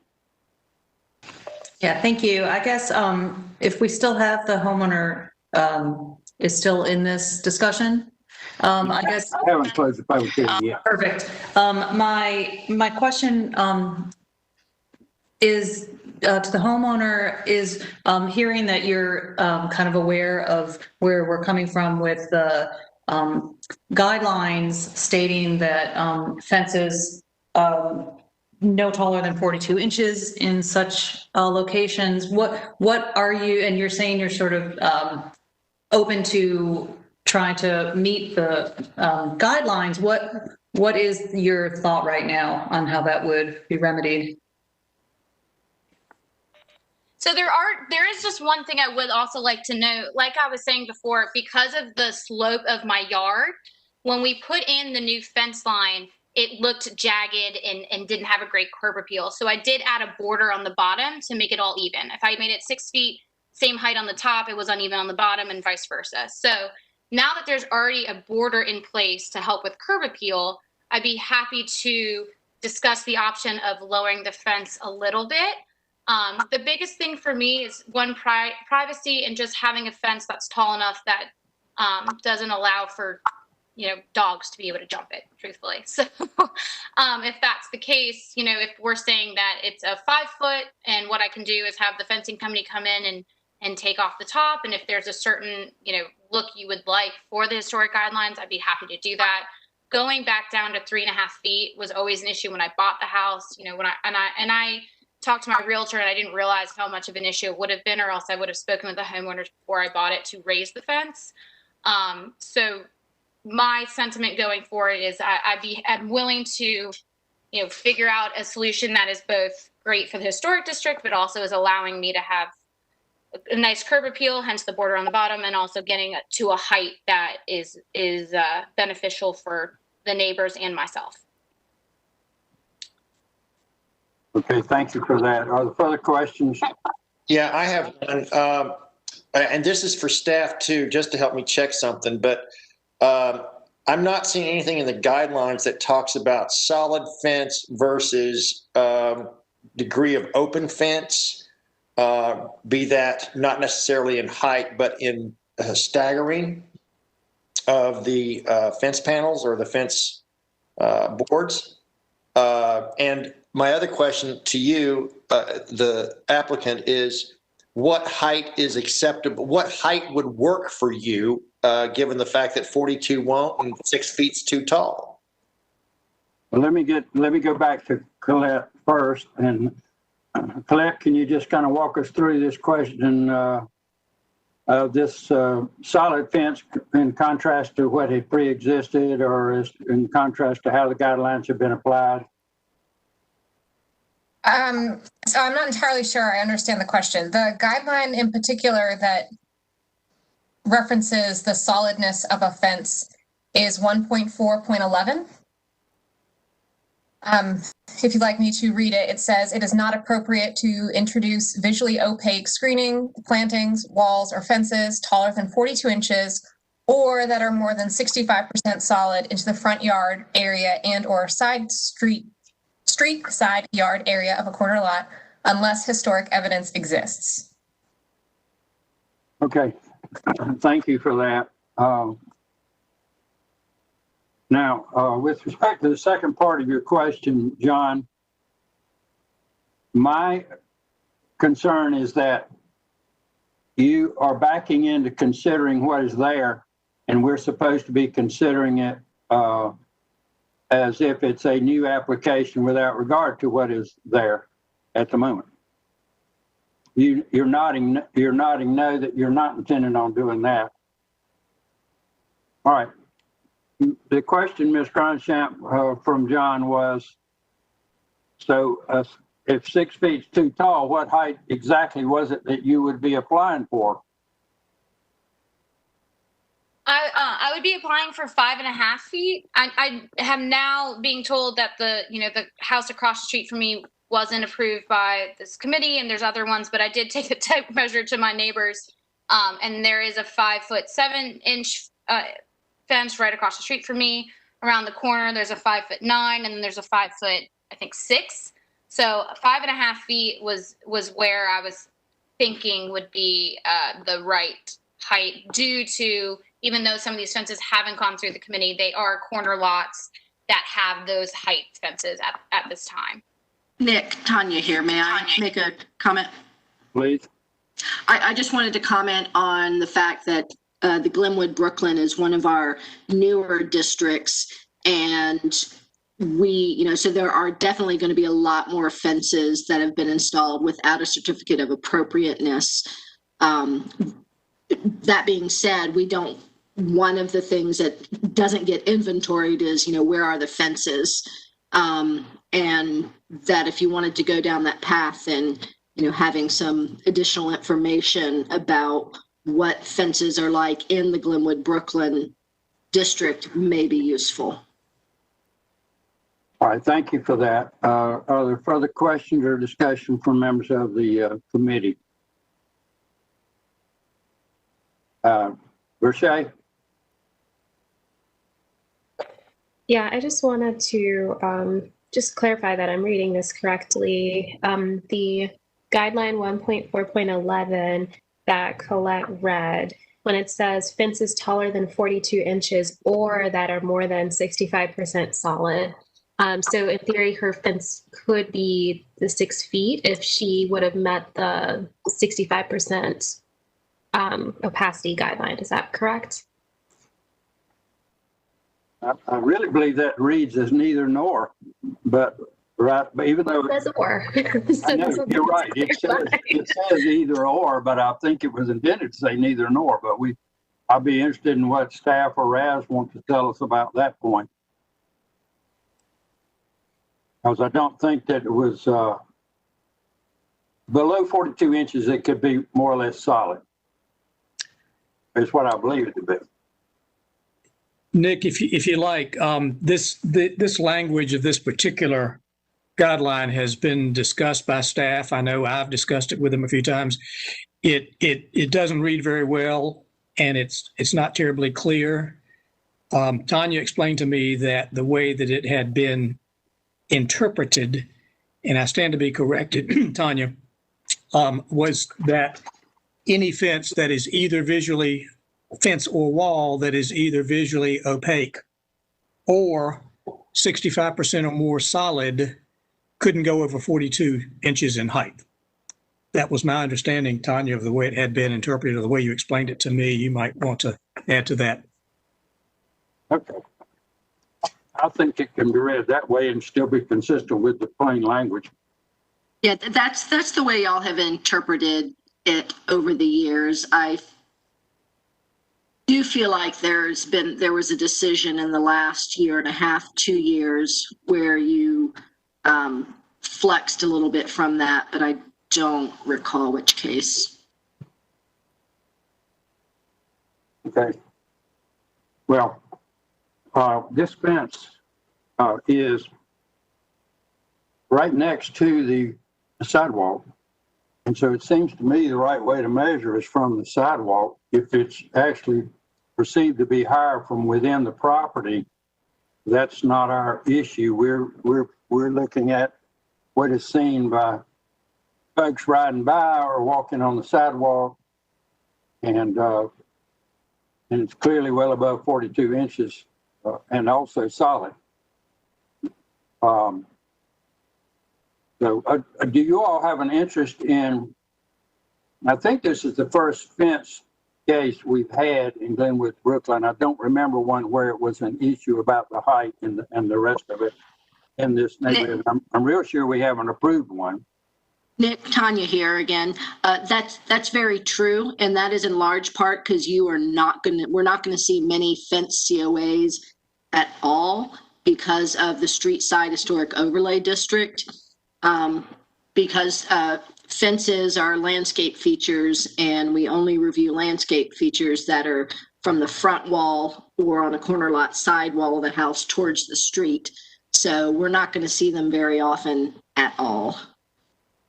Yeah, thank you. I guess if we still have the homeowner is still in this discussion, I guess. I haven't closed the public hearing yet. Perfect. My question is to the homeowner is hearing that you're kind of aware of where we're coming from with the guidelines stating that fences no taller than 42 inches in such locations. What are you, and you're saying you're sort of open to trying to meet the guidelines. What is your thought right now on how that would be remedied? So there is just one thing I would also like to note, like I was saying before, because of the slope of my yard, when we put in the new fence line, it looked jagged and didn't have a great curb appeal. So I did add a border on the bottom to make it all even. If I made it 6 feet, same height on the top, it was uneven on the bottom and vice versa. So now that there's already a border in place to help with curb appeal, I'd be happy to discuss the option of lowering the fence a little bit. The biggest thing for me is one, privacy, and just having a fence that's tall enough that doesn't allow for, dogs to be able to jump it, truthfully. So if that's the case, if we're saying that it's a 5 foot, and what I can do is have the fencing company come in and take off the top. And if there's a certain, look you would like for the historic guidelines, I'd be happy to do that. Going back down to 3.5 feet was always an issue when I bought the house, when I talked to my realtor, and I didn't realize how much of an issue it would have been, or else I would have spoken with the homeowners before I bought it to raise the fence. So my sentiment going forward is I'm willing to, figure out a solution that is both great for the historic district, but also is allowing me to have a nice curb appeal, hence the border on the bottom, and also getting to a height that is beneficial for the neighbors and myself. Okay, thank you for that. Are there further questions? Yeah, I have one. And this is for staff too, just to help me check something, but I'm not seeing anything in the guidelines that talks about solid fence versus degree of open fence, be that not necessarily in height, but in staggering of the fence panels or the fence boards. And my other question to you, the applicant, is what height is acceptable? What height would work for you, given the fact that 42 won't and 6 feet's too tall? Well, let me go back to Colette first. And Colette, can you just kind of walk us through this question of this solid fence in contrast to what had pre-existed, or is in contrast to how the guidelines have been applied? So I'm not entirely sure I understand the question. The guideline in particular that references the solidness of a fence is 1.4.11. If you'd like me to read it, it says it is not appropriate to introduce visually opaque screening, plantings, walls, or fences taller than 42 inches or that are more than 65% solid into the front yard area and or street side yard area of a corner lot unless historic evidence exists. Okay, thank you for that. Now, with respect to the second part of your question, John, my concern is that you are backing into considering what is there, and we're supposed to be considering it as if it's a new application without regard to what is there at the moment. You're nodding no, that you're not intending on doing that. All right. The question, Ms. Gronshamp, from John was, so if 6 feet's too tall, what height exactly was it that you would be applying for? I would be applying for 5.5 feet. I am now being told that the house across the street from me wasn't approved by this committee, and there's other ones, but I did take the tape measure to my neighbors, and there is a 5'7" fence right across the street from me. Around the corner, there's a 5'9", and then there's a 5 foot, I think 6. So 5.5 feet was where I was thinking would be the right height, due to, even though some of these fences haven't gone through the committee, they are corner lots that have those height fences at this time. Nick, Tanya here. May I make a comment? Please. I just wanted to comment on the fact that the Glenwood Brooklyn is one of our newer districts, and so there are definitely going to be a lot more fences that have been installed without a certificate of appropriateness. That being said, one of the things that doesn't get inventoried is, where are the fences? And that if you wanted to go down that path, then, having some additional information about what fences are like in the Glenwood Brooklyn district may be useful. All right, thank you for that. Are there further questions or discussion from members of the committee? Verche? Yeah, I just wanted to just clarify that I'm reading this correctly. The guideline 1.4.11 that Colette read, when it says fences taller than 42 inches or that are more than 65% solid. So in theory, her fence could be the 6 feet if she would have met the 65% opacity guideline. Is that correct? I really believe that reads as neither nor, but even though it says or. I know, you're right. It says either or, but I think it was intended to say neither nor. But I'll be interested in what staff or Raz want to tell us about that point. Because I don't think that it was below 42 inches, it could be more or less solid. It's what I believe it to be. Nick, if you like, this language of this particular guideline has been discussed by staff. I know I've discussed it with them a few times. It doesn't read very well, and it's not terribly clear. Tanya explained to me that the way that it had been interpreted, and I stand to be corrected, Tanya, was that any fence that is either visually fence or wall that is either visually opaque or 65% or more solid couldn't go over 42 inches in height. That was my understanding, Tanya, of the way it had been interpreted, or the way you explained it to me. You might want to add to that. Okay. I think it can be read that way and still be consistent with the plain language. Yeah, that's the way y'all have interpreted it over the years. I do feel like there was a decision in the last year and a half, 2 years, where you flexed a little bit from that, but I don't recall which case. Okay. Well, this fence is right next to the sidewalk. And so it seems to me the right way to measure is from the sidewalk. If it's actually perceived to be higher from within the property, that's not our issue. We're looking at what is seen by folks riding by or walking on the sidewalk, and it's clearly well above 42 inches and also solid. So do you all have an interest in, I think this is the first fence case we've had in Glenwood, Brooklyn. I don't remember one where it was an issue about the height and the rest of it in this neighborhood. I'm real sure we haven't approved one. Nick, Tanya here again. That's very true, and that is in large part because we're not going to see many fence COAs at all because of the street side historic overlay district. Because fences are landscape features, and we only review landscape features that are from the front wall or on a corner lot side wall of the house towards the street. So we're not going to see them very often at all.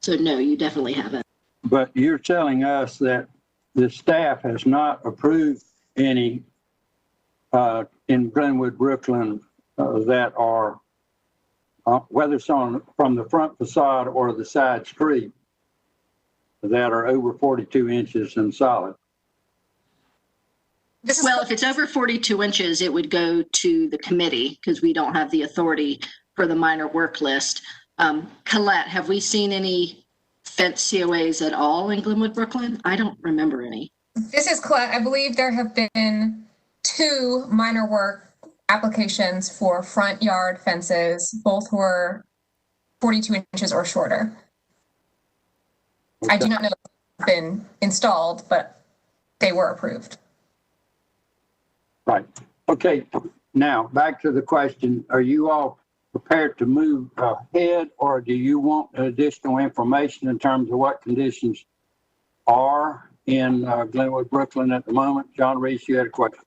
So no, you definitely haven't. But you're telling us that the staff has not approved any in Glenwood, Brooklyn that are whether it's from the front facade or the side street, that are over 42 inches and solid. Well, if it's over 42 inches, it would go to the committee because we don't have the authority for the minor work list. Colette, have we seen any fence COAs at all in Glenwood, Brooklyn? I don't remember any. This is Colette. I believe there have been 2 minor work applications for front yard fences. Both were 42 inches or shorter. Okay. I do not know if they've been installed, but they were approved. Right. Okay. Now back to the question. Are you all prepared to move ahead, or do you want additional information in terms of what conditions are in Glenwood, Brooklyn at the moment? John Reese, you had a question.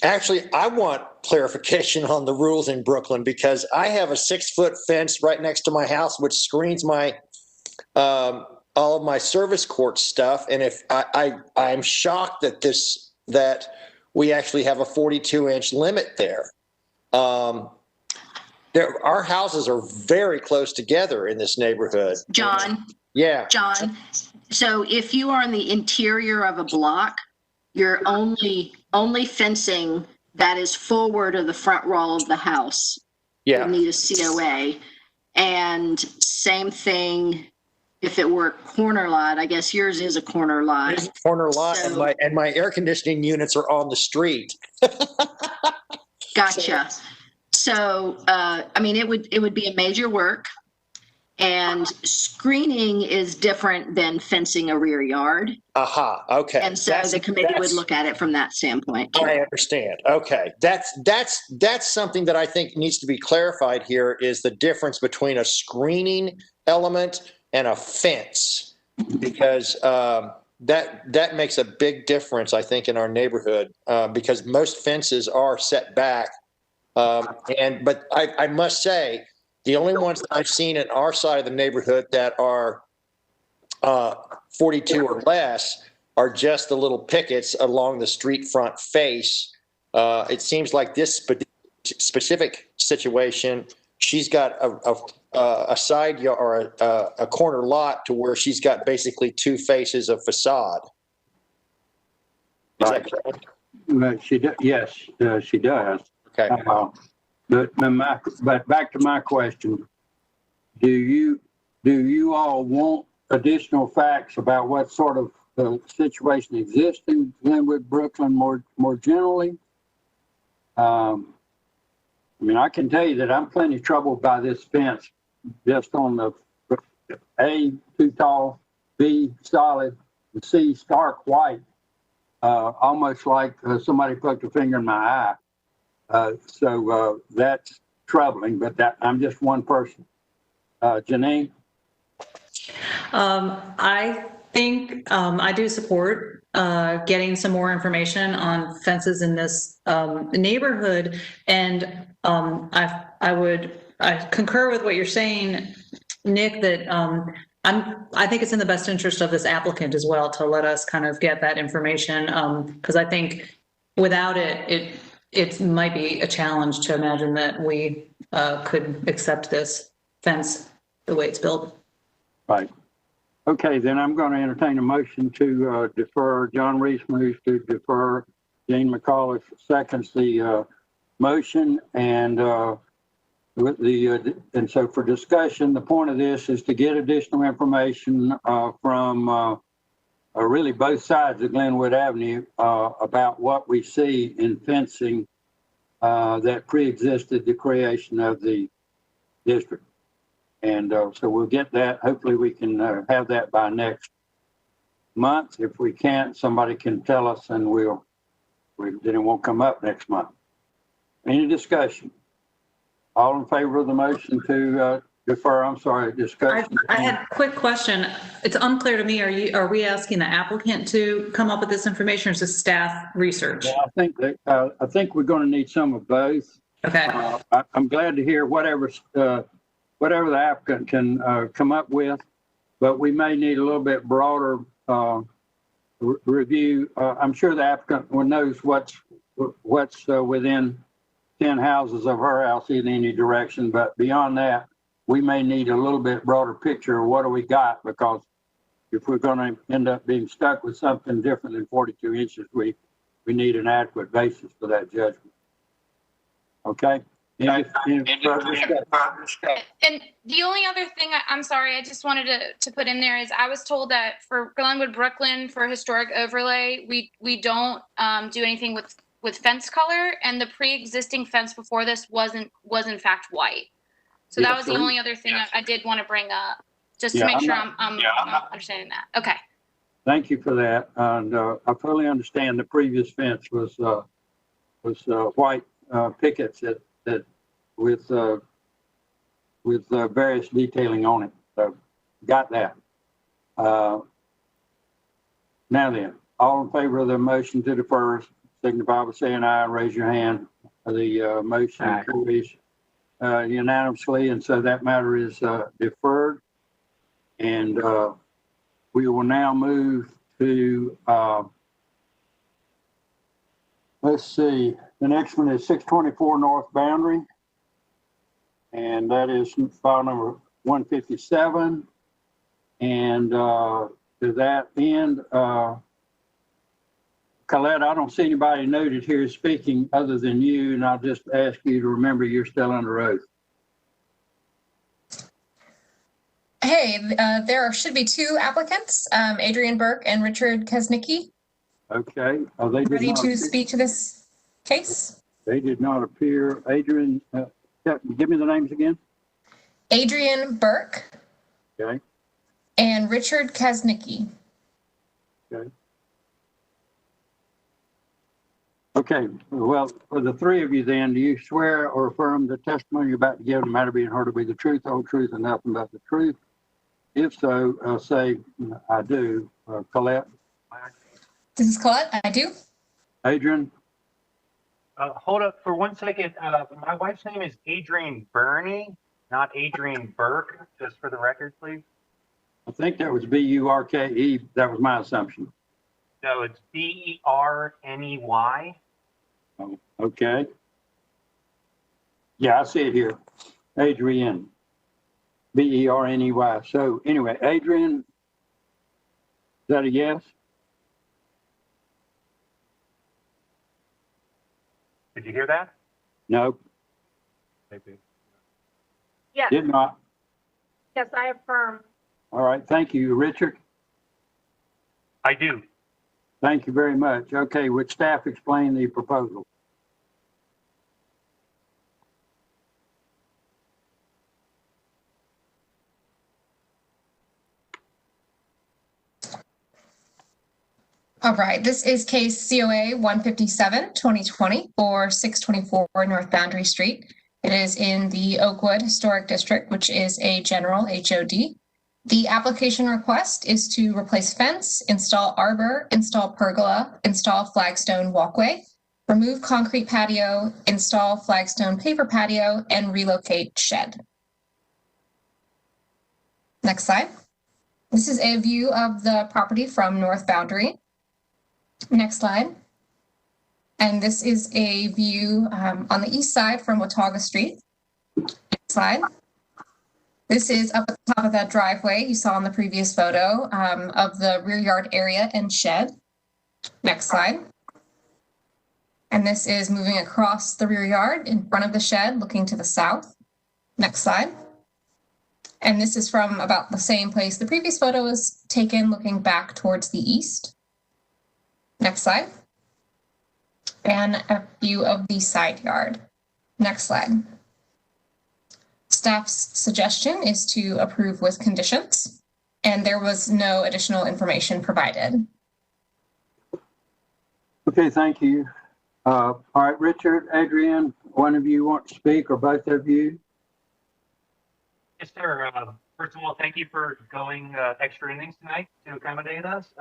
Actually, I want clarification on the rules in Brooklyn because I have a 6-foot fence right next to my house, which screens my all of my service court stuff. And if I'm shocked that we actually have a 42-inch limit there. Our houses are very close together in this neighborhood. John, Yeah. John, so if you are in the interior of a block, you're only fencing that is forward of the front wall of the house. Yeah. You need a COA. And same thing if it were a corner lot. I guess yours is a corner lot. It's a corner lot, So- and my air conditioning units are on the street. Gotcha. So, I mean, it would be a major work, and screening is different than fencing a rear yard. Aha. Okay. And so the committee would look at it from that standpoint. I understand. Okay. That's something that I think needs to be clarified here, is the difference between a screening element and a fence, because that makes a big difference, I think, in our neighborhood, because most fences are set back. But I must say, the only ones that I've seen in our side of the neighborhood that are 42 or less are just the little pickets along the street front face. It seems like this specific situation, she's got a side yard or a corner lot to where she's got basically two faces of facade. Is that correct? She does. Yes, she does. Okay. But back to my question: Do you all want additional facts about what sort of situation exists in Glenwood, Brooklyn, more generally? I mean, I can tell you that I'm plenty troubled by this fence, just on the A, too tall, B, solid, and C, stark white, almost like somebody poked a finger in my eye. So that's troubling, but I'm just one person. Janine? I think I do support getting some more information on fences in this neighborhood, and I concur with what you're saying, Nick, that I think it's in the best interest of this applicant as well to let us kind of get that information, because I think without it might be a challenge to imagine that we could accept this fence the way it's built. Right. Okay, then I'm going to entertain a motion to defer. John Reese moves to defer. Jane McAuliffe seconds the motion, and so for discussion, the point of this is to get additional information from really both sides of Glenwood Avenue about what we see in fencing that pre-existed the creation of the district. And so we'll get that. Hopefully we can have that by next month. If we can't, somebody can tell us, and then it won't come up next month. Any discussion? All in favor of the motion to defer? I'm sorry, discussion. I had a quick question. It's unclear to me. Are we asking the applicant to come up with this information, or is this staff research? Yeah, I think we're going to need some of both. Okay. I'm glad to hear whatever the applicant can come up with, but we may need a little bit broader review. I'm sure the applicant knows what's within 10 houses of her house in any direction, but beyond that, we may need a little bit broader picture of what do we got, because if we're going to end up being stuck with something different than 42 inches, we need an adequate basis for that judgment. Okay? And the only other thing, I'm sorry, I just wanted to put in there is I was told that for Glenwood, Brooklyn, for historic overlay, we don't do anything with fence color, and the pre-existing fence before this was in fact white. So that was the only other thing I did want to bring up, just to make sure I'm understanding that. Okay. Thank you for that. And I fully understand the previous fence was white pickets that with various detailing on it. So got that. Now then, all in favor of the motion to defer, signify by saying aye. Raise your hand. The motion carries unanimously, and so that matter is deferred. And we will now move to, let's see, the next one is 624 North Boundary, and that is file number 157. And to that end, Colette, I don't see anybody noted here speaking other than you, and I'll just ask you to remember you're still under oath. Hey, there should be two applicants, Adrian Burke and Richard Kaznicki. Okay. Oh, they did Ready not to appear. speak to this case? They did not appear. Adrian, give me the names again. Adrian Burke Okay. and Richard Kaznicki. Okay. Okay. Well, for the three of you then, do you swear or affirm the testimony you're about to give, no matter being heard to be the truth, whole truth, and nothing but the truth? If so, say, I do. Colette? This is Colette. I do. Adrian? Hold up for 1 second. My wife's name is Adrian Burney, not Adrian Burke, just for the record, please. I think that was B-U-R-K-E. That was my assumption. No, it's B-E-R-N-E-Y. Oh, okay. Yeah, I see it here. Adrian. B-E-R-N-E-Y. So anyway, Adrian, is that a yes? Did you hear that? No. Maybe. Yes, Did not. yes, I affirm. All right. Thank you. Richard? I do. Thank you very much. Okay. Would staff explain the proposal? All right, this is case COA 157, 2020 for 624 North Boundary Street. It is in the Oakwood Historic District, which is a general HOD. The application request is to replace fence, install arbor, install pergola, install flagstone walkway, remove concrete patio, install flagstone paper patio, and relocate shed. Next slide. This is a view of the property from North Boundary. Next slide. And this is a view on the east side from Watauga Street. Next slide. This is up at the top of that driveway you saw in the previous photo of the rear yard area and shed. Next slide. And this is moving across the rear yard in front of the shed, looking to the south. Next slide. And this is from about the same place the previous photo was taken, looking back towards the east. Next slide. And a view of the side yard. Next slide. Staff's suggestion is to approve with conditions, and there was no additional information provided. Okay, thank you. All right, Richard, Adrian, one of you want to speak, or both of you? Yes, sir. First of all, thank you for going extra innings tonight to accommodate us.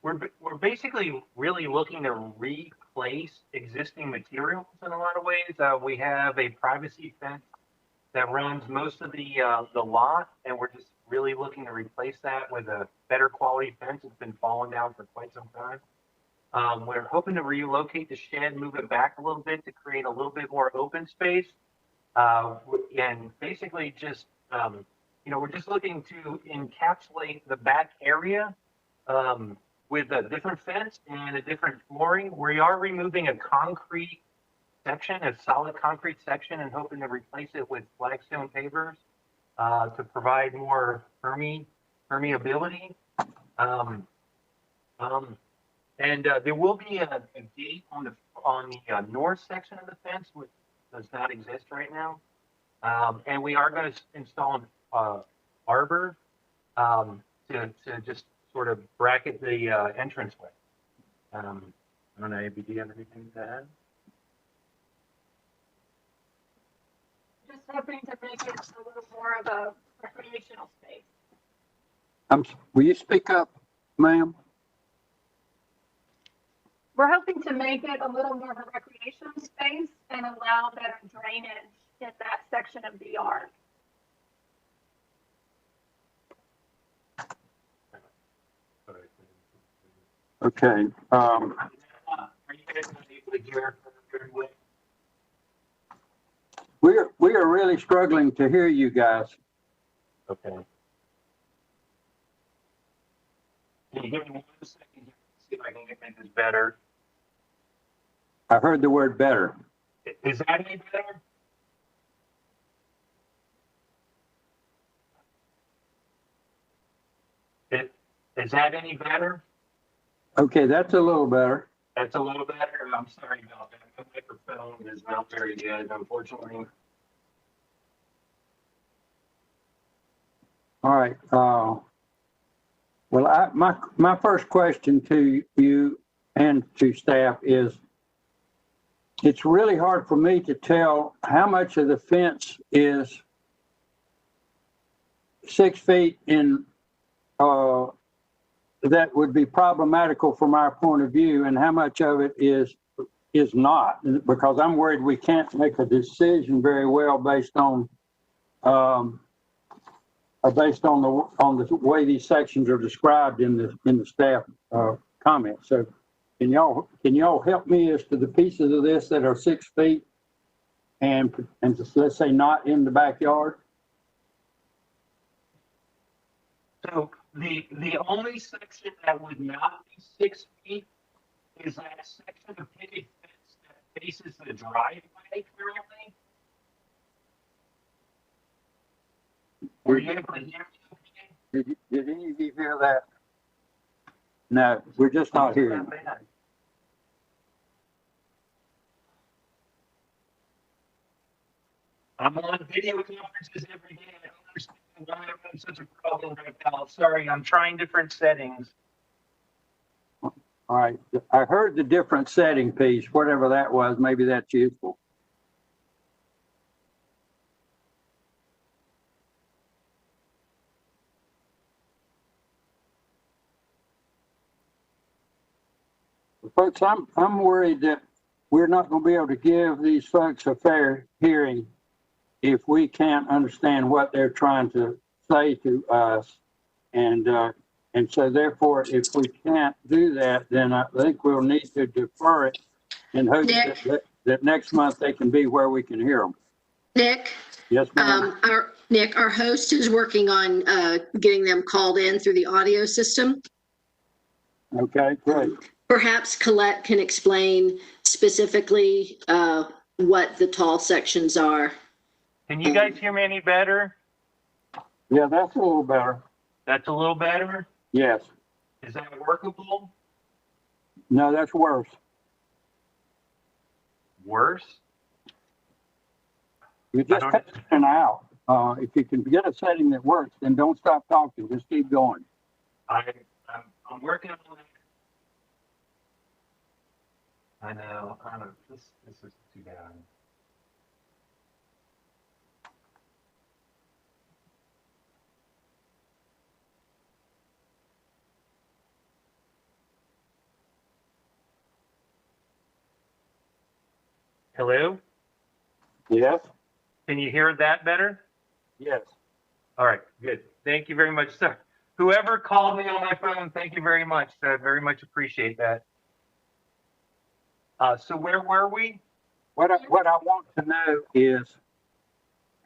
We're basically really looking to replace existing materials in a lot of ways. We have a privacy fence that runs most of the lot, and we're just really looking to replace that with a better quality fence. It's been falling down for quite some time. We're hoping to relocate the shed, move it back a little bit to create a little bit more open space. And basically just, we're just looking to encapsulate the back area with a different fence and a different flooring. We are removing a concrete section, a solid concrete section, and hoping to replace it with flagstone pavers to provide more permeability. And there will be a gate on the north section of the fence, which does not exist right now. And we are going to install an arbor to just sort of bracket the entranceway. I don't know, AB, do you have anything to add? Just hoping to make it a little more of a recreational space. Will you speak up, ma'am? We're hoping to make it a little more of a recreational space and allow better drainage in that section of the yard. Okay. Are you guys going to be able to hear very well? We are really struggling to hear you guys. Okay. you give me 1 second here? See if I can make this better. I heard the word better. Is that any better? Is that any better? Okay, that's a little better. That's a little better. I'm sorry about that. My microphone is not very good, unfortunately. All right. Well, my first question to you and to staff is, it's really hard for me to tell how much of the fence is 6 feet in, that would be problematical from our point of view, and how much of it is not, because I'm worried we can't make a decision very well based on the way these sections are described in the staff comments. So can y'all help me as to the pieces of this that are 6 feet and just, let's say, not in the backyard? So the only section that would not be 6 feet is that section of picket fence that faces the driveway currently. Were you able to hear me? Did any of you hear that? No, we're just not hearing. I'm on video conferences every day. I don't understand why I'm having such a problem right now. Sorry, I'm trying different settings. All right, I heard the different setting piece, whatever that was. Maybe that's useful. Folks, I'm worried that we're not going to be able to give these folks a fair hearing if we can't understand what they're trying to say to us. And so therefore, if we can't do that, then I think we'll need to defer it and hope that next month they can be where we can hear them. Nick? Yes, ma'am. Our host is working on getting them called in through the audio system. Okay, great. Perhaps Colette can explain specifically what the tall sections are. Can you guys hear me any better? Yeah, that's a little better. That's a little better? Yes. Is that workable? No, that's worse. Worse? You just cut it in and out. If you can get a setting that works, then don't stop talking. Just keep going. I'm working on it. I know. This is too bad. Hello? Yes. Can you hear that better? Yes. All right, good. Thank you very much, sir. Whoever called me on my phone, thank you very much. I very much appreciate that. So where were we? What I want to know is,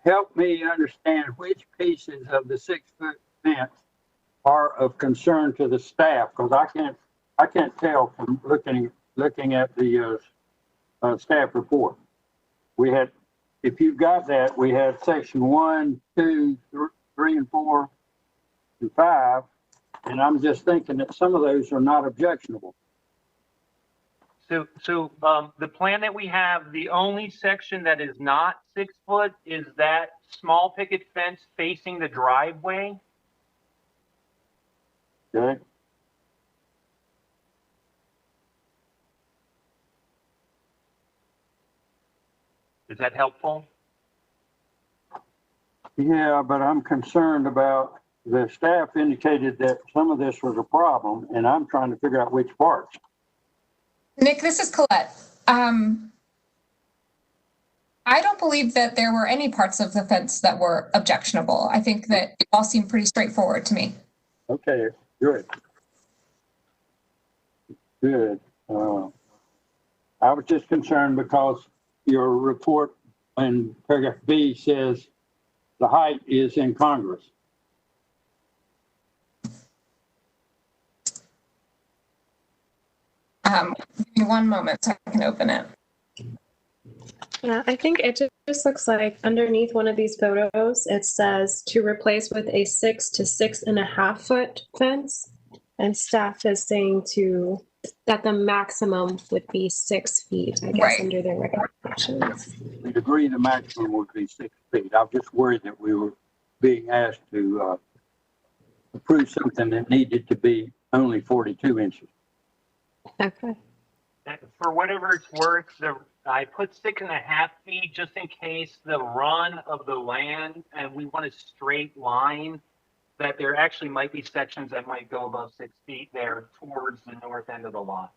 help me understand which pieces of the 6 foot fence are of concern to the staff, because I can't tell from looking at the staff report. We had, if you've got that, we had section 1, 2, 3, and 4, and 5, and I'm just thinking that some of those are not objectionable. So the plan that we have, the only section that is not 6 foot is that small picket fence facing the driveway. Okay. Is that helpful? Yeah, but I'm concerned about, the staff indicated that some of this was a problem, and I'm trying to figure out which parts. Nick, this is Colette. I don't believe that there were any parts of the fence that were objectionable. I think that it all seemed pretty straightforward to me. Okay, good. Good. I was just concerned because your report in paragraph B says the height is incongruous. Give me one moment so I can open it. Yeah, I think it just looks like underneath one of these photos, it says to replace with a 6 to 6.5 foot fence. And staff is saying that the maximum would be 6 feet, I guess, under their recommendations. We'd agree the maximum would be 6 feet. I was just worried that we were being asked to approve something that needed to be only 42 inches. Okay. For whatever it's worth, I put 6.5 feet just in case the run of the land and we want a straight line, that there actually might be sections that might go above 6 feet there towards the north end of the lot.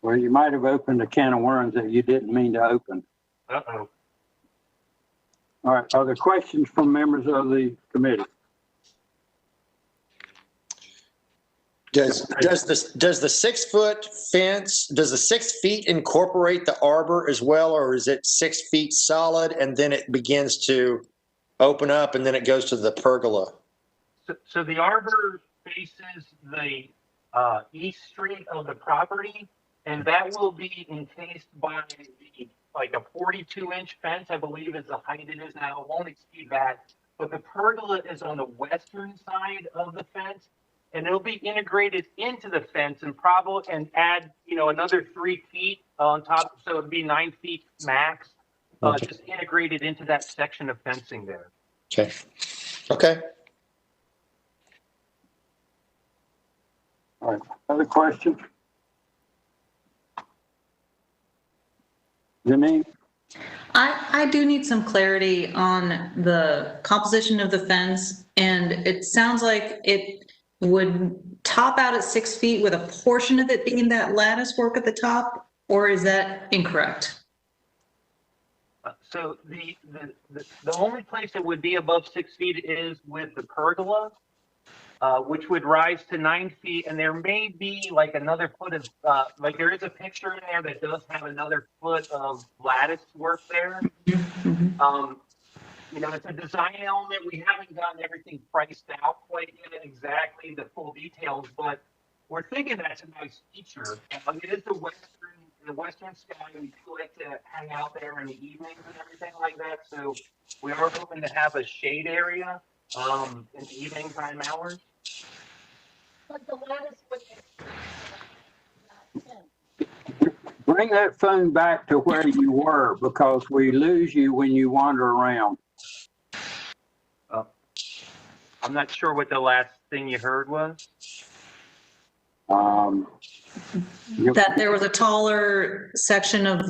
Well, you might have opened a can of worms that you didn't mean to open. Uh-oh. All right, are there questions from members of the committee? Does the 6 foot fence, does the 6 feet incorporate the arbor as well, or is it 6 feet solid and then it begins to open up and then it goes to the pergola? So the arbor faces the east street of the property, and that will be encased by like a 42-inch fence, I believe is the height it is now. It won't exceed that. But the pergola is on the western side of the fence, and it'll be integrated into the fence and add, another 3 feet on top. So it'd be 9 feet max, just integrated into that section of fencing there. Okay. Okay. All right, other questions? Janine? I do need some clarity on the composition of the fence, and it sounds like it would top out at 6 feet with a portion of it being that lattice work at the top, or is that incorrect? So the only place it would be above 6 feet is with the pergola, which would rise to 9 feet, and there may be like another foot of there is a picture in there that does have another foot of lattice work there. It's a design element. We haven't gotten everything priced out quite yet, exactly the full details, but we're thinking that's a nice feature. It is the western sky. We do like to hang out there in the evenings and everything like that. So we are hoping to have a shade area in the evening time hours. But the lattice would Bring that phone back to where you were, because we lose you when you wander around. I'm not sure what the last thing you heard was. That there was a taller section of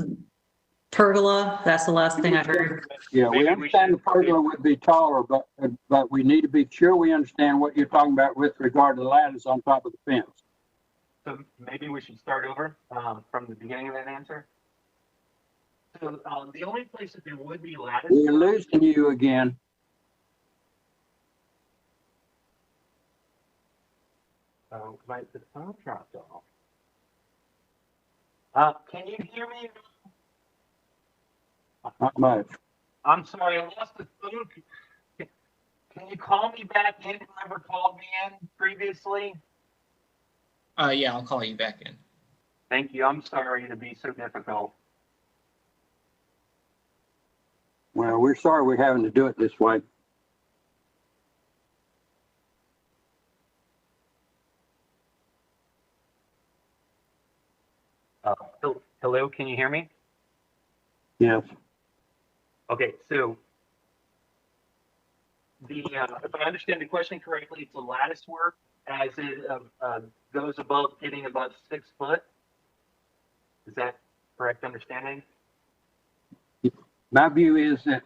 pergola. That's the last thing I heard. Yeah, we understand the pergola would be taller, but we need to be sure we understand what you're talking about with regard to the lattice on top of the fence. So maybe we should start over from the beginning of that answer. So the only place that there would be lattice. We're losing you again. The phone dropped off. Can you hear me? Not much. I'm sorry, I lost the phone. Can you call me back in? Whoever called me in previously? Yeah, I'll call you back in. Thank you. I'm sorry to be so difficult. Well, we're sorry we're having to do it this way. Hello, can you hear me? Yes. Okay, so if I understand the question correctly, it's a lattice work as it goes getting above 6 foot. Is that correct understanding? My view is that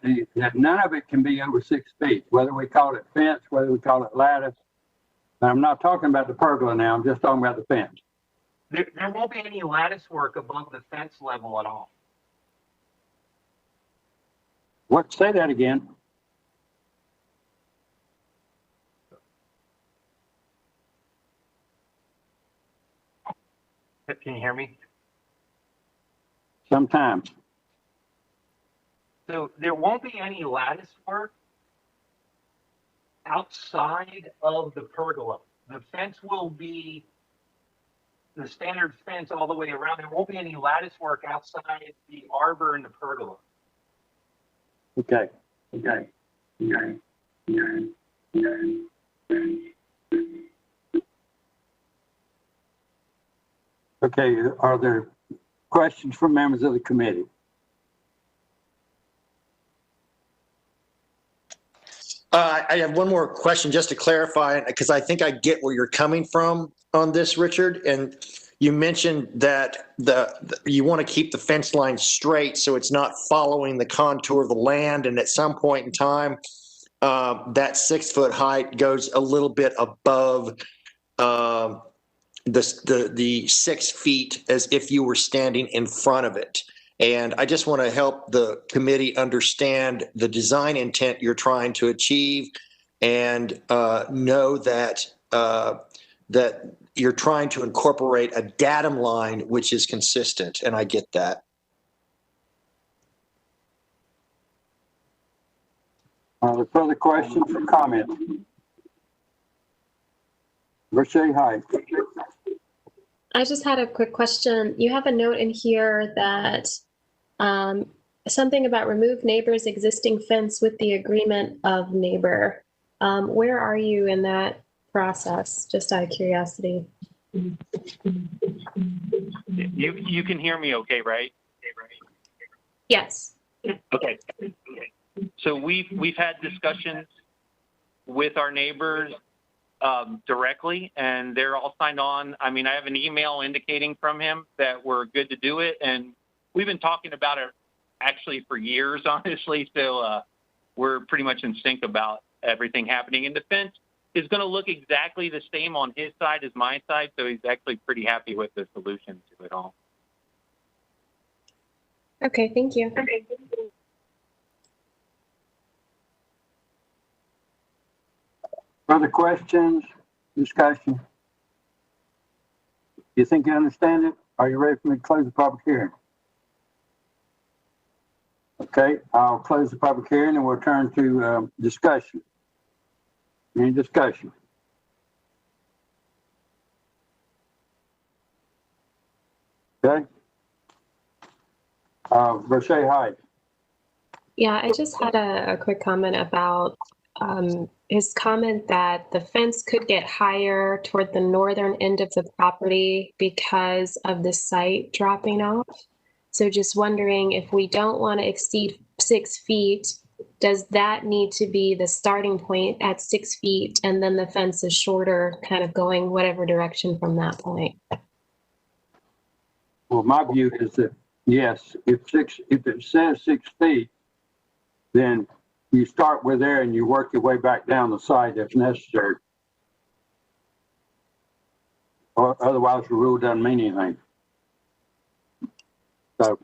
none of it can be over 6 feet, whether we call it fence, whether we call it lattice. And I'm not talking about the pergola now, I'm just talking about the fence. There won't be any lattice work above the fence level at all. What? Say that again. Can you hear me? Sometimes. So there won't be any lattice work outside of the pergola. The fence will be the standard fence all the way around. There won't be any lattice work outside the arbor and the pergola. Okay. Okay, are there questions from members of the committee? I have one more question just to clarify, because I think I get where you're coming from on this, Richard. And you mentioned that you want to keep the fence line straight so it's not following the contour of the land. And at some point in time, that 6 foot height goes a little bit above the 6 feet, as if you were standing in front of it. And I just want to help the committee understand the design intent you're trying to achieve, and know that that you're trying to incorporate a datum line which is consistent, and I get that. Further questions or comments? Verche Hyde. I just had a quick question. You have a note in here that something about remove neighbor's existing fence with the agreement of neighbor. Where are you in that process? Just out of curiosity. You can hear me okay, right? Yes. Okay. So we've had discussions with our neighbors directly, and they're all signed on. I mean, I have an email indicating from him that we're good to do it, and we've been talking about it actually for years, honestly. So we're pretty much in sync about everything happening. And the fence is going to look exactly the same on his side as my side, so he's actually pretty happy with the solution to it all. Okay, thank you. Further questions, discussion? You think you understand it? Are you ready for me to close the public hearing? Okay, I'll close the public hearing and we'll turn to discussion. Any discussion? Okay. Verche Hyde. Yeah, I just had a quick comment about his comment that the fence could get higher toward the northern end of the property because of the site dropping off. So just wondering, if we don't want to exceed 6 feet, does that need to be the starting point at 6 feet, and then the fence is shorter, kind of going whatever direction from that point? Well, my view is that yes, if it says 6 feet, then you start with there and you work your way back down the side if necessary. Or otherwise, the rule doesn't mean anything. So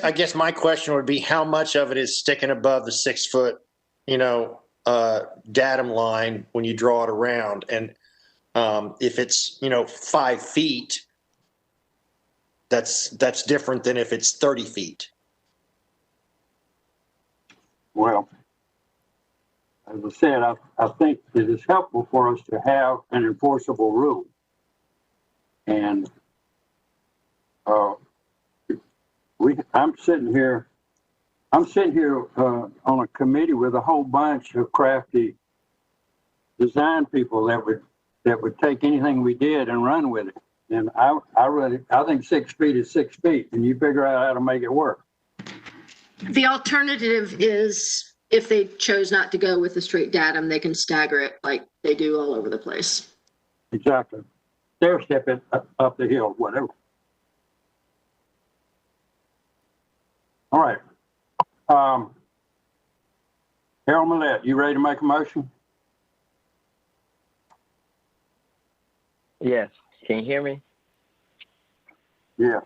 I guess my question would be, how much of it is sticking above the 6 foot, datum line when you draw it around? And if it's 5 feet, that's different than if it's 30 feet. Well, as I said, I think it is helpful for us to have an enforceable rule. And I'm sitting here on a committee with a whole bunch of crafty design people that would take anything we did and run with it. And I think 6 feet is 6 feet, and you figure out how to make it work. The alternative is, if they chose not to go with the straight datum, they can stagger it like they do all over the place. Exactly. Stair step it up the hill, whatever. All right. Harold Millette, you ready to make a motion? Yes. Can you hear me? Yeah.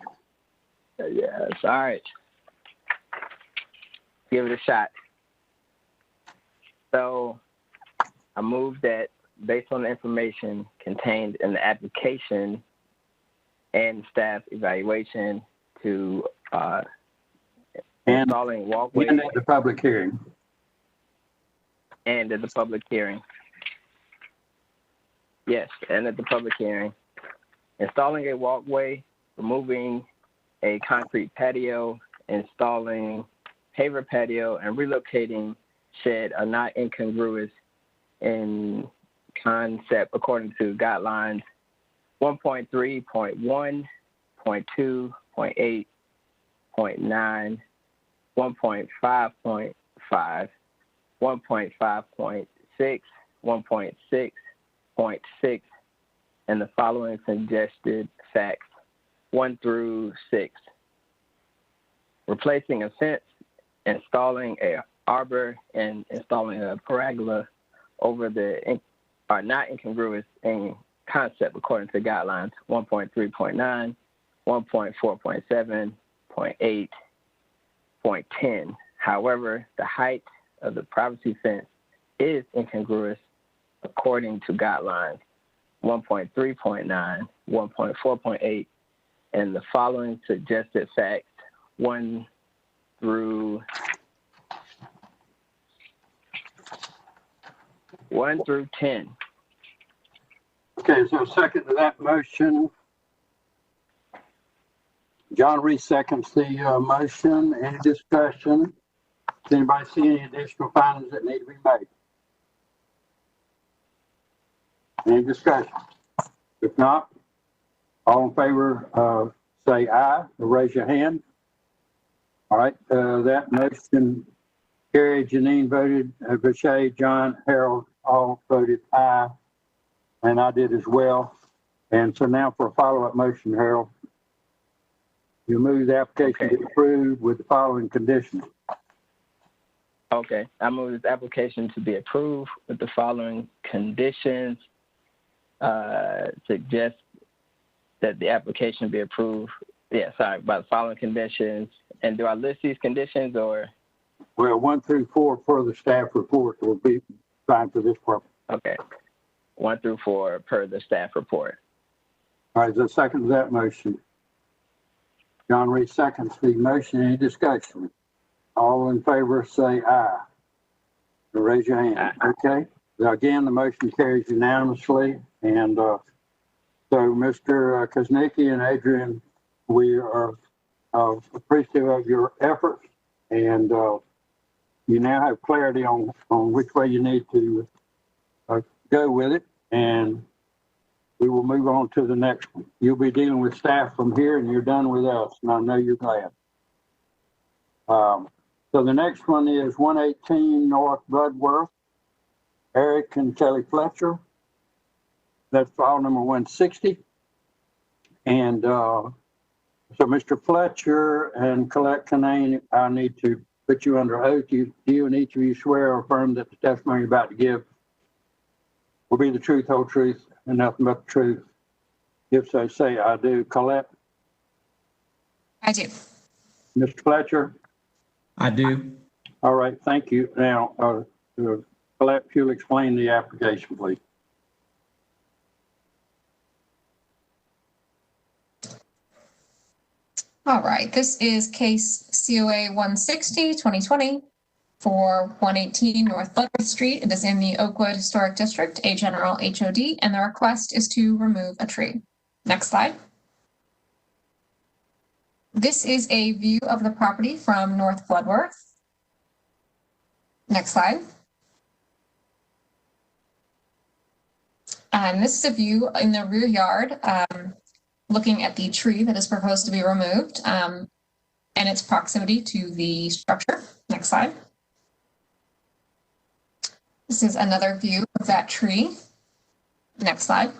Yes. All right. Give it a shot. So I move that, based on the information contained in the application and staff evaluation, to installing walkways. And at the public hearing. And at the public hearing. Yes, and at the public hearing. installing a walkway, removing a concrete patio, installing paver patio, and relocating shed are not incongruous in concept according to guidelines 1.3, 0.1, 0.2, 0.8, 0.9, 1.5.5, 1.5.6, 1.6.6, and the following suggested facts 1 through 6. Replacing a fence, installing a arbor, and installing a pergola over the are not incongruous in concept according to guidelines 1.3.9, 1.4.7, 0.8, 0.10. However, the height of the privacy fence is incongruous according to guidelines 1.3.9, 1.4.8, and the following suggested facts 1 through 10. Okay, is there a second to that motion? John Reese seconds the motion. Any discussion? Does anybody see any additional findings that need to be made? Any discussion? If not, all in favor, say aye or raise your hand. All right, that motion carried. Janine voted, Verche, John, Harold, all voted aye, and I did as well. And so now for a follow-up motion, Harold, you move the application to be approved with the following conditions. Okay, I move this application to be approved with the following conditions. Suggest that the application be approved, by the following conditions. And do I list these conditions or? Well, 1 through 4 per the staff report will be fine for this purpose. Okay, 1 through 4 per the staff report. All right, is there a second to that motion? John Reed seconds the motion. Any discussion? All in favor say aye. Raise your hand. Aye. Okay. Now, again, the motion carries unanimously. And so Mr. Kuznicki and Adrian, we are appreciative of your efforts. And you now have clarity on which way you need to go with it. And we will move on to the next one. You'll be dealing with staff from here and you're done with us. And I know you're glad. So the next one is 118 North Bloodworth, Eric and Kelly Fletcher. That's file number 160. And so Mr. Fletcher and Colette Canane, I need to put you under oath. You and each of you swear or affirm that the testimony you're about to give will be the truth, whole truth, and nothing but the truth. If so, say I do. Colette? I do. Mr. Fletcher? I do. All right, thank you. Now, Colette, if you'll explain the application, please. All right, this is case COA 160, 2020 for 118 North Bloodworth Street. It is in the Oakwood Historic District, a general HOD, and the request is to remove a tree. Next slide. This is a view of the property from North Bloodworth. Next slide. And this is a view in the rear yard, looking at the tree that is proposed to be removed and its proximity to the structure. Next slide. This is another view of that tree. Next slide.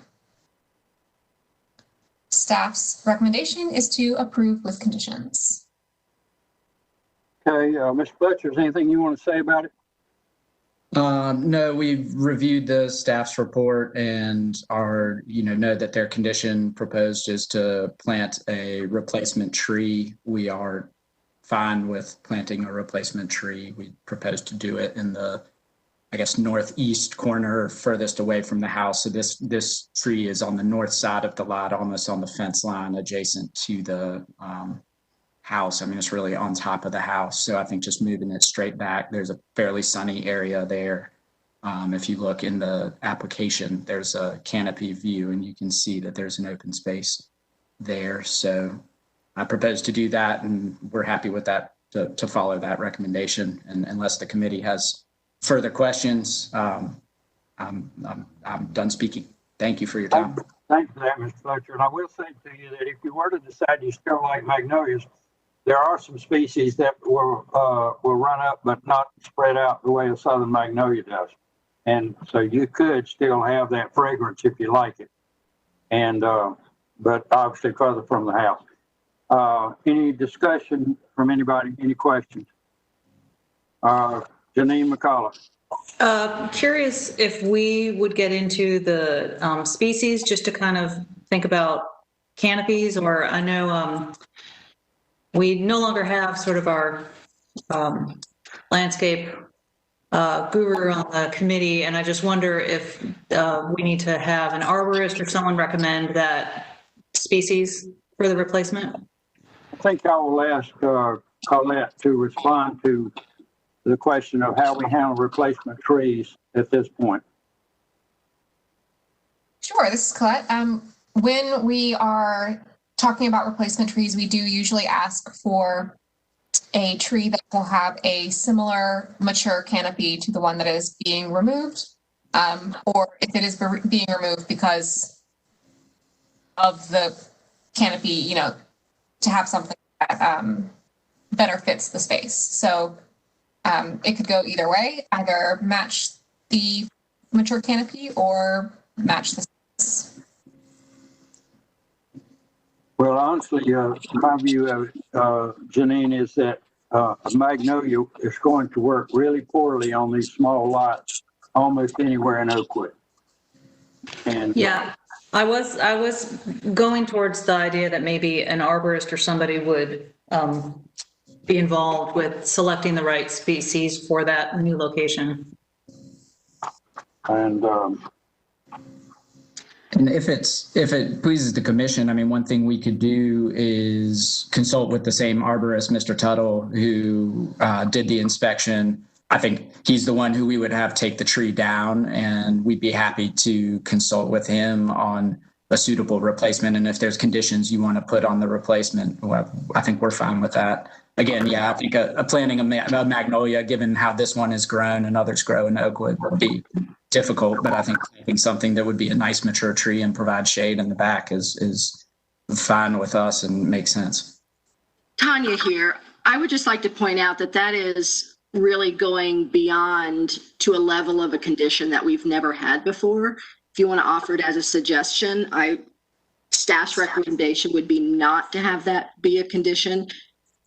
Staff's recommendation is to approve with conditions. Okay, Mr. Fletcher, is there anything you want to say about it? No, we've reviewed the staff's report and know that their condition proposed is to plant a replacement tree. We are fine with planting a replacement tree. We propose to do it in the, northeast corner, furthest away from the house. So this tree is on the north side of the lot, almost on the fence line, adjacent to the house. It's really on top of the house. So I think just moving it straight back, there's a fairly sunny area there. If you look in the application, there's a canopy view and you can see that there's an open space there. So I propose to do that, and we're happy with that, to follow that recommendation. And unless the committee has further questions, I'm done speaking. Thank you for your time. Thanks for that, Mr. Fletcher. And I will say to you that if you were to decide you still like magnolias, there are some species that will run up but not spread out the way a southern magnolia does. And so you could still have that fragrance if you like it. And but obviously further from the house. Any discussion from anybody? Any questions? Janine McCullough. Curious if we would get into the species, just to kind of think about canopies, or I know we no longer have sort of our landscape guru on the committee, and I just wonder if we need to have an arborist or someone recommend that species for the replacement. I think I will ask Colette to respond to the question of how we handle replacement trees at this point. Sure, this is Colette. When we are talking about replacement trees, we do usually ask for a tree that will have a similar mature canopy to the one that is being removed, or if it is being removed because of the canopy, you know, to have something that better fits the space. So it could go either way, either match the mature canopy or match the space. Well, honestly, my view of Janine, is that a magnolia is going to work really poorly on these small lots, almost anywhere in Oakwood. And yeah, I was going towards the idea that maybe an arborist or somebody would be involved with selecting the right species for that new location. And if it pleases the commission, I mean, one thing we could do is consult with the same arborist, Mr. Tuttle, who did the inspection. I think he's the one who we would have take the tree down, and we'd be happy to consult with him on a suitable replacement. And if there's conditions you want to put on the replacement, well, I think we're fine with that. Again, yeah, I think a planting a magnolia, given how this one has grown and others grow in Oakwood, would be difficult. But I think planting something that would be a nice mature tree and provide shade in the back is fine with us and makes sense. Tanya here. I would just like to point out that that is really going beyond to a level of a condition that we've never had before. If you want to offer it as a suggestion, staff's recommendation would be not to have that be a condition.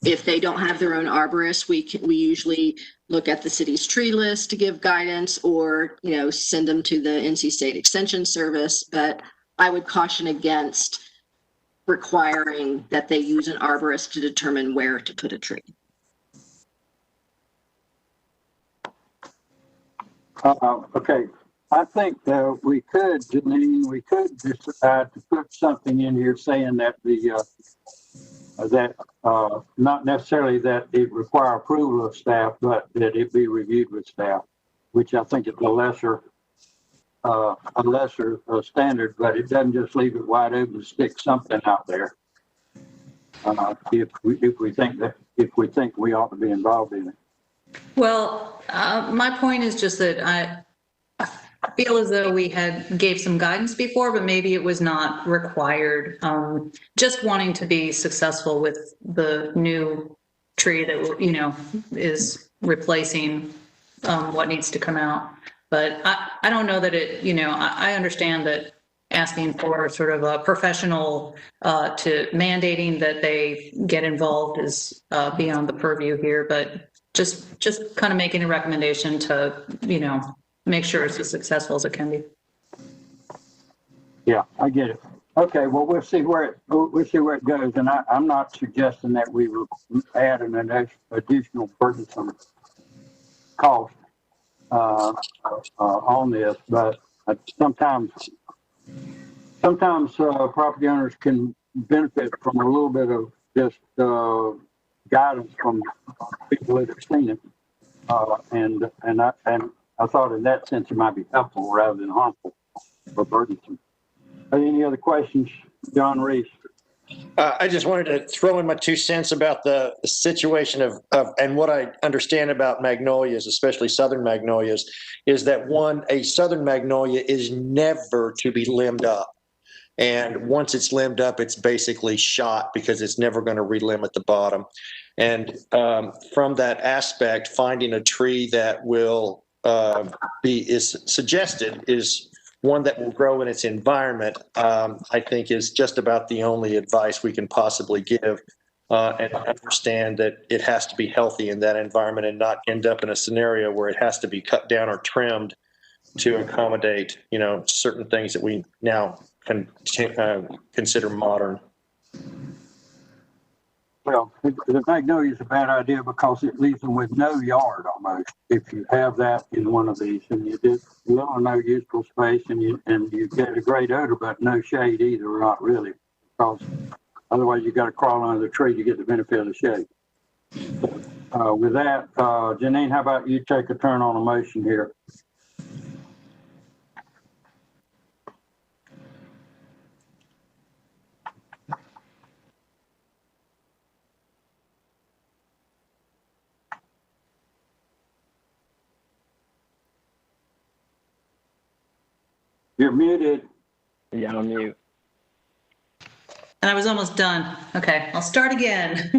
If they don't have their own arborist, we usually look at the city's tree list to give guidance, or send them to the NC State Extension Service. But I would caution against requiring that they use an arborist to determine where to put a tree. Okay, I think we could, Janine, we could decide to put something in here saying that not necessarily that it require approval of staff, but that it be reviewed with staff, which I think is a lesser standard, but it doesn't just leave it wide open to stick something out there. If we think we ought to be involved in it. Well, my point is just that I feel as though we gave some guidance before, but maybe it was not required. Just wanting to be successful with the new tree that is replacing what needs to come out. But I don't know that it. I understand that asking for sort of a professional to mandating that they get involved is beyond the purview here. But just kind of making a recommendation to make sure it's as successful as it can be. Yeah, I get it. Okay, well, we'll see where it goes, and I'm not suggesting that we will add an additional burdensome cost on this, but sometimes property owners can benefit from a little bit of just guidance from people that have seen it, and I thought in that sense it might be helpful rather than harmful or burdensome. Any other questions, John Reese? I just wanted to throw in my 2 cents about the situation of and what I understand about magnolias, especially southern magnolias, is that a southern magnolia is never to be limbed up. And once it's limbed up, it's basically shot because it's never going to relimb at the bottom. And from that aspect, finding a tree that will is suggested is one that will grow in its environment, I think is just about the only advice we can possibly give, and understand that it has to be healthy in that environment and not end up in a scenario where it has to be cut down or trimmed to accommodate, certain things that we now can consider modern. Well, the magnolia is a bad idea because it leaves them with no yard almost. If you have that in one of these, and you get little or no useful space, and you get a great odor, but no shade either, not really, because otherwise you got to crawl under the tree to get the benefit of the shade. With that, Janine, how about you take a turn on a motion here? You're muted. Yeah, I'm mute. And I was almost done. Okay, I'll start again.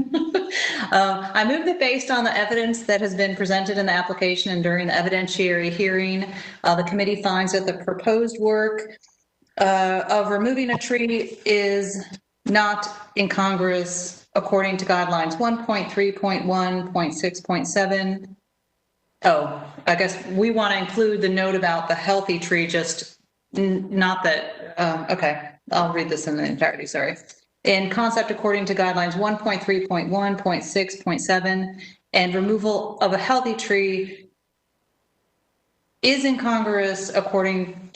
I move that based on the evidence that has been presented in the application and during the evidentiary hearing, the committee finds that the proposed work of removing a tree is not incongruous according to guidelines 1.3.1.6.7. Oh, I guess we want to include the note about the healthy tree, just not that, okay, I'll read this in the entirety, sorry. In concept according to guidelines 1.3.1.6.7, and removal of a healthy tree is incongruous according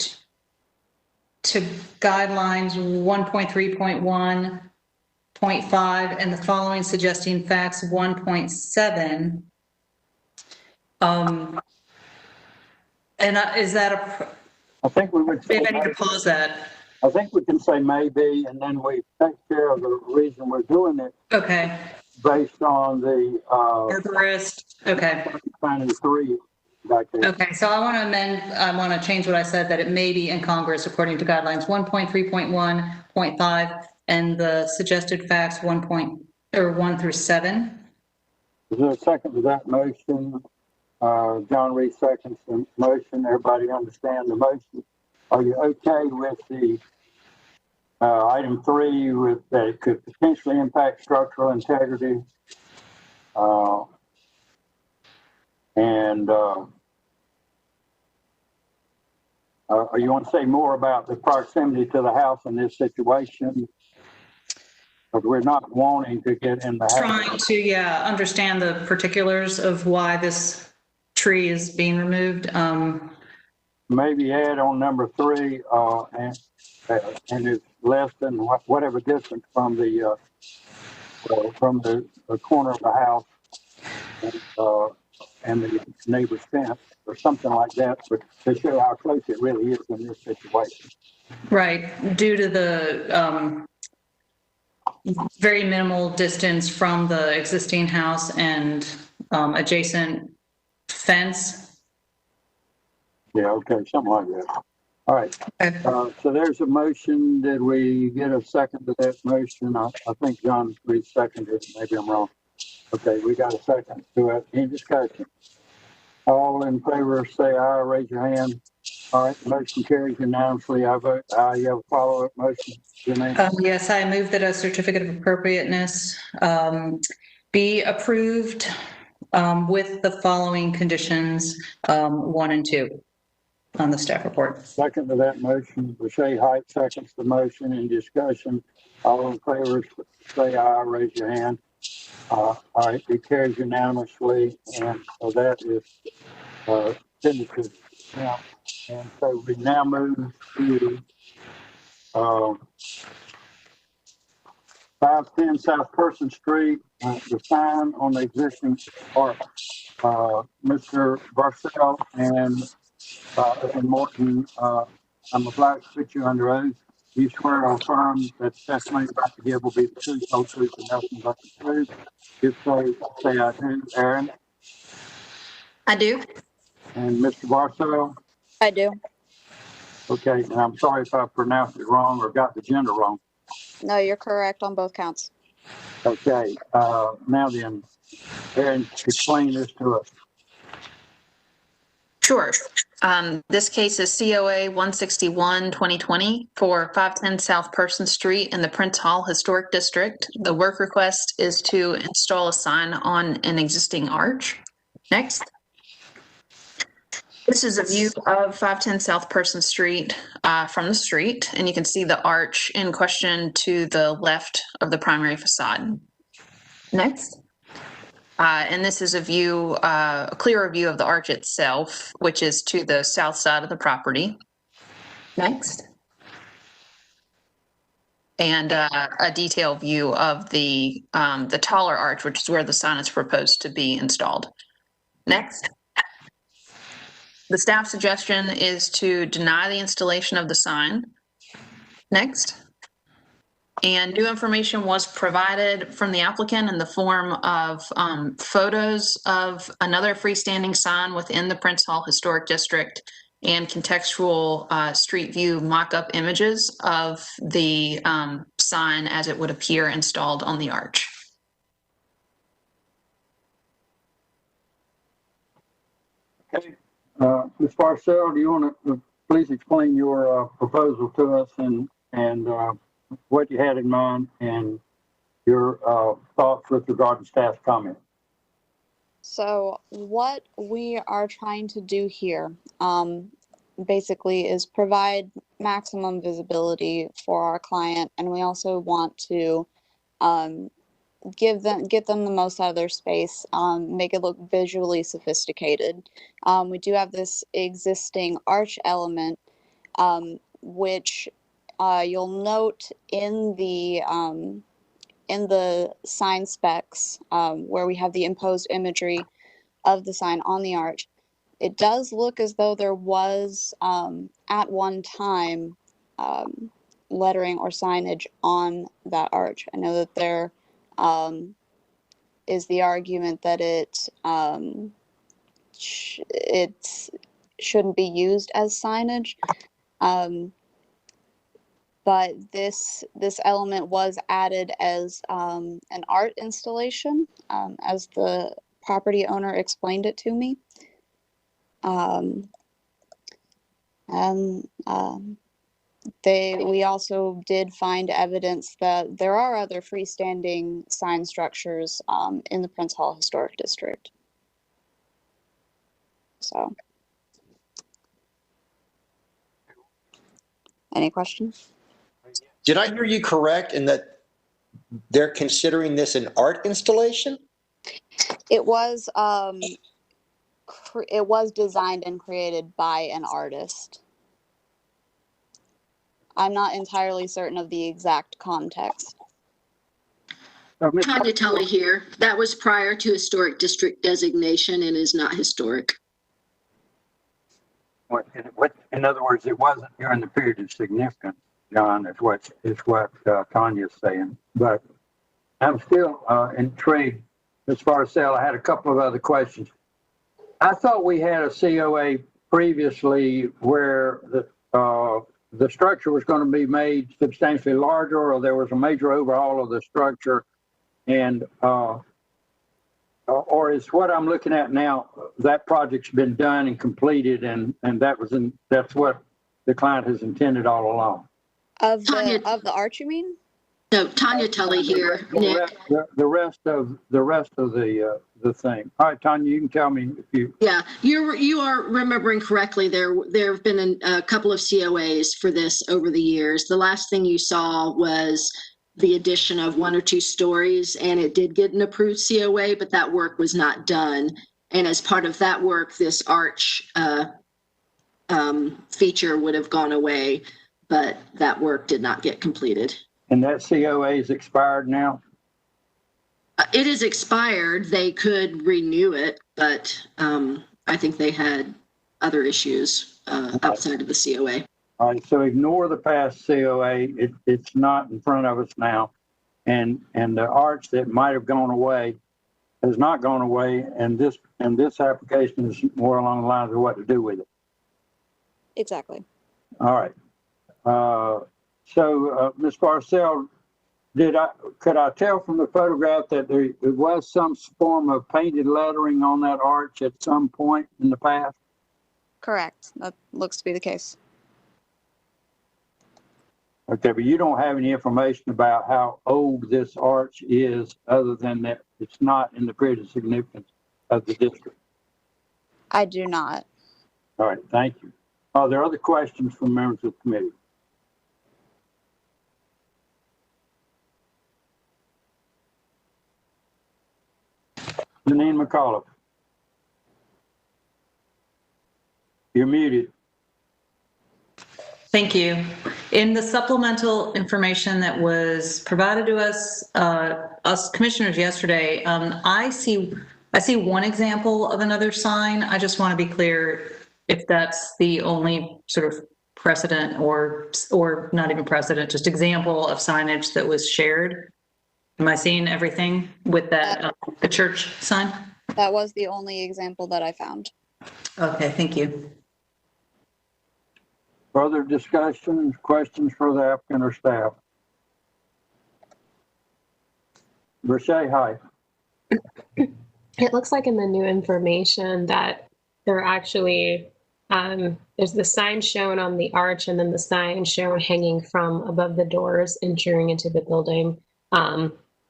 to guidelines 1.3.1.5 and the following suggesting facts 1.7. And is that a... I think we would say maybe I need to pause that. I think we can say maybe, and then we take care of the reason we're doing it. Okay. Based on the arborist. Okay. Finding 3 back there. Okay, so I want to change what I said, that it may be incongruous according to guidelines 1.3.1.5 and the suggested facts 1 through 7. Is there a second to that motion? John Reese seconds the motion. Everybody understand the motion? Are you okay with the item 3 with that it could potentially impact structural integrity? You want to say more about the proximity to the house in this situation? But we're not wanting to get in the house. Trying to, understand the particulars of why this tree is being removed. Maybe add on number 3, and it's less than whatever distance from the corner of the house and the neighbor's fence, or something like that, but to show how close it really is in this situation. Right, due to the very minimal distance from the existing house and adjacent fence. Yeah, okay, something like that. All right. Okay. So there's a motion. Did we get a second to that motion? I think John Reese seconded. Maybe I'm wrong. Okay, we got a second to it. Any discussion? All in favor, say aye. Raise your hand. All right, the motion carries unanimously. I vote aye. You have a follow-up motion, Janine? Yes, I move that a certificate of appropriateness be approved with the following conditions, 1 and 2 on the staff report. Second to that motion, Rashay Height seconds the motion. In discussion, all in favor, say aye. Raise your hand. All right, it carries unanimously, and so that is finished now. And so we now move to 510 South Person Street, the sign on the existing park Mr. Barcel and Morton, I'm obliged to put you under oath. Do you swear or affirm that the testimony you're about to give will be the truth, whole truth, and nothing but the truth? If so, say I do. Aaron? I do. And Mr. Barcel? I do. Okay, and I'm sorry if I pronounced it wrong or got the gender wrong. No, you're correct on both counts. Okay, now then, Aaron, explain this to us. Sure. This case is COA 161-2020 for 510 South Person Street in the Prince Hall Historic District. The work request is to install a sign on an existing arch. Next. This is a view of 510 South Person Street from the street, and you can see the arch in question to the left of the primary facade. Next. And this is a view, a clearer view of the arch itself, which is to the south side of the property. Next. And a detailed view of the taller arch, which is where the sign is proposed to be installed. Next. The staff suggestion is to deny the installation of the sign. Next. And new information was provided from the applicant in the form of photos of another freestanding sign within the Prince Hall Historic District and contextual street view mock-up images of the sign as it would appear installed on the arch. Okay, Ms. Barcel, do you want to please explain your proposal to us and what you had in mind and your thoughts with regard to staff's comment? So what we are trying to do here basically is provide maximum visibility for our client, and we also want to get them the most out of their space, make it look visually sophisticated. We do have this existing arch element, which you'll note in the sign specs where we have the imposed imagery of the sign on the arch. It does look as though there was at one time lettering or signage on that arch. I know that there is the argument that it shouldn't be used as signage. But this element was added as an art installation, as the property owner explained it to me. We also did find evidence that there are other freestanding sign structures in the Prince Hall Historic District. So, any questions? Did I hear you correct in that they're considering this an art installation? It was designed and created by an artist. I'm not entirely certain of the exact context. Tanya Tully here. That was prior to historic district designation and is not historic. In other words, it wasn't during the period of significance, John, is what Tanya's saying. But I'm still intrigued. As far as I had a couple of other questions. I thought we had a COA previously where the structure was going to be made substantially larger, or there was a major overhaul of the structure, and or is what I'm looking at now, that project's been done and completed, and that's what the client has intended all along. Of the arch, you mean? No, Tanya Tully here. Nick. The rest of the thing. All right, Tanya, you can tell me if you. Yeah, you are remembering correctly. There have been a couple of COAs for this over the years. The last thing you saw was the addition of 1 or 2 stories, and it did get an approved COA, but that work was not done. And as part of that work, this arch feature would have gone away, but that work did not get completed. And that COA is expired now? It is expired. They could renew it. but I think they had other issues outside of the COA. All right, so ignore the past COA. It's not in front of us now. And the arch that might have gone away has not gone away, and this application is more along the lines of what to do with it. Exactly. All right. So Ms. Barcel, could I tell from the photograph that there was some form of painted lettering on that arch at some point in the past? Correct. That looks to be the case. Okay, but you don't have any information about how old this arch is, other than that it's not in the period of significance of the district. I do not. All right, thank you. Are there other questions from members of the committee? Janine McAuliffe. You're muted. Thank you. In the supplemental information that was provided to us commissioners yesterday, I see one example of another sign. I just want to be clear if that's the only sort of precedent or not even precedent, just example of signage that was shared. Am I seeing everything with that the church sign? That was the only example that I found. Okay, thank you. Further discussion, questions for the applicant or staff? Verche, hi. It looks like in the new information that there actually, there's the sign shown on the arch and then the sign shown hanging from above the doors entering into the building.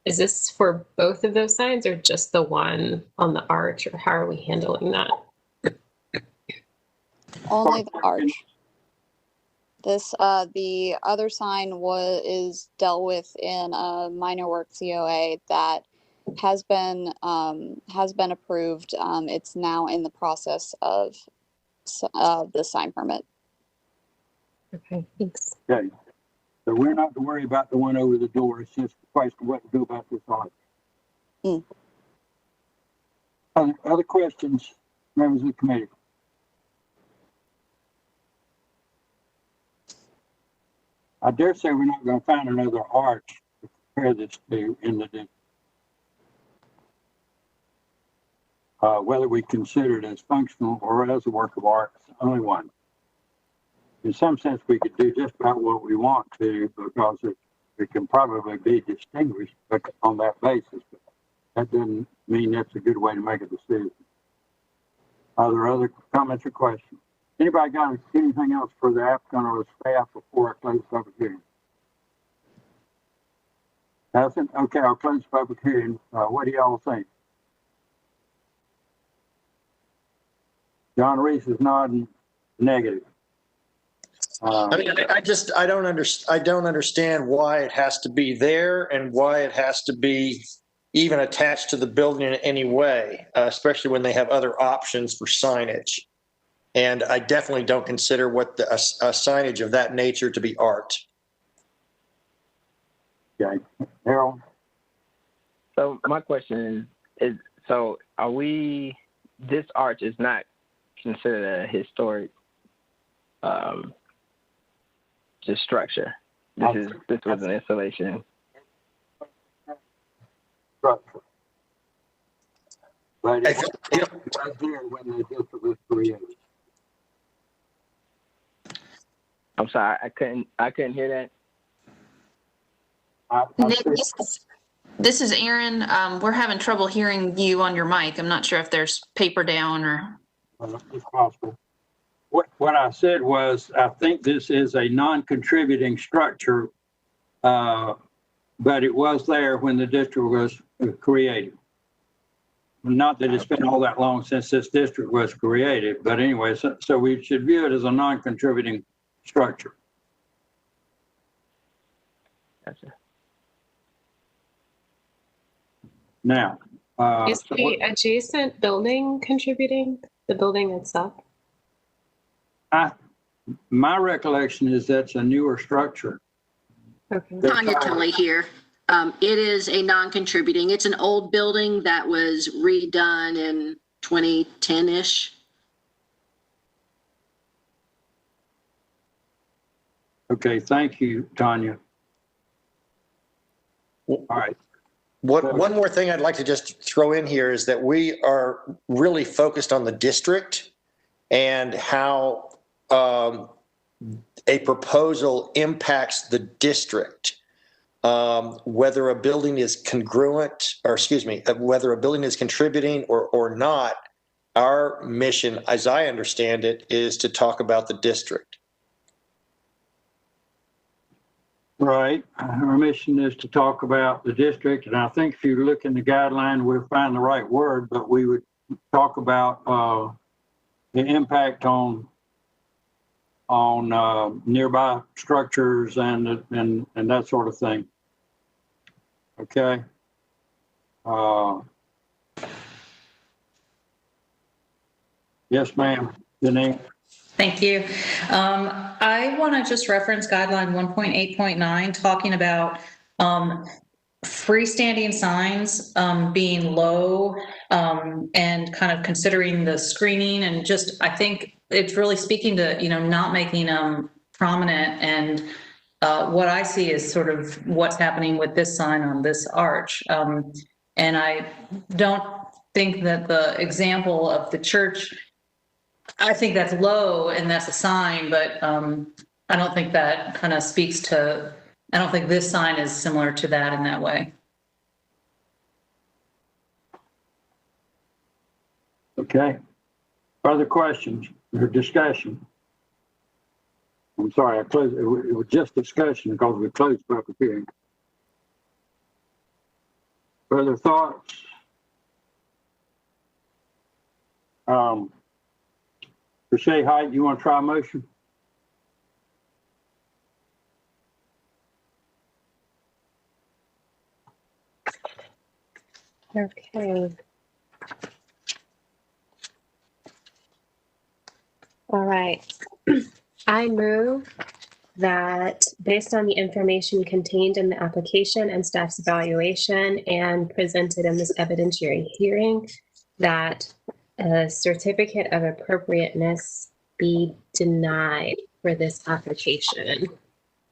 Is this for both of those signs or just the one on the arch, or how are we handling that? Only the arch. This, the other sign is dealt with in a minor work COA that has been approved. It's now in the process of the sign permit. Okay, thanks. Okay, so we're not to worry about the one over the door. It's just a question of what to do about this arch. Other questions, members of the committee? I dare say we're not going to find another arch to compare this to in the district. Whether we consider it as functional or as a work of art, it's only one. In some sense, we could do just about what we want to, because it can probably be distinguished on that basis. But that doesn't mean that's a good way to make a decision. Are there other comments or questions? Anybody got anything else for the applicant or the staff before I close the public hearing? Nothing? Okay, I'll close the public hearing. What do y'all think? John Reese is nodding negative. I mean, I don't understand why it has to be there and why it has to be even attached to the building in any way, especially when they have other options for signage. And I definitely don't consider what a signage of that nature to be art. Okay, Harold. So my question is so are this arch is not considered a historic just structure. This was an installation. Structure. But it was here when the district was created. I'm sorry, I couldn't hear that. Nick, this is Aaron. We're having trouble hearing you on your mic. I'm not sure if there's paper down or. It's possible. What I said was, I think this is a non-contributing structure, but it was there when the district was created. Not that it's been all that long since this district was created, but anyway, so we should view it as a non-contributing structure. Gotcha. Now, is the adjacent building contributing? The building itself? My recollection is that's a newer structure. Okay. Tanya Tully here. It is a non-contributing. It's an old building that was redone in 2010-ish. Okay, thank you, Tanya. All right. One more thing I'd like to just throw in here is that we are really focused on the district and how a proposal impacts the district. Whether a building is congruent, or excuse me, whether a building is contributing or not, our mission, as I understand it, is to talk about the district. Right. Our mission is to talk about the district, and I think if you look in the guideline, we'll find the right word, but we would talk about the impact on nearby structures and that sort of thing. Okay. Yes, ma'am. Janine. Thank you. I want to just reference guideline 1.8.9, talking about freestanding signs being low and kind of considering the screening, and just, I think it's really speaking to, not making them prominent. And what I see is sort of what's happening with this sign on this arch. And I don't think that the example of the church, I think that's low and that's a sign, but I don't think that kind of speaks to, I don't think this sign is similar to that in that way. Okay. Further questions or discussion? I'm sorry, I closed. It was just discussion because we closed public hearing. Further thoughts? Rashay Hyde, you want to try a motion? Okay. All right. I move that based on the information contained in the application and staff's evaluation and presented in this evidentiary hearing, that a certificate of appropriateness be denied for this application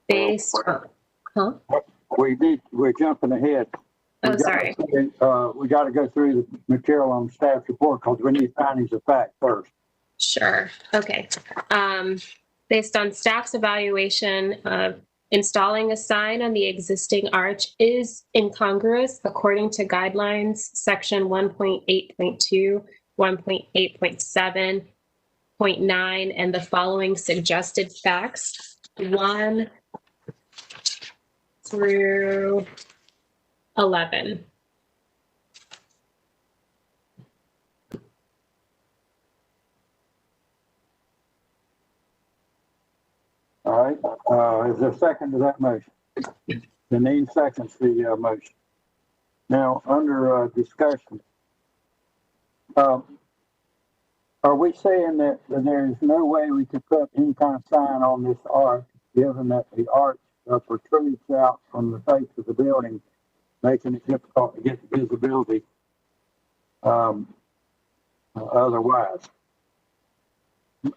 based on, We're jumping ahead. Oh, sorry. We got to go through the material on staff's report because we need findings of fact first. Sure. Okay. Based on staff's evaluation of installing a sign on the existing arch is incongruous according to guidelines section 1.8.2, 1.8.7.9, and the following suggested facts 1 through 11. All right. Is there a second to that motion? Janine seconds the motion. Now, under discussion, are we saying that there is no way we could put any kind of sign on this arch, given that the arch protrudes out from the face of the building, making it difficult to get the visibility otherwise?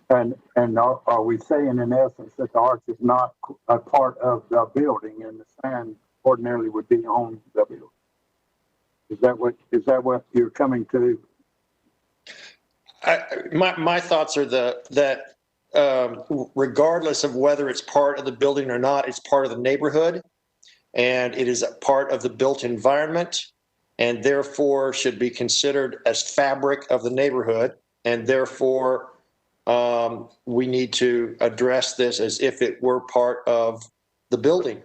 And are we saying in essence that the arch is not a part of the building and the sign ordinarily would be on the building? Is that what you're coming to? My thoughts are that regardless of whether it's part of the building or not, it's part of the neighborhood, and it is a part of the built environment, and therefore should be considered as fabric of the neighborhood, and therefore we need to address this as if it were part of the building.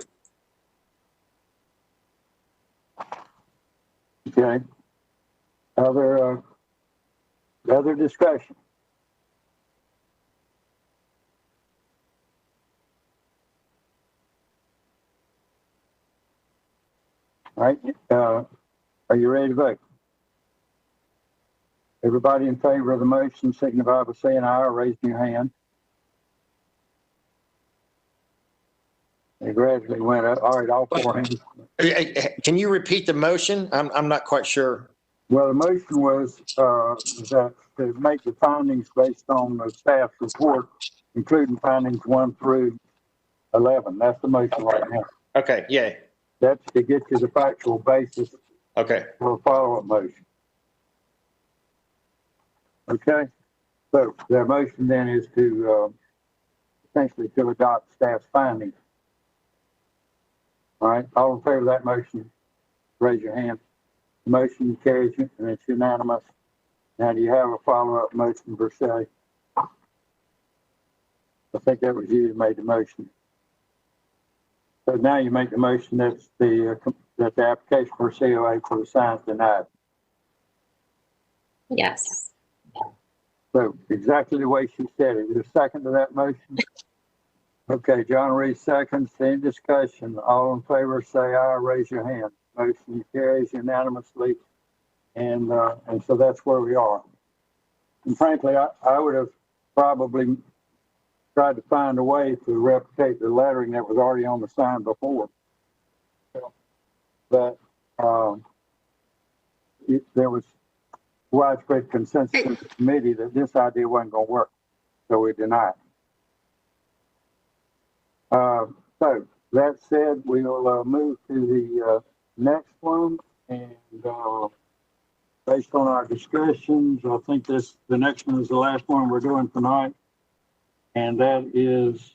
Okay. Other discussion? All right. Are you ready to vote? Everybody in favor of the motion signify by saying aye or raising your hand. It gradually went up. All right, all four hands. Can you repeat the motion? I'm not quite sure. Well, the motion was that to make the findings based on the staff's report, including findings 1 through 11. That's the motion right now. Okay, yeah. That's to get you the factual basis Okay. for a follow-up motion. Okay? So their motion then is to essentially to adopt staff's findings. All right, all in favor of that motion, raise your hand. The motion carries and it's unanimous. Now, do you have a follow-up motion, Versailles? I think that was you that made the motion. So now you make the motion that the application for COA for the sign is denied. Yes. So exactly the way she said it. Is there a second to that motion? Okay, John Reed seconds. Any discussion? All in favor, say aye. Raise your hand. Motion carries unanimously, and so that's where we are. And frankly, I would have probably tried to find a way to replicate the lettering that was already on the sign before. But there was widespread consensus in the committee that this idea wasn't going to work, so we denied. So that said, we'll move to the next one, and based on our discussions, I think the next one is the last one we're doing tonight. And that is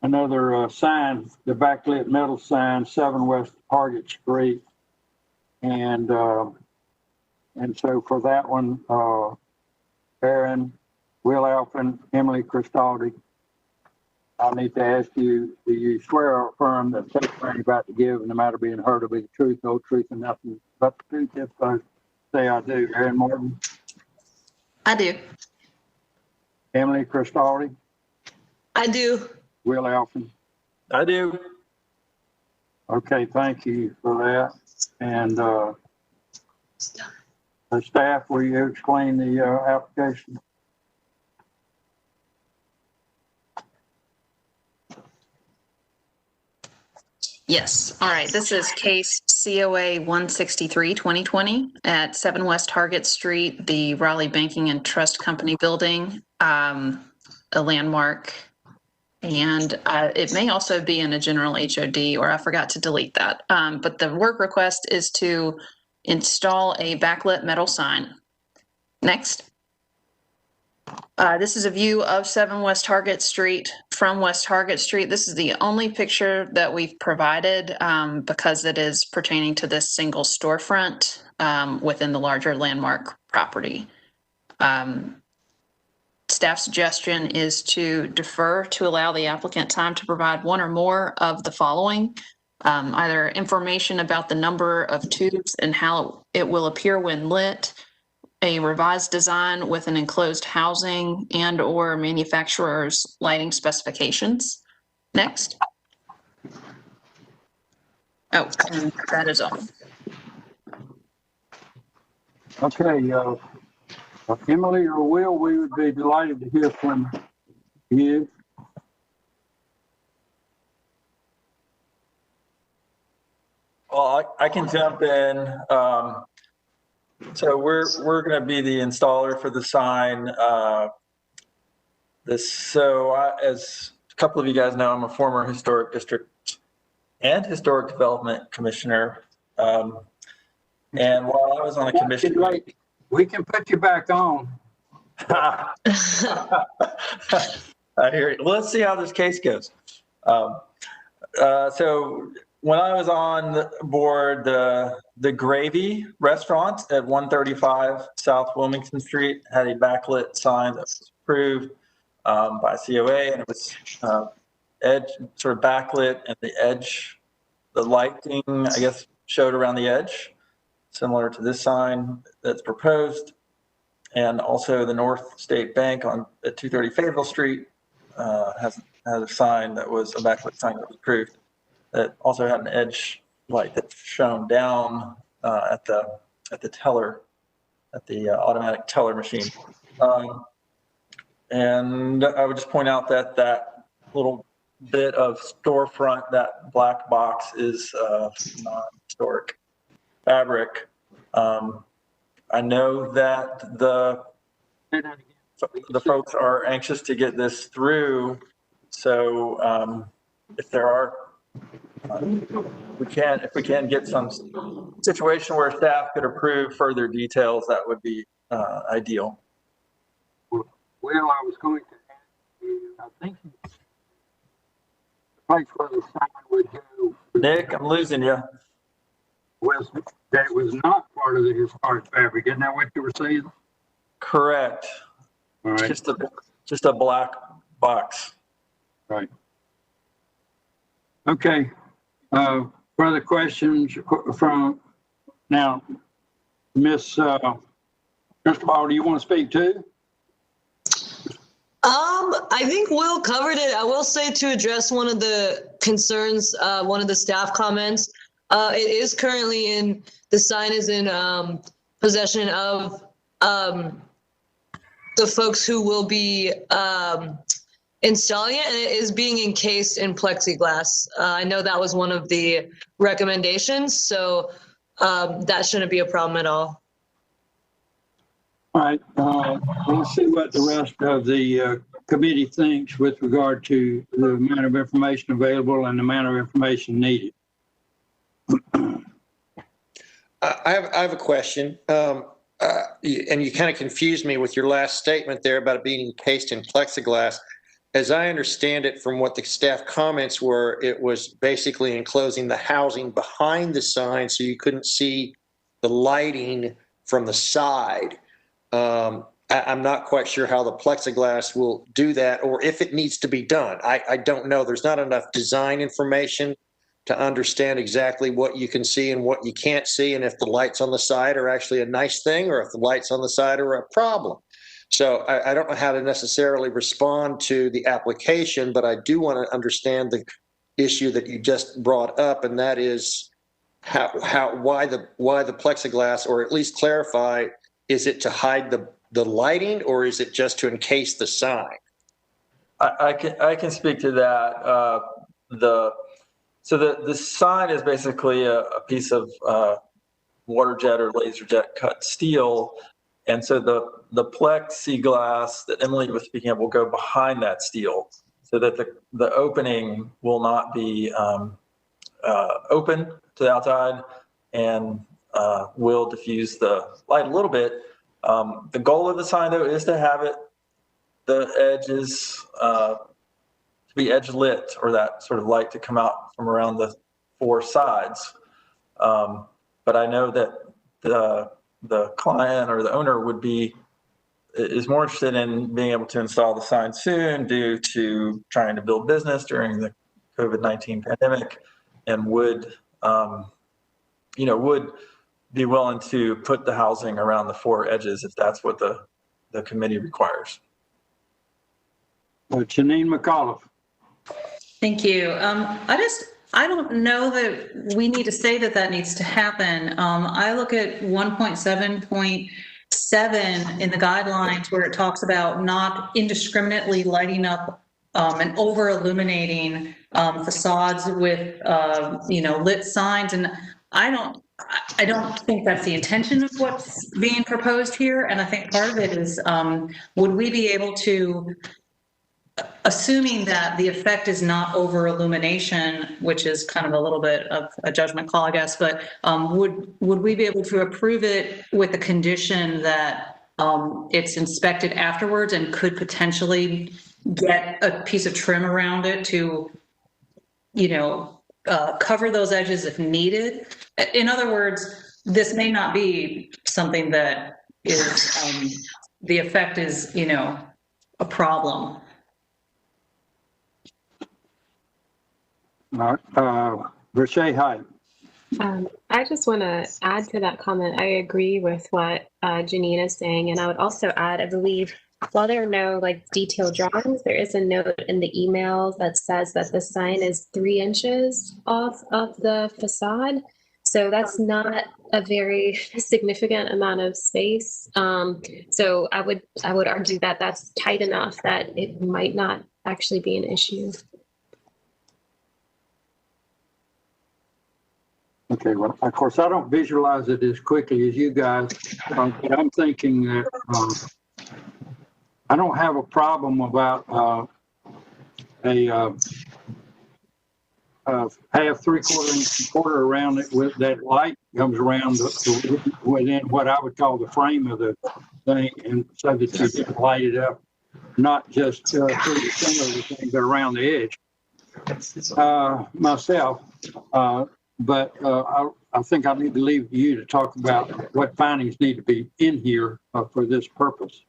another sign, the backlit metal sign, 7 West Target Street. And so for that one, Aaron, Will Alphen, Emily Cristaldi, I need to ask you, do you swear or affirm that the testimony you're about to give and the matter being heard will be the truth, no truth, and nothing but the truth? If so, say I do. Aaron Morton? I do. Emily Cristaldi? I do. Will Alphen? I do. Okay, thank you for that. And the staff, will you explain the application? Yes. All right. This is case COA 163-2020 at 7 West Target Street, the Raleigh Banking and Trust Company building, a landmark. And it may also be in a general HOD, or I forgot to delete that. But the work request is to install a backlit metal sign. Next. This is a view of 7 West Target Street from West Target Street. This is the only picture that we've provided because it is pertaining to this single storefront within the larger landmark property. Staff suggestion is to defer to allow the applicant time to provide one or more of the following. Either information about the number of tubes and how it will appear when lit, a revised design with an enclosed housing and or manufacturer's lighting specifications. Next. Oh, and that is all. Okay, Emily or Will, we would be delighted to hear from you. Well, I can jump in. So we're going to be the installer for the sign. As a couple of you guys know, I'm a former historic district and historic development commissioner. And while I was on the commission, we can put you back on. I hear you. Let's see how this case goes. So when I was on the board, the Gravy restaurant at 135 South Wilmington Street had a backlit sign that was approved by COA, and it was edge sort of backlit, and the edge, the lighting, I guess, showed around the edge, similar to this sign that's proposed. And also the North State Bank at 230 Fayetteville Street has a sign that was a backlit sign that was approved that also had an edge light that shone down at the teller, at the automatic teller machine. And I would just point out that that little bit of storefront, that black box, is non-historic fabric. I know that the folks are anxious to get this through. So if there are, if we can get some situation where staff could approve further details, that would be ideal. Well, I was going to ask you, I think the place where the sign would go. Nick, I'm losing you. Was that it was not part of the historic fabric? Isn't that what you were saying? Correct. All right. Just a black box. Right. Okay. Further questions from now, Miss Ball, do you want to speak too? I think Will covered it. I will say, to address one of the concerns, one of the staff comments, it is currently the sign is in possession of the folks who will be installing it, and it is being encased in plexiglass. I know that was one of the recommendations, so that shouldn't be a problem at all. All right, let's see what the rest of the committee thinks with regard to the amount of information available and the amount of information needed. I have a question, and you kind of confused me with your last statement there about it being encased in plexiglass. As I understand it from what the staff comments were, it was basically enclosing the housing behind the sign so you couldn't see the lighting from the side. I'm not quite sure how the plexiglass will do that, or if it needs to be done. I don't know. There's not enough design information to understand exactly what you can see and what you can't see, and if the lights on the side are actually a nice thing or if the lights on the side are a problem. So I don't know how to necessarily respond to the application, but I do want to understand the issue that you just brought up, and that is why the plexiglass, or at least clarify, is it to hide the lighting, or is it just to encase the sign? I can speak to that. So the sign is basically a piece of water jet or laser jet cut steel. And so the plexiglass that Emily was speaking of will go behind that steel so that the opening will not be open to the outside and will diffuse the light a little bit. The goal of the sign, though, is to have the edges to be edge lit, or that sort of light to come out from around the four sides. But I know that the client or the owner is more interested in being able to install the sign soon due to trying to build business during the COVID-19 pandemic, and would be willing to put the housing around the four edges if that's what the committee requires. Janine McAuliffe. Thank you. I don't know that we need to say that needs to happen. I look at 1.7.7 in the guidelines where it talks about not indiscriminately lighting up and over illuminating facades with lit signs, and I don't think that's the intention of what's being proposed here. And I think part of it is, would we be able to, assuming that the effect is not over illumination, which is kind of a little bit of a judgment call, I guess, but would we be able to approve it with the condition that it's inspected afterwards and could potentially get a piece of trim around it to, cover those edges if needed? In other words, this may not be something that is, the effect is, a problem. Rashay Hyde. I just want to add to that comment. I agree with what Janine is saying, and I would also add, I believe, while there are no detailed drawings, there is a note in the email that says that the sign is 3 inches off of the facade. So that's not a very significant amount of space. So I would argue that that's tight enough that it might not actually be an issue. Okay, well, of course, I don't visualize it as quickly as you guys, but I'm thinking that I don't have a problem about half, 3/4 inch quarter around it with that light comes around within what I would call the frame of the thing, and so that you just light it up, not just through the center of the thing, but around the edge. Myself, but I think I need to leave you to talk about what findings need to be in here for this purpose.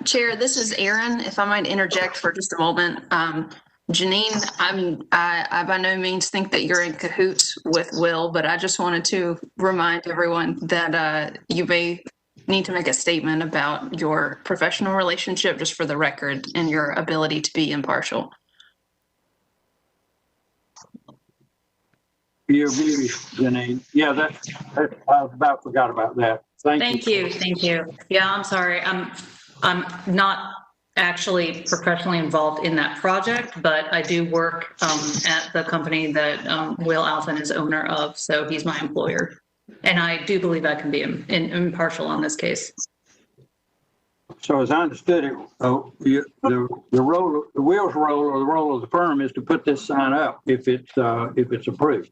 Chair, this is Erin. If I might interject for just a moment. Janine, I by no means think that you're in cahoots with Will, but I just wanted to remind everyone that you may need to make a statement about your professional relationship, just for the record, and your ability to be impartial. Your view, Janine. Yeah, that's I about forgot about that. Thank you. Thank you. Yeah, I'm sorry. I'm not actually professionally involved in that project, but I do work at the company that Will Alphen is owner of, so he's my employer. And I do believe I can be impartial on this case. So as I understood it, the Will's role or the role of the firm is to put this sign up if it's approved,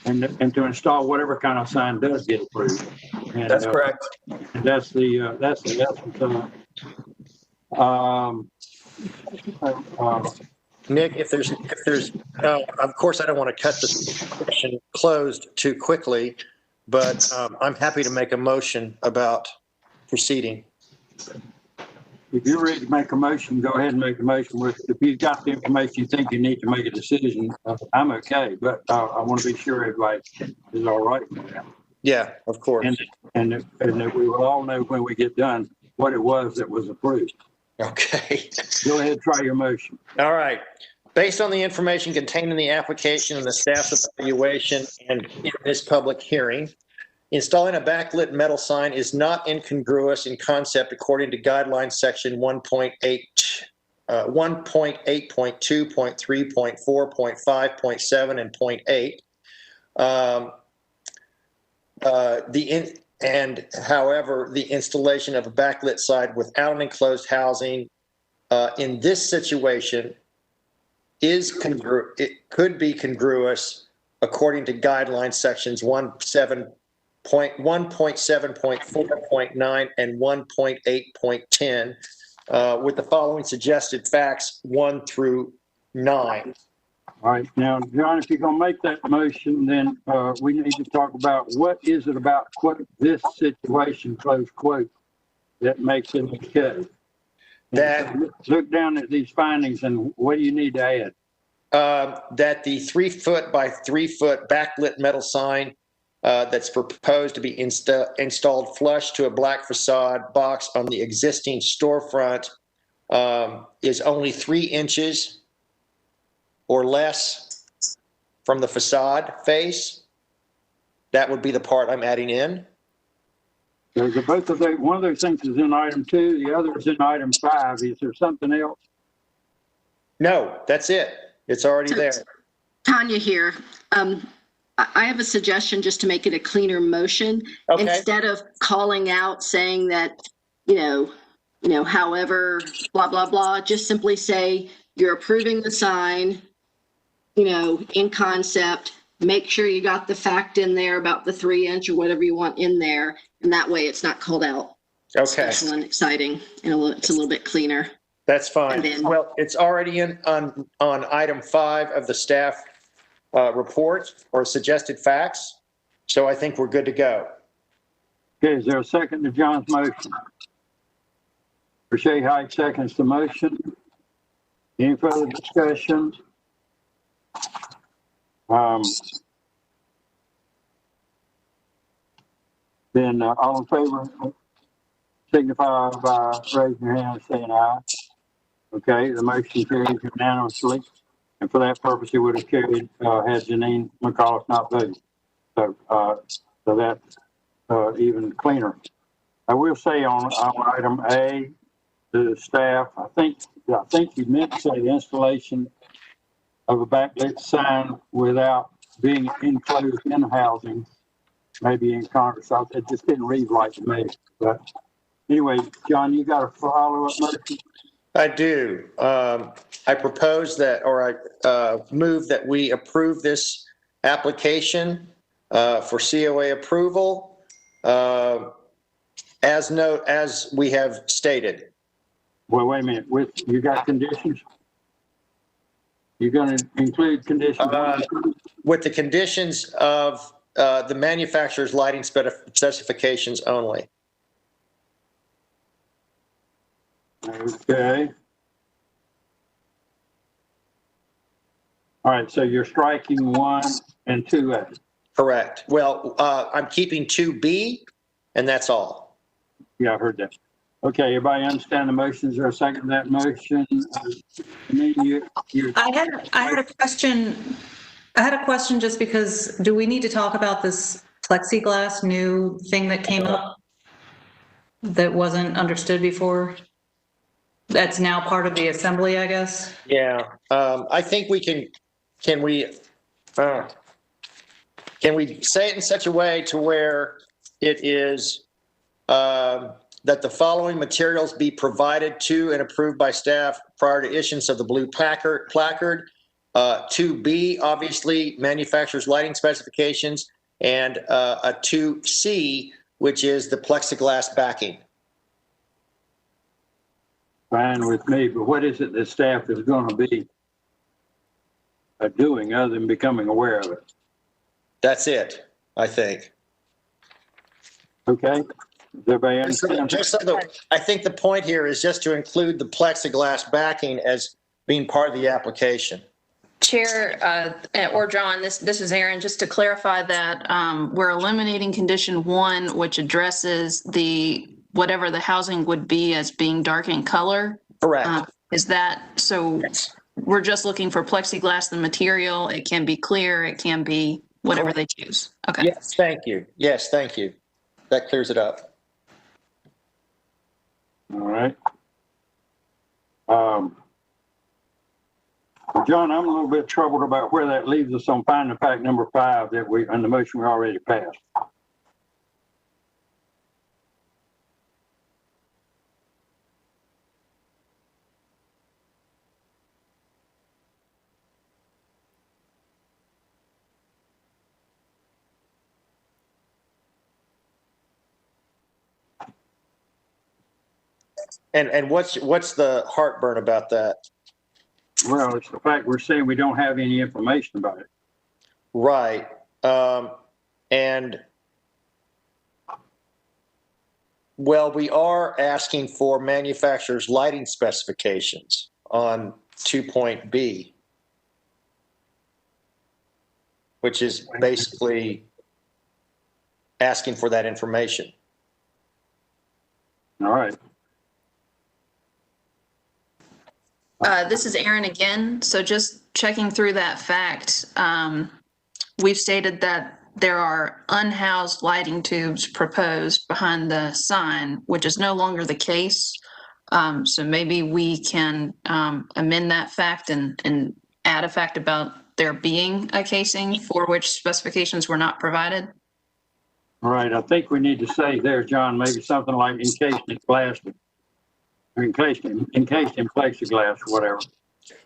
and to install whatever kind of sign does get approved. And, that's correct. And that's the essence of it. Nick, if there's, of course, I don't want to cut the session closed too quickly, but I'm happy to make a motion about proceeding. If you're ready to make a motion, go ahead and make a motion. If you've got the information you think you need to make a decision, I'm okay, but I want to be sure everybody is all right with that. Yeah, of course. And that we will all know when we get done what it was that was approved. Okay. Go ahead, try your motion. All right. Based on the information contained in the application and the staff's evaluation and in this public hearing, installing a backlit metal sign is not incongruous in concept according to guidelines section 1.8, 1.8.2, 0.3, 0.4, 0.5, 0.7, and 0.8. However, the installation of a backlit sign without an enclosed housing in this situation it could be congruous according to guidelines sections 1.7.4.9 and 1.8.10 with the following suggested facts 1 through 9. All right. Now, John, if you're going to make that motion, then we need to talk about what is it about this situation, close quote, that makes it okay. That look down at these findings and what do you need to add? That the 3 foot by 3 foot backlit metal sign that's proposed to be installed flush to a black facade box on the existing storefront is only 3 inches or less from the facade face. That would be the part I'm adding in. Both of those, one of those things is in item 2, the other is in item 5. Is there something else? No, that's it. It's already there. Tanya here. I have a suggestion just to make it a cleaner motion. Okay. Instead of calling out saying that, however, blah, blah, blah, just simply say you're approving the sign, in concept. Make sure you got the fact in there about the 3 inch or whatever you want in there. And that way it's not called out. Okay. Special and exciting, and it's a little bit cleaner. That's fine. Well, it's already on item 5 of the staff report or suggested facts. So I think we're good to go. Okay, is there a second to John's motion? Rashay Hyde seconds the motion. Any further discussion? Then all in favor, signify by raising your hand and saying aye. Okay, the motion carries unanimously. And for that purpose, it would have carried had Janine McAuliffe not voted. So that's even cleaner. I will say on item A, the staff, I think you meant to say the installation of a backlit sign without being enclosed in housing, maybe in Congress. It just didn't read right to me. But anyway, John, you got a follow-up motion? I do. I propose that, or I move that we approve this application for COA approval as we have stated. Well, wait a minute. You got conditions? You're going to include conditions? With the conditions of the manufacturer's lighting specifications only. Okay. All right, so you're striking 1 and 2A. Correct. Well, I'm keeping 2B, and that's all. Yeah, I heard that. Okay, everybody understand the motion? Is there a second to that motion? I had a question. I had a question just because, do we need to talk about this plexiglass new thing that came up that wasn't understood before? That's now part of the assembly, I guess? Yeah, I think we can we say it in such a way to where it is that the following materials be provided to and approved by staff prior to issuance of the blue placard. 2B, obviously, manufacturer's lighting specifications, and a 2C, which is the plexiglass backing. Fine with me, but what is it that staff is going to be doing other than becoming aware of it? That's it, I think. Okay. Everybody understand? I think the point here is just to include the plexiglass backing as being part of the application. Chair, or John, this is Aaron, just to clarify that we're eliminating condition 1, which addresses whatever the housing would be as being dark in color. Correct. Is that, so we're just looking for plexiglass, the material, it can be clear, it can be whatever they choose. Okay. Yes, thank you. Yes, thank you. That clears it up. All right. John, I'm a little bit troubled about where that leaves us on finding fact number 5 that on the motion we already passed. And what's the heartburn about that? Well, it's the fact we're saying we don't have any information about it. Right. And well, we are asking for manufacturer's lighting specifications on 2.B, which is basically asking for that information. All right. This is Aaron again. So just checking through that fact, we've stated that there are unhoused lighting tubes proposed behind the sign, which is no longer the case. So maybe we can amend that fact and add a fact about there being a casing for which specifications were not provided. All right. I think we need to say there, John, maybe something like encased in glass, or encased in plexiglass or whatever.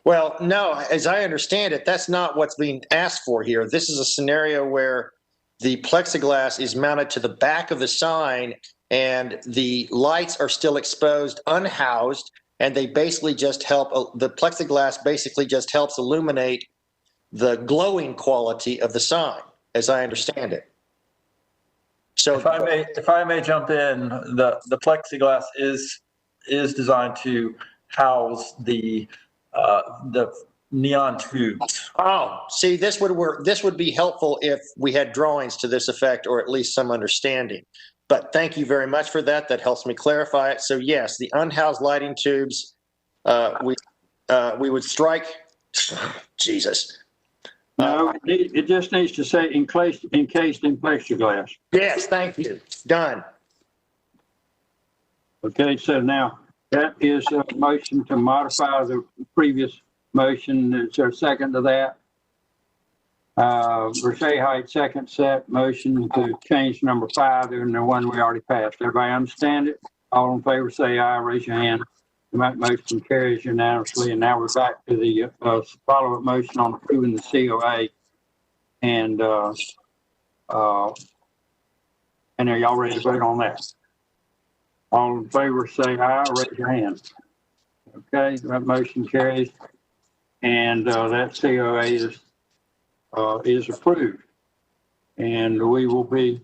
Well, no, as I understand it, that's not what's being asked for here. This is a scenario where the plexiglass is mounted to the back of the sign and the lights are still exposed, unhoused, and they basically just help, the plexiglass basically just helps illuminate the glowing quality of the sign, as I understand it. So if I may jump in, the plexiglass is designed to house the neon tubes. Oh, see, this would work. This would be helpful if we had drawings to this effect, or at least some understanding. But thank you very much for that. That helps me clarify it. So yes, the unhoused lighting tubes, we would strike. Jesus. No, it just needs to say encased in plexiglass. Yes, thank you. Done. Okay, so now that is a motion to modify the previous motion. Is there a second to that? Rashay Height, second set, motion to change number 5 in the one we already passed. Everybody understand it? All in favor say aye, raise your hand. The motion carries unanimously. And now we're back to the follow-up motion on approving the COA. And are y'all ready to vote on that? All in favor say aye, raise your hand. Okay, that motion carries. And that COA is approved. And we will be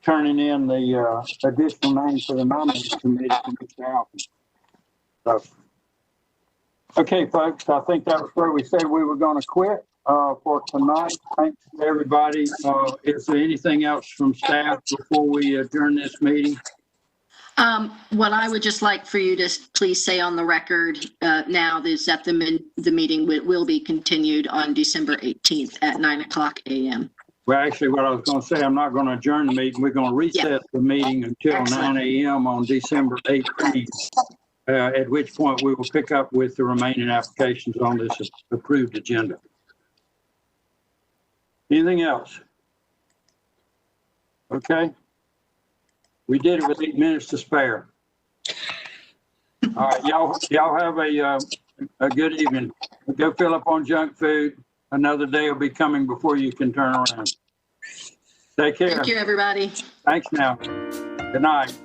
turning in the additional names for the nominating committee to Mr. Alvin. So, okay, folks, I think that was where we said we were going to quit for tonight. Thanks to everybody. Is there anything else from staff before we adjourn this meeting? What I would just like for you to please say on the record now is that the meeting will be continued on December 18th at 9:00 a.m. Well, actually, what I was going to say, I'm not going to adjourn the meeting. We're going to recess the meeting until 9 a.m. on December 18th, at which point we will pick up with the remaining applications on this approved agenda. Anything else? Okay. We did it with 8 minutes to spare. All right, y'all have a good evening. Go fill up on junk food. Another day will be coming before you can turn around. Take care. Thank you, everybody. Thanks now. Good night.